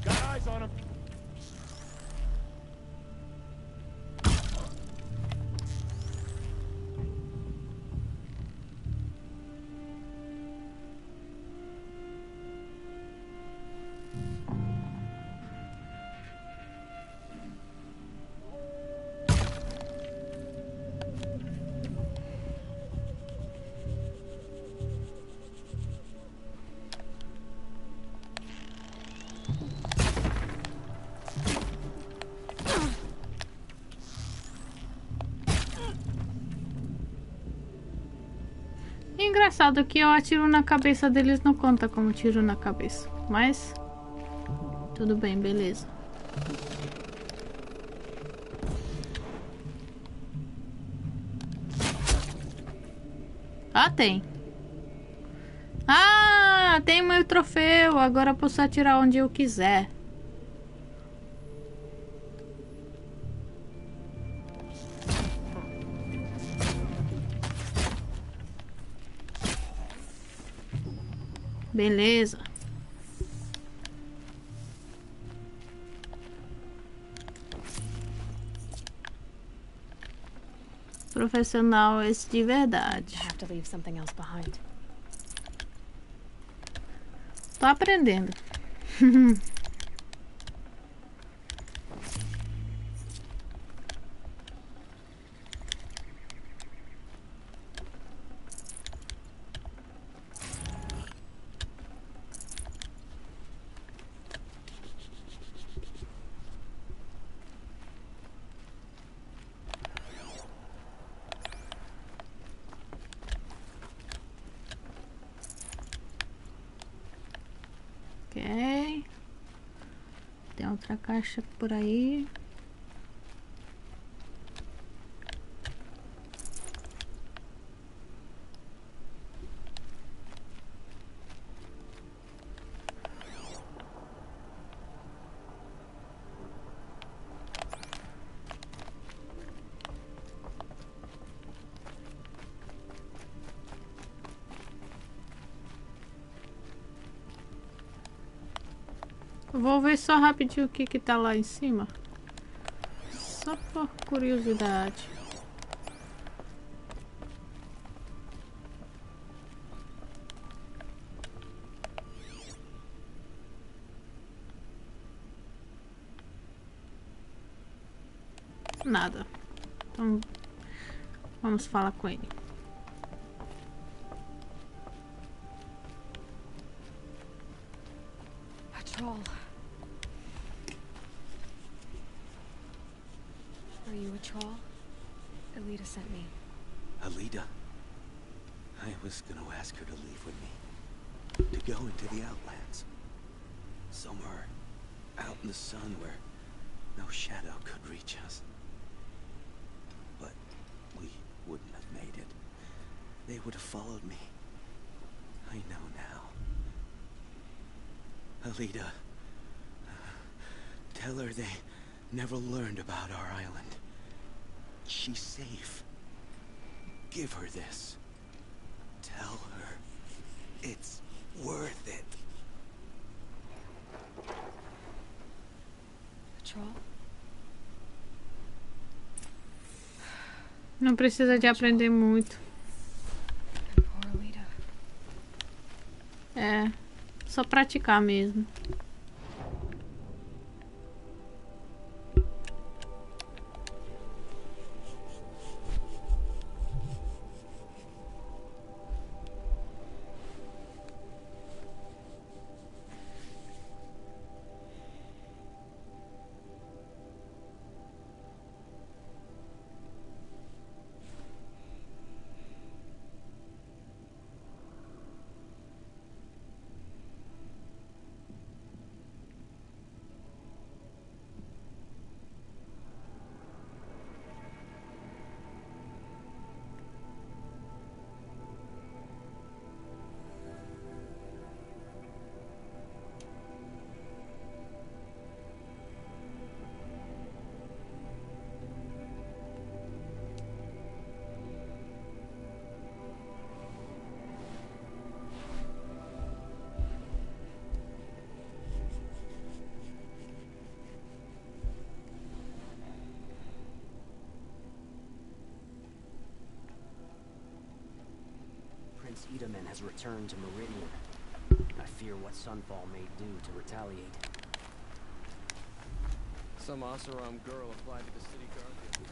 Got eyes on him. engraçado que eu atiro na cabeça deles, não conta como tiro na cabeça. Mas tudo bem, beleza. Ah, tem. Ah, tem meu troféu. Agora eu posso atirar onde eu quiser. Beleza. Profissional esse de verdade. Tô aprendendo. Ok. Tem outra caixa por aí. Vou ver só rapidinho o que que tá lá em cima. Só por curiosidade. Nada. Então vamos falar com ele. Troll. Are you a troll? Alita sent me. Alita? I was gonna ask her to leave with me. To go into the Outlands. Somewhere out in the sun where no shadow could reach us. But we wouldn't have made it. They would have followed me. I know now. Alita, tell her they never learned about our island. She's safe. Give her this. Tell her it's worth it. Troll? Não precisa de aprender muito. Poor Alita. É, só praticar mesmo. Prince Itamen has returned to Meridian. I fear what Sunfall may do to retaliate. Some Oseram girl applied to the city guardian.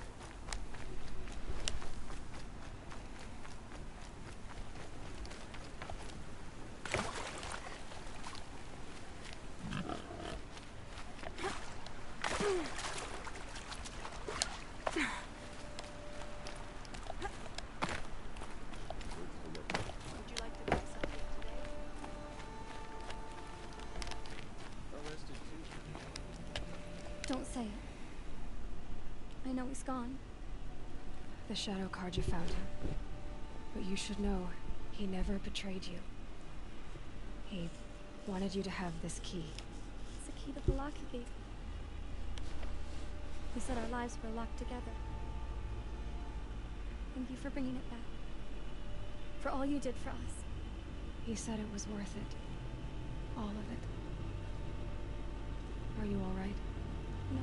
he's gone. The Shadow Carja found him. But you should know, he never betrayed you. He wanted you to have this key. It's the key to the lock he gave me. He said our lives were locked together. Thank you for bringing it back. For all you did for us. He said it was worth it. All of it. Are you all right? No.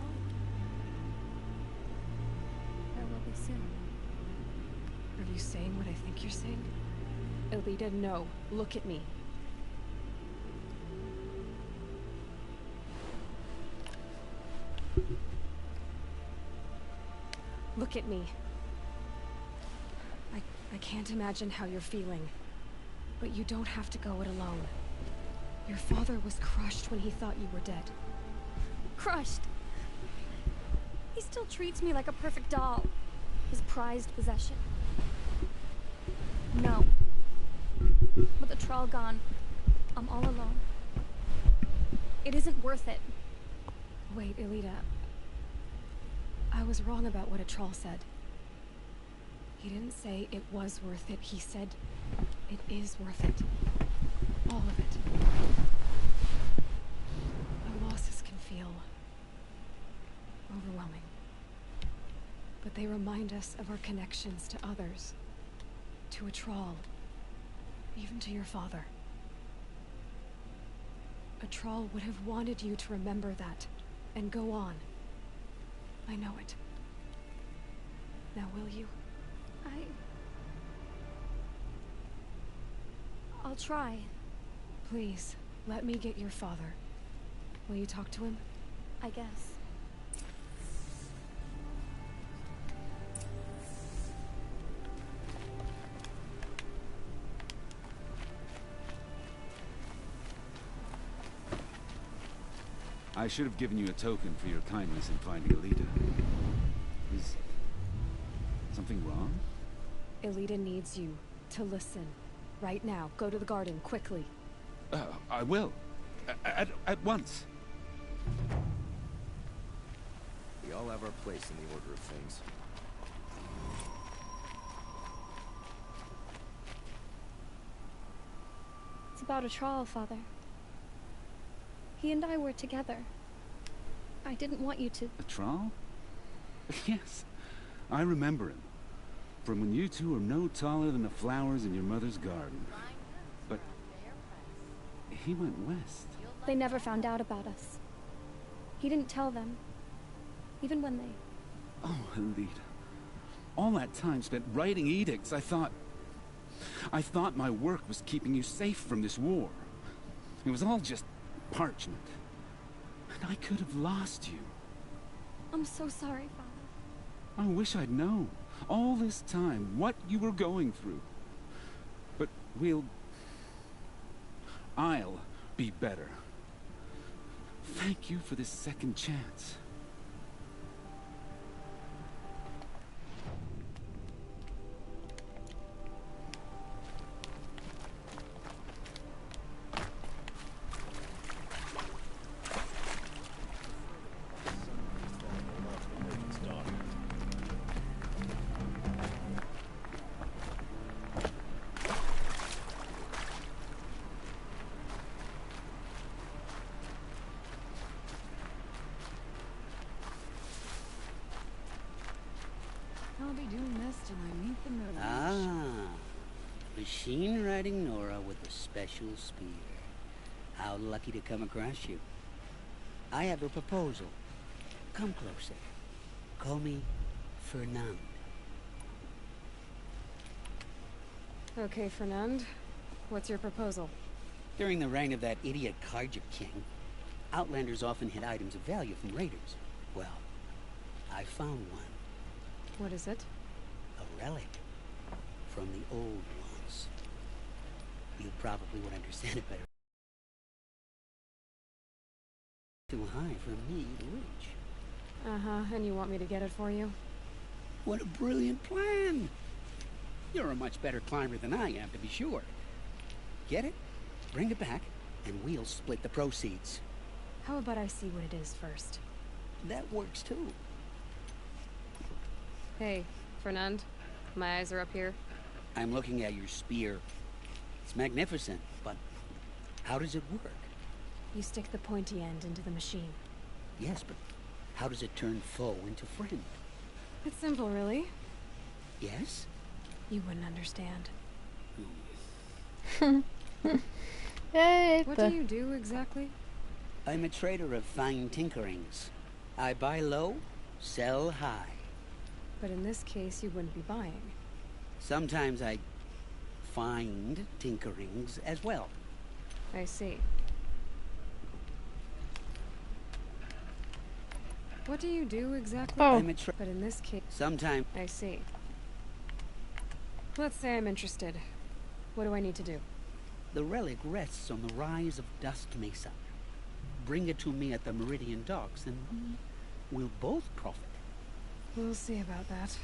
I will be soon. Are you saying what I think you're saying? Elita, no. Look at me. Look at me. I can't imagine how you're feeling. But you don't have to go it alone. Your father was crushed when he thought you were dead. Crushed? He still treats me like a perfect doll. His prized possession. No. With the Troll gone, I'm all alone. It isn't worth it. Wait, Elita. I was wrong about what a troll said. He didn't say it was worth it. He said it is worth it. All of it. Our losses can feel overwhelming. But they remind us of our connections to others. To a troll. Even to your father. A troll would have wanted you to remember that and go on. I know it. Now will you? I'll try. Please, let me get your father. Will you talk to him? I guess. I should have given you a token for your kindness in finding Elita. Is something wrong? Elita needs you to listen. Right now. Go to the garden, quickly. I will. At once. We all have our place in the order of things. It's about a troll, Father. He and I were together. I didn't want you to... A troll? Yes. I remember him. From when you two were no taller than the flowers in your mother's garden. But he went west. They never found out about us. He didn't tell them. Even when they... Oh, Elita. All that time spent writing edicts, I thought my work was keeping you safe from this war. It was all just parchment. And I could have lost you. I'm so sorry, Father. I wish I'd known. All this time, what you were going through. But I'll be better. Thank you for this second chance. I'll be doing this till I meet the moon. Ah, machine riding Nora with a special spear. How lucky to come across you. I have a proposal. Come closer. Call me Fernand. Okay, Fernand. What's your proposal? During the reign of that idiot Carja king, outlanders often hid items of value from raiders. Well, I found one. What is it? A relic from the old ones. You probably would understand it better. Too high for me to reach. Uh-huh, and you want me to get it for you? What a brilliant plan! You're a much better climber than I am, to be sure. Get it, bring it back, and we'll split the proceeds. How about I see what it is first? That works too. Hey, Fernand. My eyes are up here. I'm looking at your spear. It's magnificent, but how does it work? You stick the pointy end into the machine. Yes, but how does it turn foe into friend? It's simple, really. Yes? You wouldn't understand. What do you do exactly? I'm a trader of fine tinkerings. I buy low, sell high. But in this case, you wouldn't be buying. Sometimes I find tinkerings as well. I see. What do you do exactly? I'm a but in this case... Sometimes... I see. Let's say I'm interested. What do I need to do? The relic rests on the rise of Dust Mesa. Bring it to me at the Meridian docks, and we'll both profit. We'll see about that.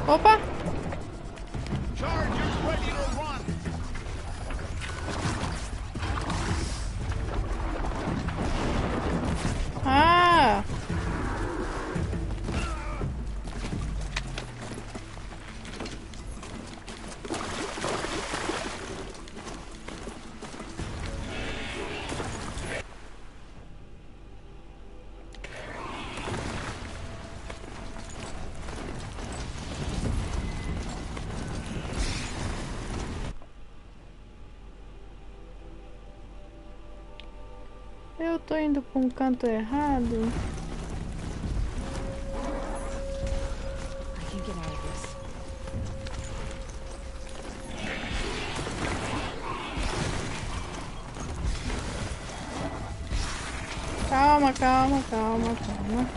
Opa! Chargers ready to run. Ah! Eu tô indo pra um canto errado. I can get out of this. Calma, calma, calma, calma.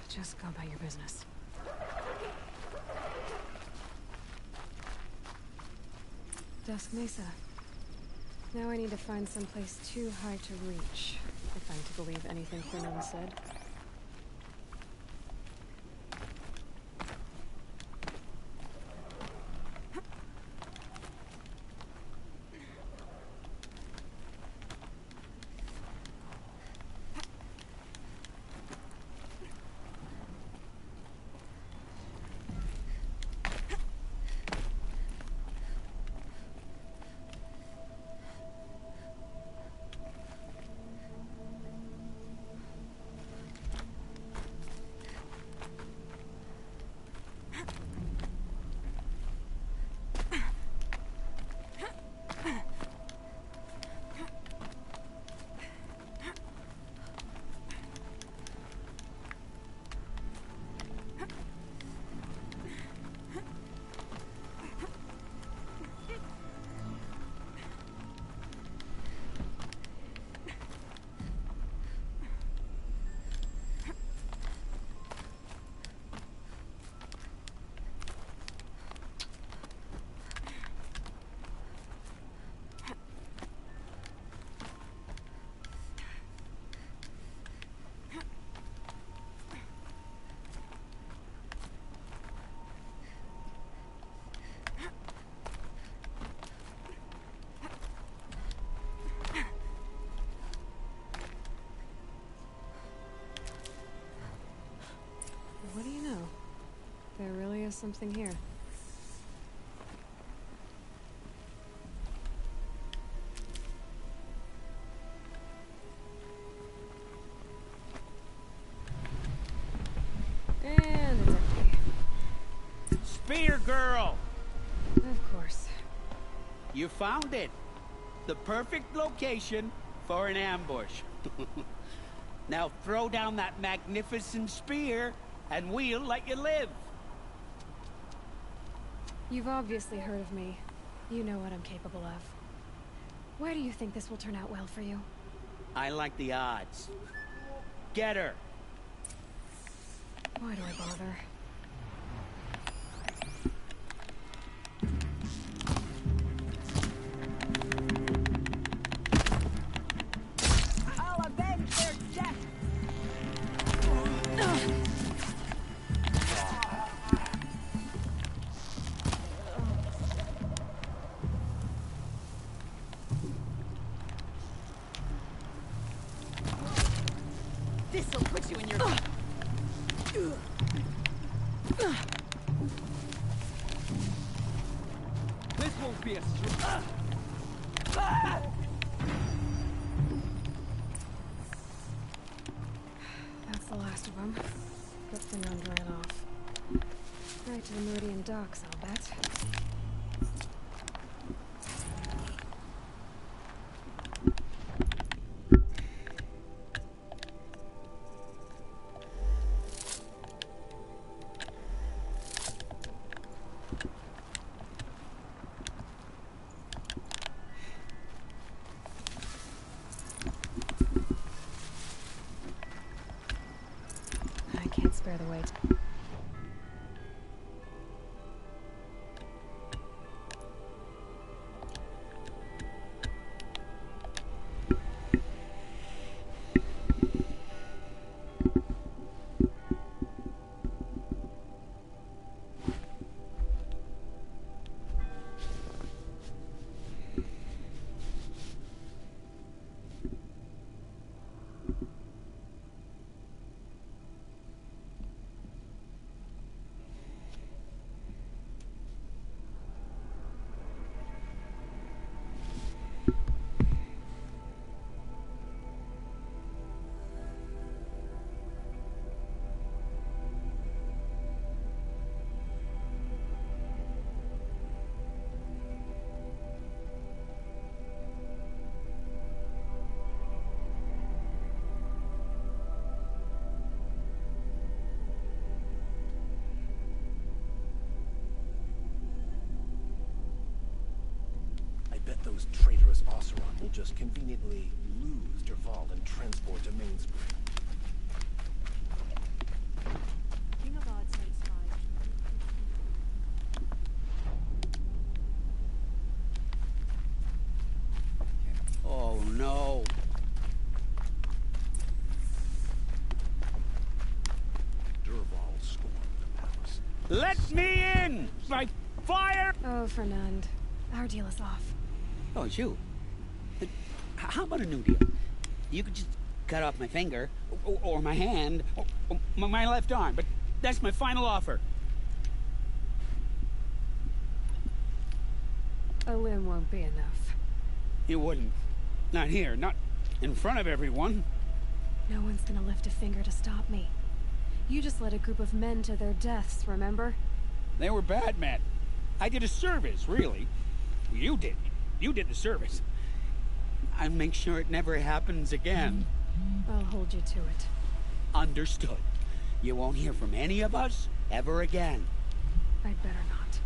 Just go about your business. Dust Mesa. Now I need to find someplace too high to reach, if I'm to believe anything Fernand said. something here. And it's empty. Spear girl! Of course. You found it. The perfect location for an ambush. Now throw down that magnificent spear, and we'll let you live. You've obviously heard of me. You know what I'm capable of. Why do you think this will turn out well for you? I like the odds. Get her. Why do I bother? I'll avenge their death! This'll put you in your... This won't be a That's the last of them. Good thing none ran off. Right to the Meridian docks, I'll bet. I can't spare the weight. I bet those traitorous Oseron will just conveniently lose Derval and transport to Mainspring. King of Odds makes five. Oh no. Derval stormed the palace. Let me in! By fire! Oh, Fernand. Our deal is off. Oh, it's you. How about a new deal? You could just cut off my finger, or my hand, or my left arm, but that's my final offer. A limb won't be enough. You wouldn't. Not here, not in front of everyone. No one's gonna lift a finger to stop me. You just led a group of men to their deaths, remember? They were bad men. I did a service, really. You did. You did the service. I'll make sure it never happens again. I'll hold you to it. Understood. You won't hear from any of us ever again. I'd better not.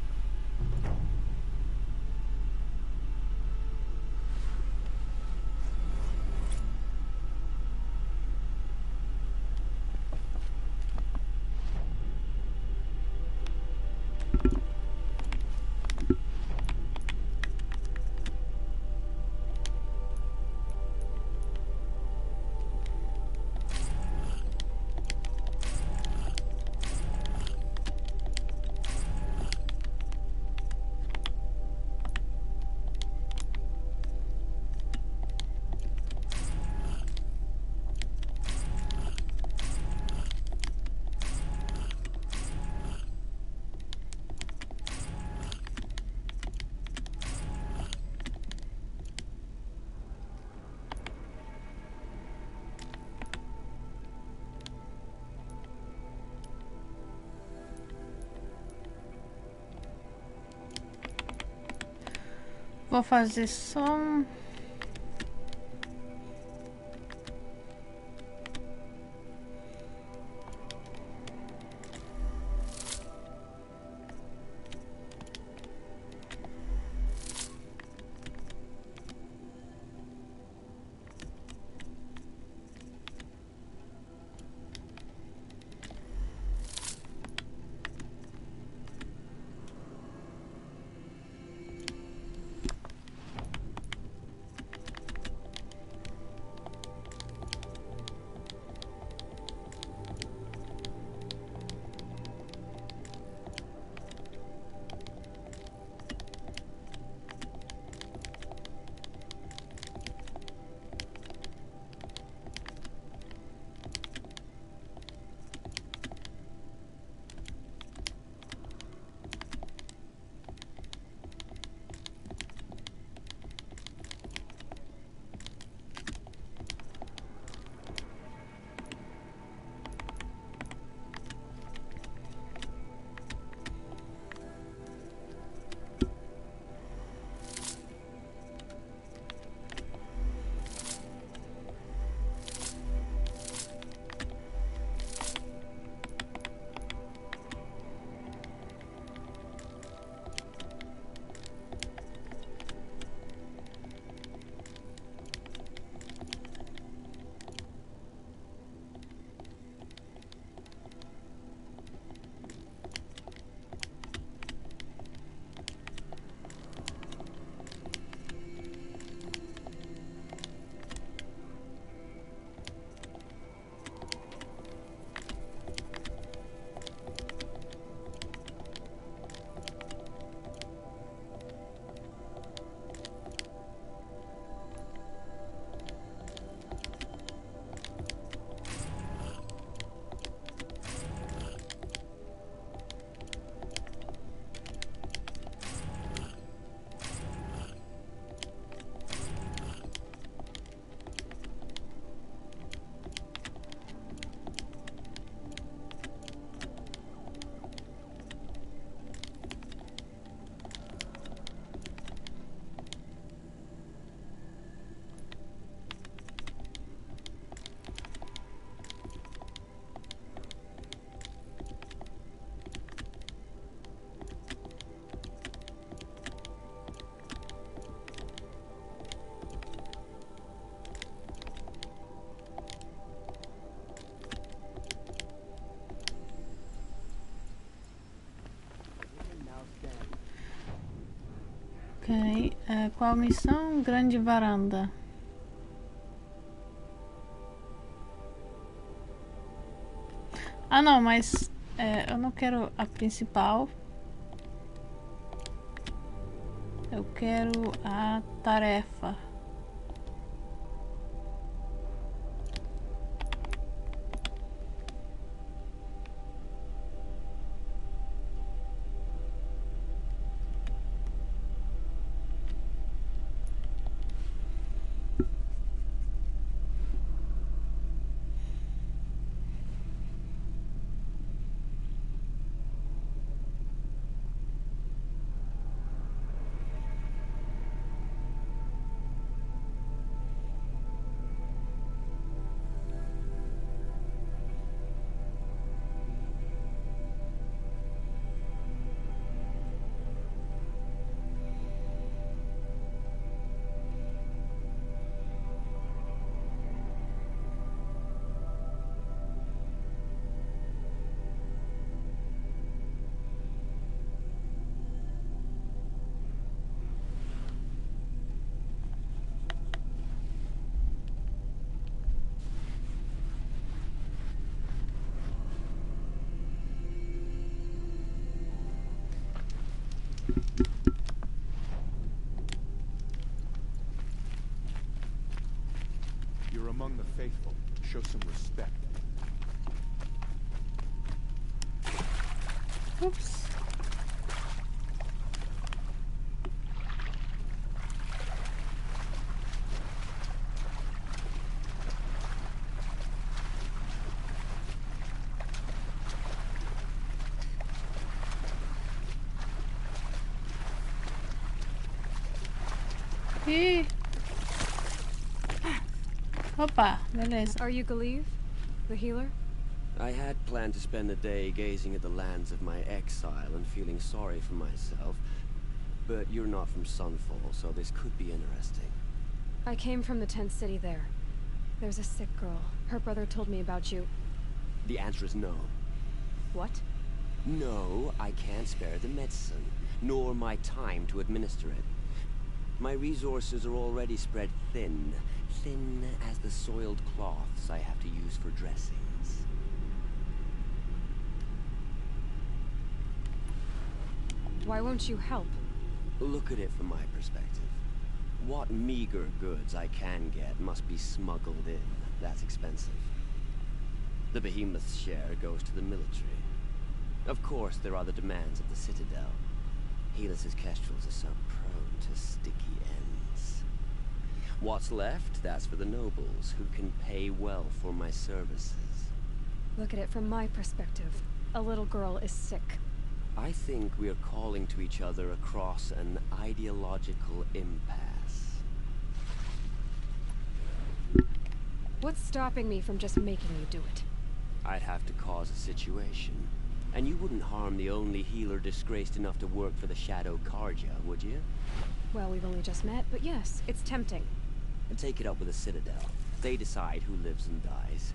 Vou fazer só um... Ok, qual missão? Grande varanda. Ah não, mas eu não quero a principal. Eu quero a tarefa. You're among the faithful. Show some respect. Oops. Ih. Opa, beleza. Are you Galeev, the healer? I had planned to spend the day gazing at the lands of my exile and feeling sorry for myself. But you're not from Sunfall, so this could be interesting. I came from the tent city there. There's a sick girl. Her brother told me about you. The answer is no. What? No, I can't spare the medicine, nor my time to administer it. My resources are already spread thin. Thin as the soiled cloths I have to use for dressings. Why won't you help? Look at it from my perspective. What meager goods I can get must be smuggled in. That's expensive. The behemoth's share goes to the military. Of course, there are the demands of the Citadel. Helis's kestrels are so prone to sticky ends. What's left, that's for the nobles, who can pay well for my services. Look at it from my perspective. A little girl is sick. I think we are calling to each other across an ideological impasse. What's stopping me from just making you do it? I'd have to cause a situation. And you wouldn't harm the only healer disgraced enough to work for the Shadow Karja, would you? Well, we've only just met, but yes, it's tempting. And take it up with the Citadel. They decide who lives and dies.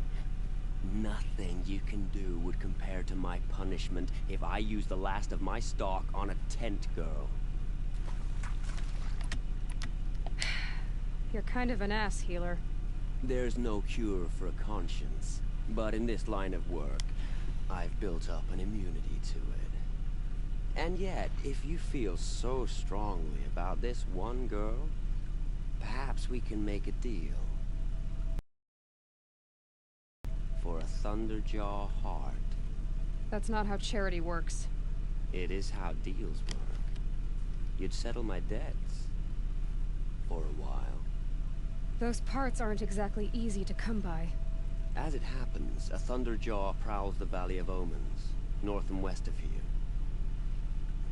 Nothing you can do would compare to my punishment if I use the last of my stock on a tent girl. You're kind of an ass, healer. There's no cure for a conscience, but in this line of work, I've built up an immunity to it. And yet, if you feel so strongly about this one girl, perhaps we can make a deal. For a Thunderjaw heart. That's not how charity works. It is how deals work. You'd settle my debts. For a while. Those parts aren't exactly easy to come by. As it happens, a Thunderjaw prowls the Valley of Omens, north and west of here.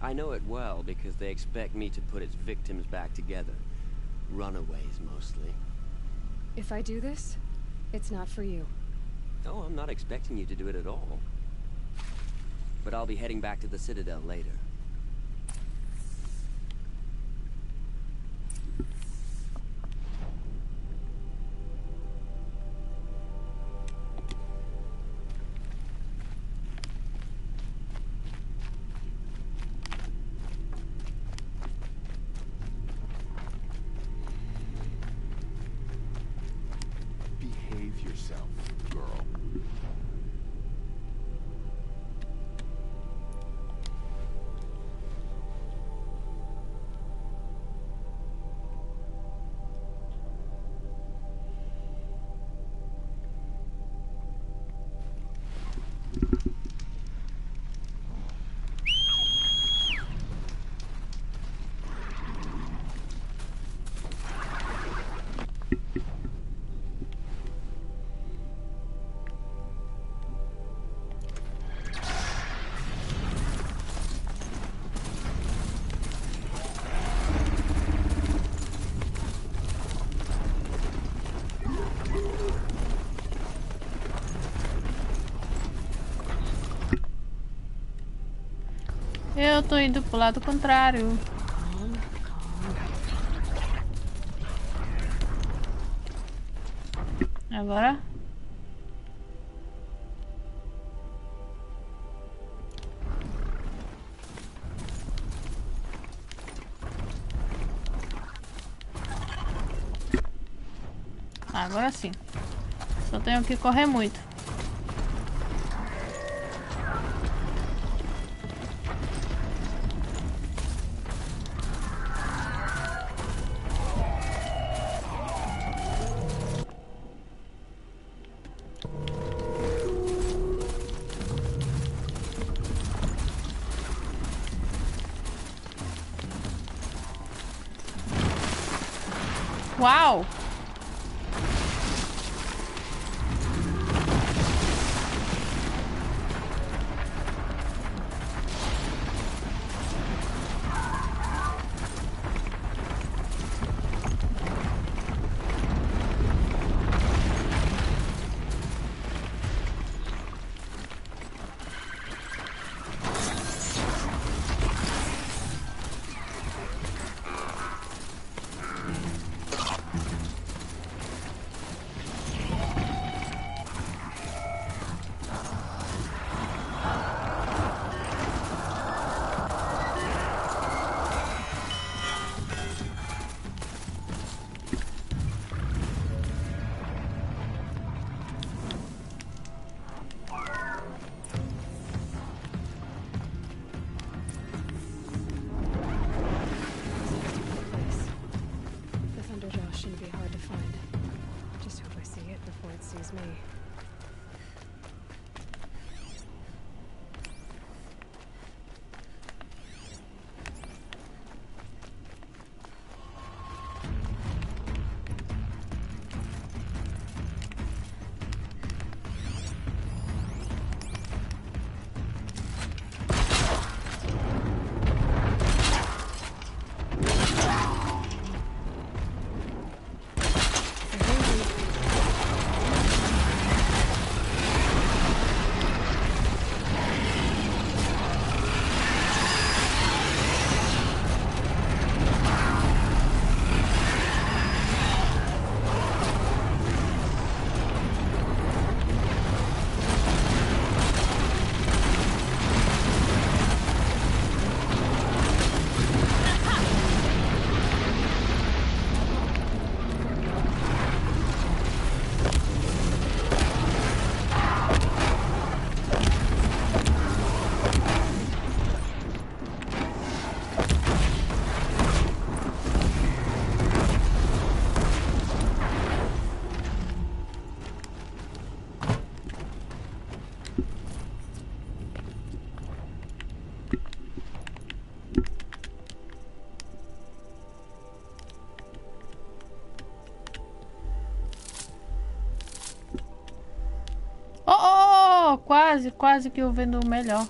I know it well because they expect me to put its victims back together. Runaways, mostly. If I do this, it's not for you. Oh, I'm not expecting you to do it at all. But I'll be heading back to the Citadel later. Behave yourself, girl. Eu tô indo pro lado contrário. Agora. Agora sim. Só tenho que correr muito. Uau! quase que eu vendo melhor.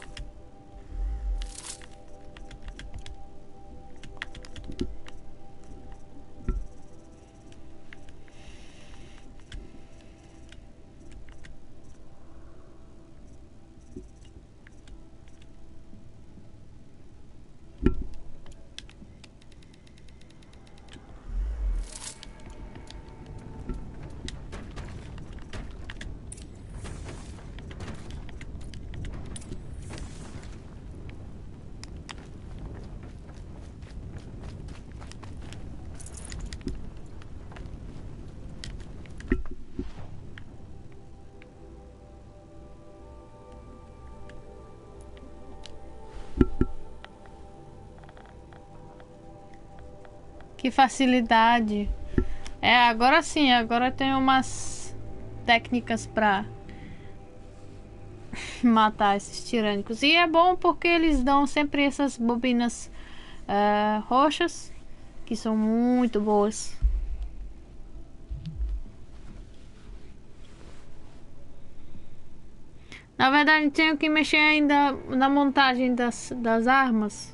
Que facilidade. É, agora sim, agora tem umas técnicas pra matar esses tirânicos. E é bom porque eles dão sempre essas bobinas roxas, que são muito boas. Na verdade, tenho que mexer ainda na montagem das armas.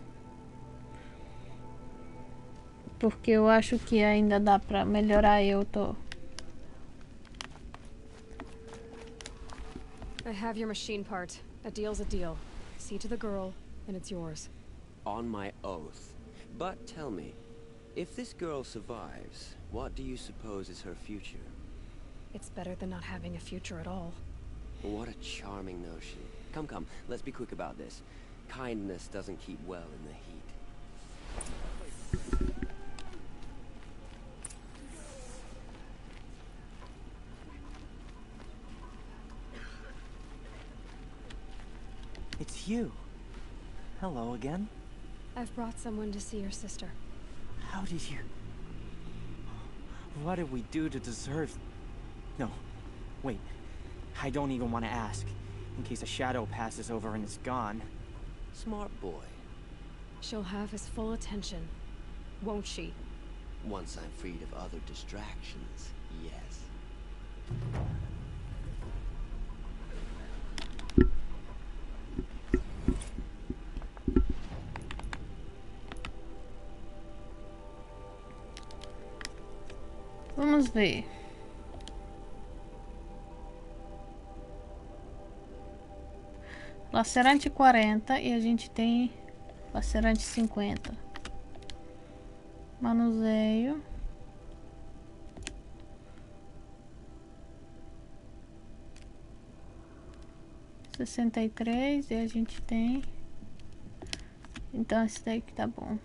Porque eu acho que ainda dá pra melhorar. I have your machine part. A deal's a deal. See to the girl, and it's yours. On my oath. But tell me, if this girl survives, what do you suppose is her future? It's better than not having a future at all. What a charming notion. Come, let's be quick about this. Kindness doesn't keep well in the heat. It's you. Hello again. I've brought someone to see your sister. How did you... What did we do to deserve... No, wait. I don't even want to ask, in case a shadow passes over and it's gone. Smart boy. She'll have his full attention, won't she? Once I'm freed of other distractions, yes. Vamos ver. Lacerante 40 e a gente tem lacerante 50. Manuseio. $63 e a gente tem. Então esse daí que tá bom.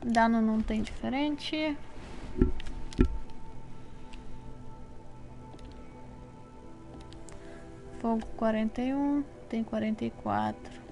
Dano não tem diferente. Fogo 41, tem 44.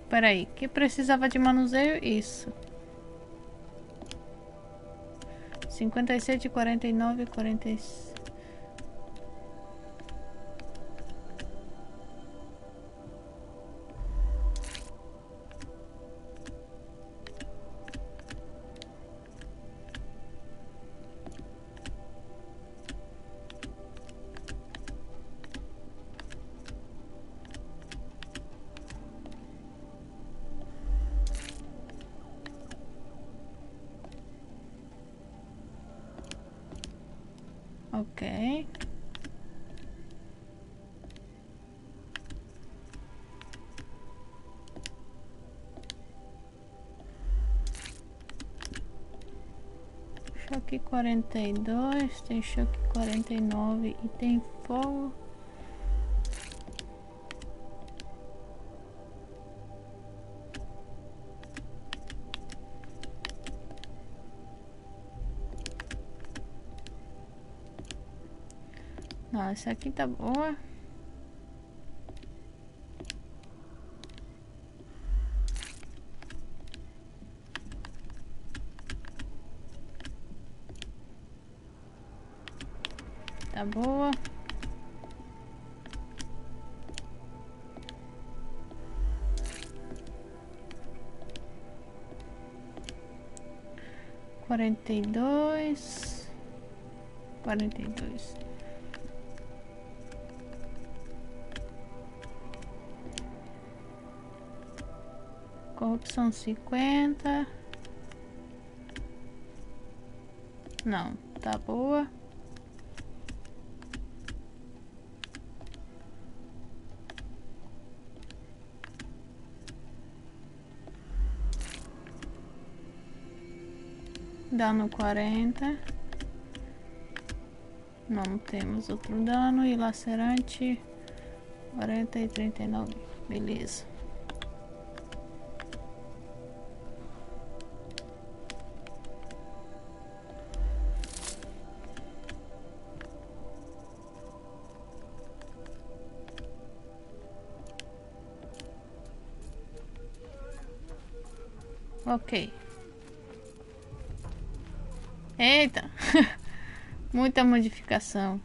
Peraí, que precisava de manuseio? Isso. 57, 49, 46. Ok. Choque 42, tem choque 49 e tem fogo. Ah, essa aqui tá boa. Tá boa. Quarenta e dois. Corrupção 50. Não, tá boa. Dano 40. Não temos outro dano. E lacerante 40 e 39. Beleza. Ok. Eita. Muita modificação.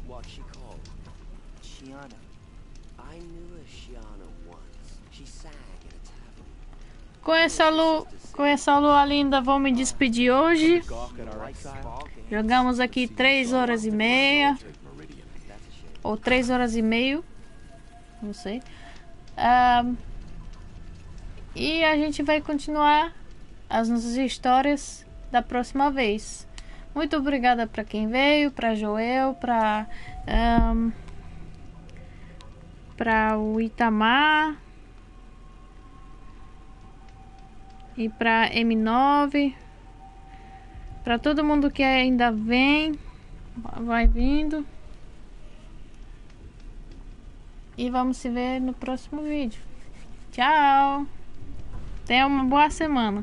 What's she called? Shiana. I knew a Shiana once. She sang in a tavern. Com essa lua linda, vou me despedir hoje. Jogamos aqui 3 horas e meia. Ou 3 horas e meio. Não sei. E a gente vai continuar as nossas histórias da próxima vez. Muito obrigada para quem veio, para Joel, para o Itamar e para M9, para todo mundo que ainda vai vindo. E vamos se ver no próximo vídeo. Tchau! Tenha uma boa semana.